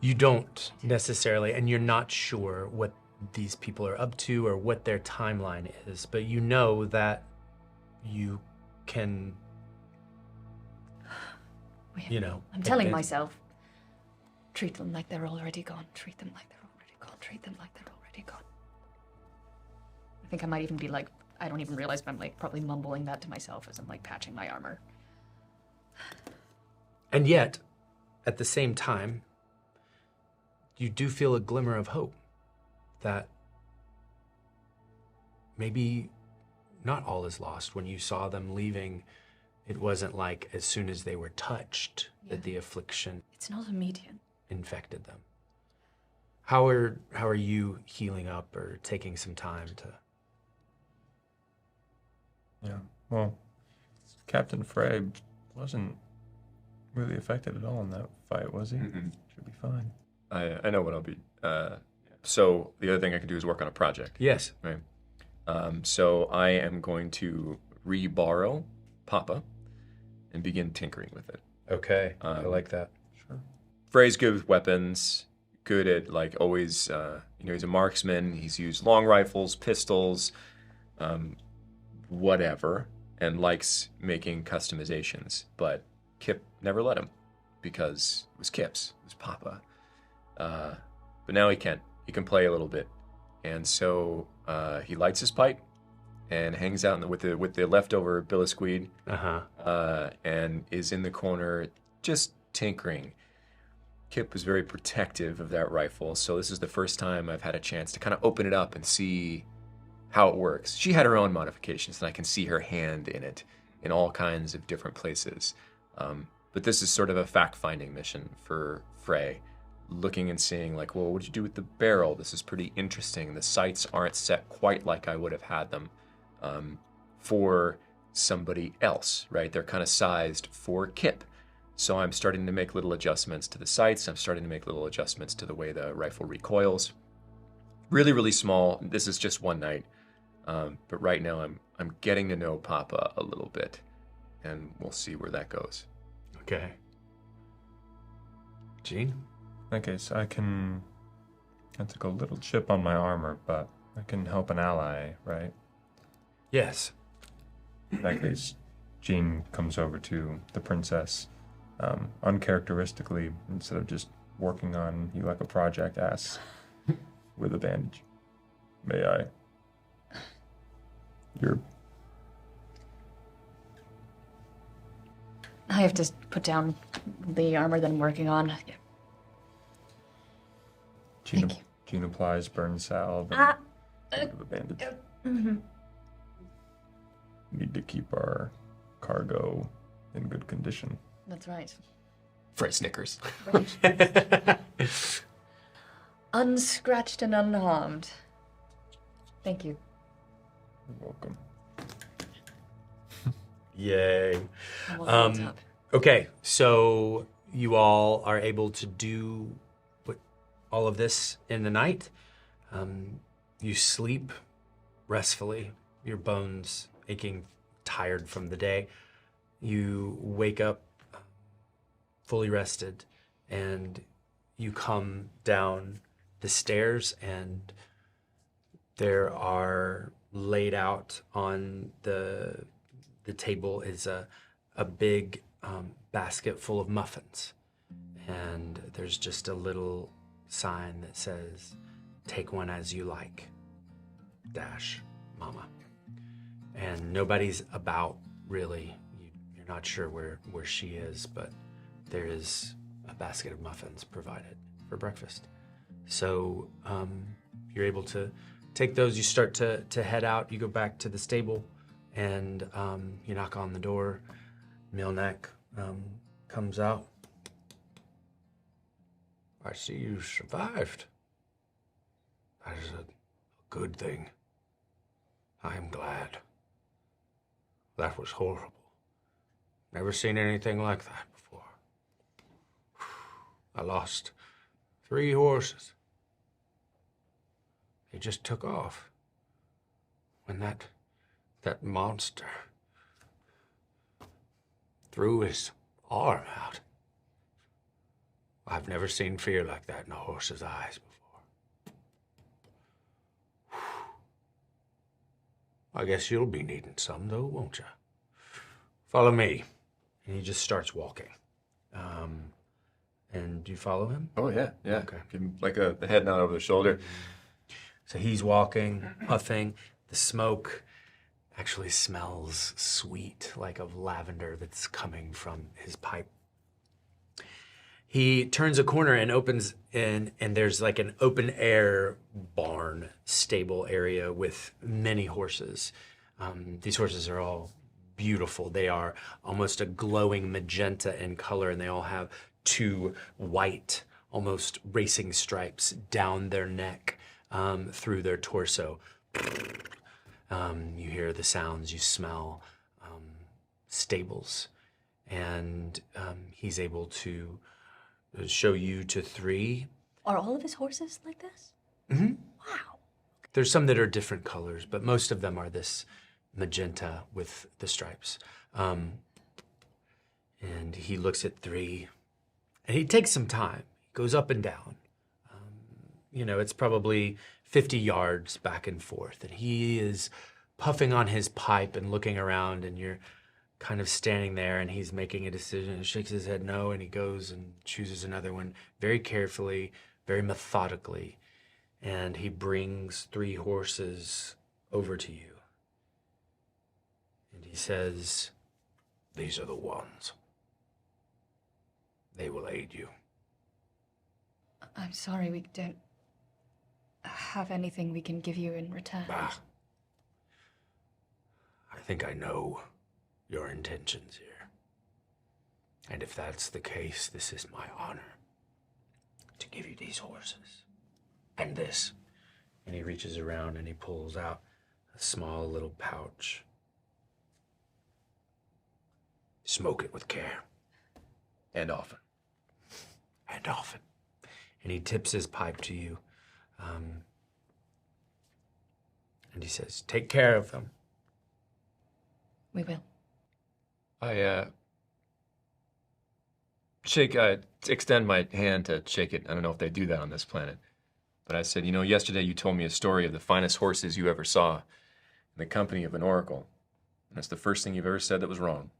You don't necessarily, and you're not sure what these people are up to or what their timeline is, but you know that you can, I'm telling myself, treat them like they're already gone. Treat them like they're already gone. Treat them like they're already gone. I think I might even be like, I don't even realize, but I'm like probably mumbling that to myself as I'm like patching my armor. And yet, at the same time, you do feel a glimmer of hope that maybe not all is lost. When you saw them leaving, it wasn't like as soon as they were touched that the affliction It's not immediate. infected them. How are you healing up or taking some time to? Yeah, well, Captain Fray wasn't really affected at all in that fight, was he? Mm-mm. Should be fine. I know what I'll be. So the other thing I can do is work on a project. Yes. Right. So I am going to reborrow Papa and begin tinkering with it. Okay, I like that. Fray's good with weapons, good at like always, he's a marksman. He's used long rifles, pistols, whatever, and likes making customizations. But Kip never let him because it was Kip's, it was Papa. But now he can. He can play a little bit, and so he lights his pipe and hangs out with the leftover billisqueed, and is in the corner just tinkering. Kip was very protective of that rifle, so this is the first time I've had a chance to kind of open it up and see how it works. She had her own modifications, and I can see her hand in it in all kinds of different places. But this is sort of a fact-finding mission for Fray, looking and seeing like, well, what did you do with the barrel? This is pretty interesting. The sights aren't set quite like I would have had them for somebody else, right? They're kind of sized for Kip. So I'm starting to make little adjustments to the sights. I'm starting to make little adjustments to the way the rifle recoils. Really, really small. This is just one night. But right now I'm getting to know Papa a little bit, and we'll see where that goes. Okay. Gene? Okay, so I took a little chip on my armor, but I can help an ally, right? Yes. In that case, Jean comes over to the princess, uncharacteristically, instead of just working on you like a project, asks with a bandage. May I? I have to put down the armor that I'm working on. Jean applies burn salve and the bandage. Need to keep our cargo in good condition. That's right. Fray snickers. Unscratched and unharmed. Thank you. You're welcome. Yay. I will hold up. Okay, so you all are able to do all of this in the night. You sleep restfully, your bones aching, tired from the day. You wake up fully rested, and you come down the stairs, and there are laid out on the table is a big basket full of muffins, and there's just a little sign that says, "Take one as you like, dash, Mama." And nobody's about, really. You're not sure where she is, but there is a basket of muffins provided for breakfast. So you're able to take those. You start to head out. You go back to the stable, and you knock on the door. Milneck comes out. "I see you survived. That is a good thing. I am glad. That was horrible. Never seen anything like that before. I lost 3 horses. They just took off when that monster threw his arm out. I've never seen fear like that in a horse's eyes before. I guess you'll be needing some, though, won't you? Follow me." And he just starts walking. And do you follow him? Oh, yeah. Okay. Give him like the head nod over the shoulder. So he's walking, puffing. The smoke actually smells sweet, like of lavender that's coming from his pipe. He turns a corner and opens in, and there's like an open air barn stable area with many horses. These horses are all beautiful. They are almost a glowing magenta in color, and they all have 2 white, almost racing stripes down their neck, through their torso. You hear the sounds, you smell stables, and he's able to show you to 3. Are all of his horses like this? Mm-hmm. Wow. There's some that are different colors, but most of them are this magenta with the stripes. And he looks at 3, and he takes some time. He goes up and down. It's probably 50 yards back and forth, and he is puffing on his pipe and looking around, and you're kind of standing there, and he's making a decision and shakes his head no, and he goes and chooses another one very carefully, very methodically, and he brings 3 horses over to you. And he says, These are the ones. They will aid you. I'm sorry, we don't have anything we can give you in return. I think I know your intentions here. And if that's the case, this is my honor to give you these horses. And this. and he reaches around and he pulls out a small little pouch. Smoke it with care. And often. And often. And he tips his pipe to you. And he says, take care of them. We will. I extend my hand to shake it. I don't know if they do that on this planet. But I said, yesterday you told me a story of the finest horses you ever saw in the company of an oracle. And that's the first thing you've ever said that was wrong.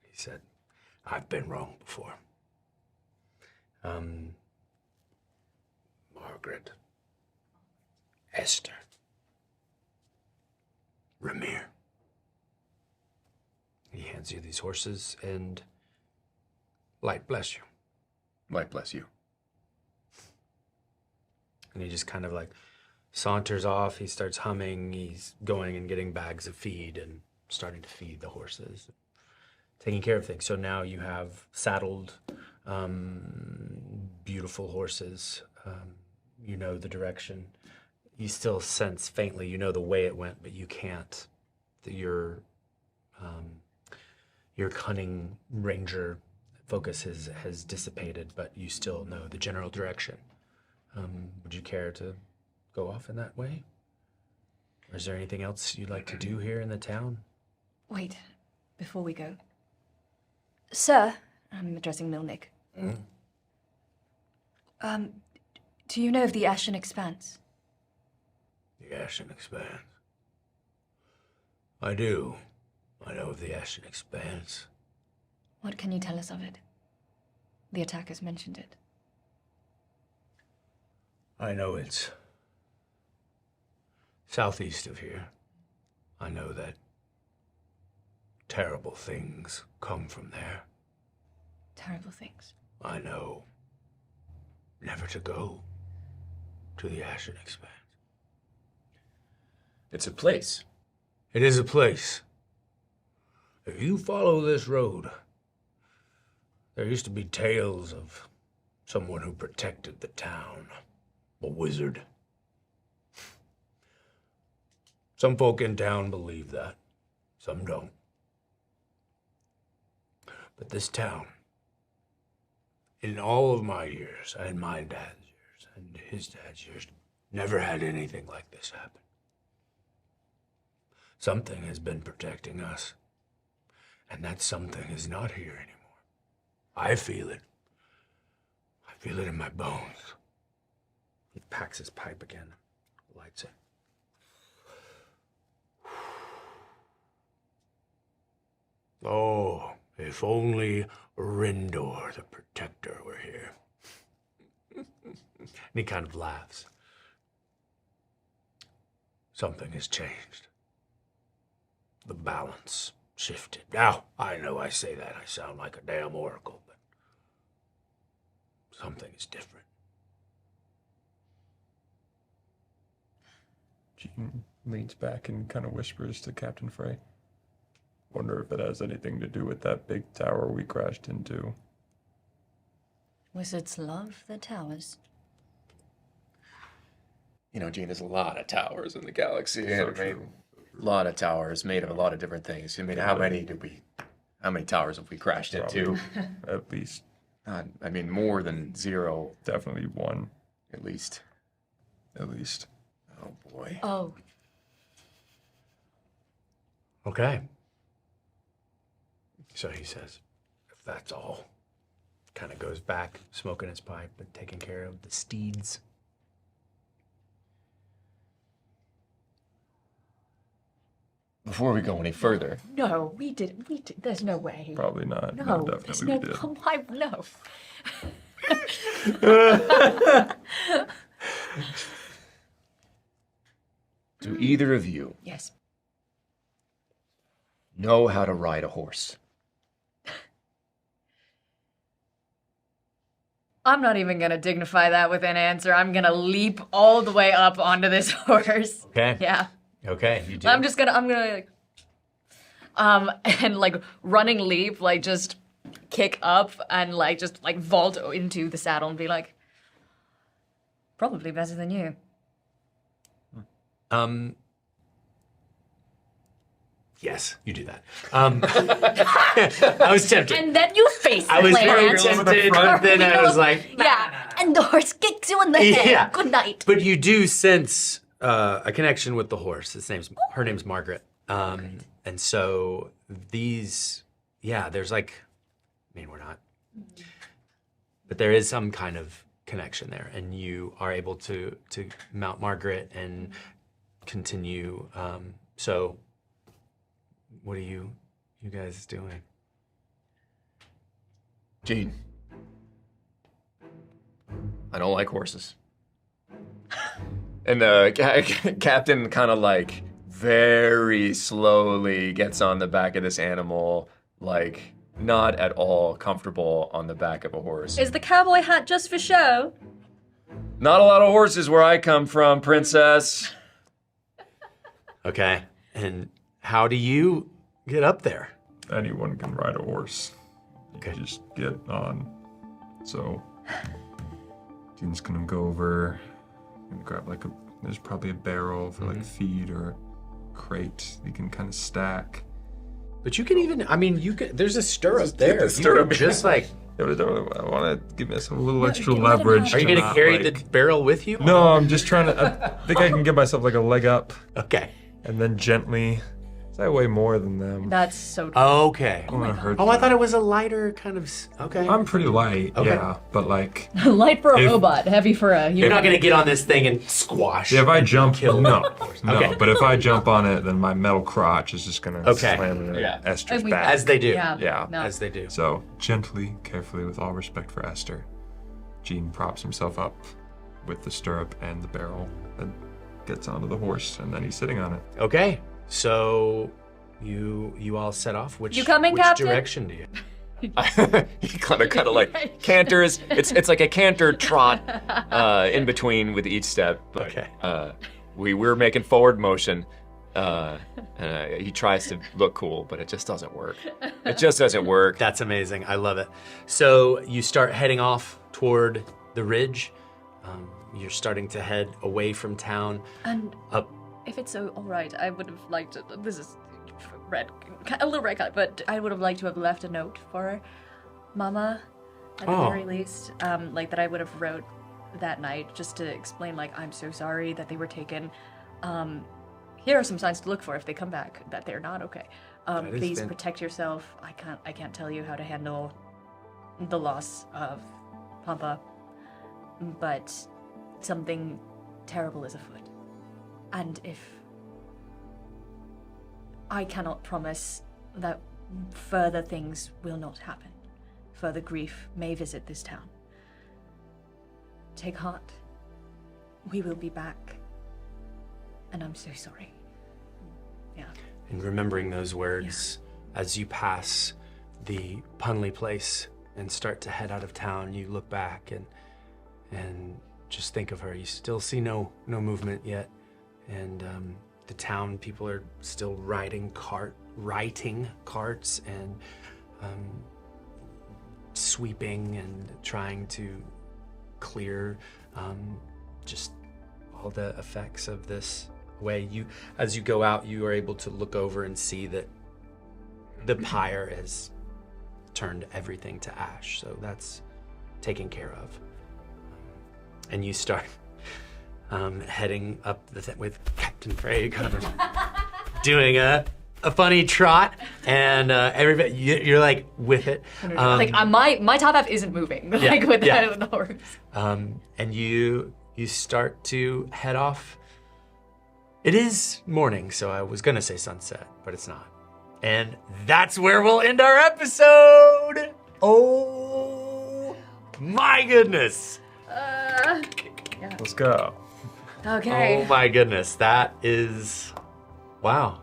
He said, I've been wrong before. Margaret. Esther. Ramir. He hands you these horses and light bless you. Light bless you. And he just kind of like saunters off. He starts humming. He's going and getting bags of feed and starting to feed the horses, taking care of things. So now you have saddled, beautiful horses. You know the direction. You still sense faintly, you know the way it went, but you can't. Your cunning ranger focus has dissipated, but you still know the general direction. Would you care to go off in that way? Or is there anything else you'd like to do here in the town? Wait, before we go. Sir, I'm addressing Milnick. Do you know of the Ashen Expanse? The Ashen Expanse. I do. I know of the Ashen Expanse. What can you tell us of it? The attackers mentioned it. I know it's southeast of here. I know that terrible things come from there. Terrible things. I know never to go to the Ashen Expanse. It's a place. It is a place. If you follow this road, there used to be tales of someone who protected the town. A wizard. Some folk in town believe that. Some don't. But this town, in all of my years, and my dad's years, and his dad's years, never had anything like this happen. Something has been protecting us, and that something is not here anymore. I feel it. I feel it in my bones. He packs his pipe again, lights it. Oh, if only Rindor, the protector, were here. And he kind of laughs. Something has changed. The balance shifted. Now, I know I say that, I sound like a damn oracle, but something is different. Jean leans back and kind of whispers to Captain Fray. Wonder if it has anything to do with that big tower we crashed into. Wizards love the towers. Gene, there's a lot of towers in the galaxy. So and true. A lot of towers made of a lot of different things. How many towers have we crashed into? At least I mean, more than 0, Definitely 1, at least. at least. Oh, boy. Oh, Okay. So he says, if that's all, kind of goes back, smoking his pipe and taking care of the steeds. Before we go any further, no, we did. There's no way. Probably not. No, definitely there's we no. did. Why? No. do either of you Yes. know how to ride a horse? I'm not even gonna dignify that with an answer. I'm gonna leap all the way up onto this horse. Okay. Yeah. Okay, you do. I'm gonna like, and like running leap, like just kick up and like just like vault into the saddle and be like, probably better than you. Yes, you do that. I was tempted. And then you face the I was very plant. tempted, but then I was like, Yeah, and the horse kicks you in the head. Yeah. Good night. but you do sense a connection with the horse. Her name's Margaret. And so these, there's like, I mean, we're not, but there is some kind of connection there, and you are able to mount Margaret and continue. So, what are you guys doing? Gene, I don't like horses. And the captain kind of like very slowly gets on the back of this animal, like not at all comfortable on the back of a horse. Is the cowboy hat just for show? Not a lot of horses where I come from, princess. Okay, and how do you get up there? Anyone can ride a horse. You Okay. just get on. So, Dean's gonna go over and grab like there's probably a barrel for like feed or a crate you can kind of stack. But you can even, I mean, there's a stirrup get there. the stirrup. You can just like, I want to give myself a little extra leverage. are you to gonna not, carry like- the barrel with you? No, I'm just trying to. I think I can give myself like a leg up Okay. and then gently. 'Cause I weigh more than them. That's so. Okay. I don't want to hurt Oh, I them. thought it was a lighter kind of. Okay. I'm pretty light, Okay. yeah, but like, Light for a If- robot, heavy for a You're human. not gonna get on this thing and squash. if I jump, no, Okay. but if I jump on it, then my metal crotch is just gonna Okay. slam into Yeah. Esther's And we- back. As they do. Yeah. Yeah. No. As they do. So gently, carefully, with all respect for Esther, Gene props himself up with the stirrup and the barrel and gets onto the horse, and then he's sitting on it. Okay. So you all set off. Which You coming, which Captain? direction do you? He kind of like canters. It's like a canter trot in between with each step. But, Okay. we're making forward motion. He tries to look cool, but it just doesn't work. It just doesn't work. That's amazing. I love it. So you start heading off toward the ridge. You're starting to head away from town. And Up. if it's so all right, I would have liked to. This is red, a little red, but I would have liked to have left a note for Mama, at the Oh. very least, like that I would have wrote that night, just to explain, like, I'm so sorry that they were taken. Here are some signs to look for if they come back that they're not okay. is Please fan- protect yourself. I can't tell you how to handle the loss of Pampa, but something terrible is afoot. And if I cannot promise that further things will not happen, further grief may visit this town. Take heart. We will be back. And I'm so sorry. Yeah. And remembering those words as you pass the Punley place and start to head out of town, you look back and just think of her. You still see no movement yet, and the town people are still riding carts and sweeping and trying to clear just all the effects of this away. As you go out, you are able to look over and see that the pyre has turned everything to ash. So that's taken care of. And you start heading up with Captain Fray kind of doing a funny trot, and everybody, you're like with it. My top half isn't moving, like with the horse. And you start to head off. It is morning, so I was gonna say sunset, but it's not. And that's where we'll end our episode. Oh my goodness. Let's go. Okay. Oh my goodness, that is, wow.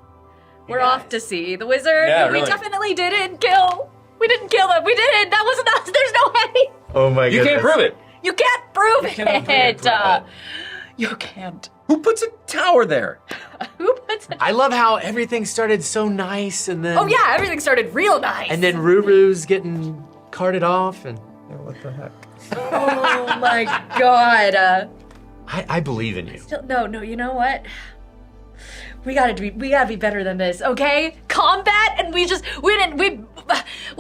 We're off to see the wizard. Yeah, We really. definitely didn't kill. We didn't kill him. We didn't. That wasn't us. There's no way. Oh my You goodness. can't prove it. You can't prove cannot prove it. it. You can't. Who puts a tower there? Who puts it? I love how everything started so nice, and then Oh yeah, everything started real nice. and then Ruru's getting carted off, and Yeah, what the heck? oh my god. I believe in you. No. You know what? We gotta be better than this, okay? Combat, and we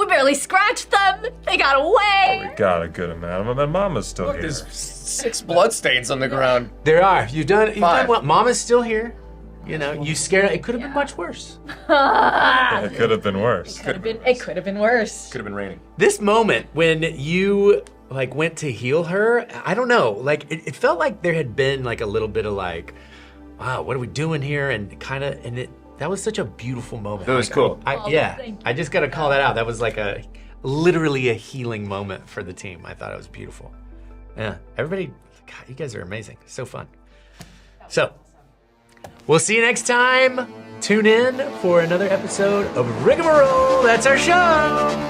barely scratched them. They got away. We got a good amount of them, and Mama's still Look, here. there's 6 bloodstains on the ground. There are. You've done 5. well. Mama's still here. You know, you scared. It could have been much worse. It could have been worse. It could have been worse. Could have been raining. This moment when you like went to heal her, I don't know. Like it felt like there had been like a little bit of like, wow, what are we doing here? And that was such a beautiful moment. That was Like, cool. I just gotta call that out. That was like literally a healing moment for the team. I thought it was beautiful. Yeah, everybody, God, you guys are amazing. So fun. So, we'll see you next time. Tune in for another episode of Rigamaroll. That's our show.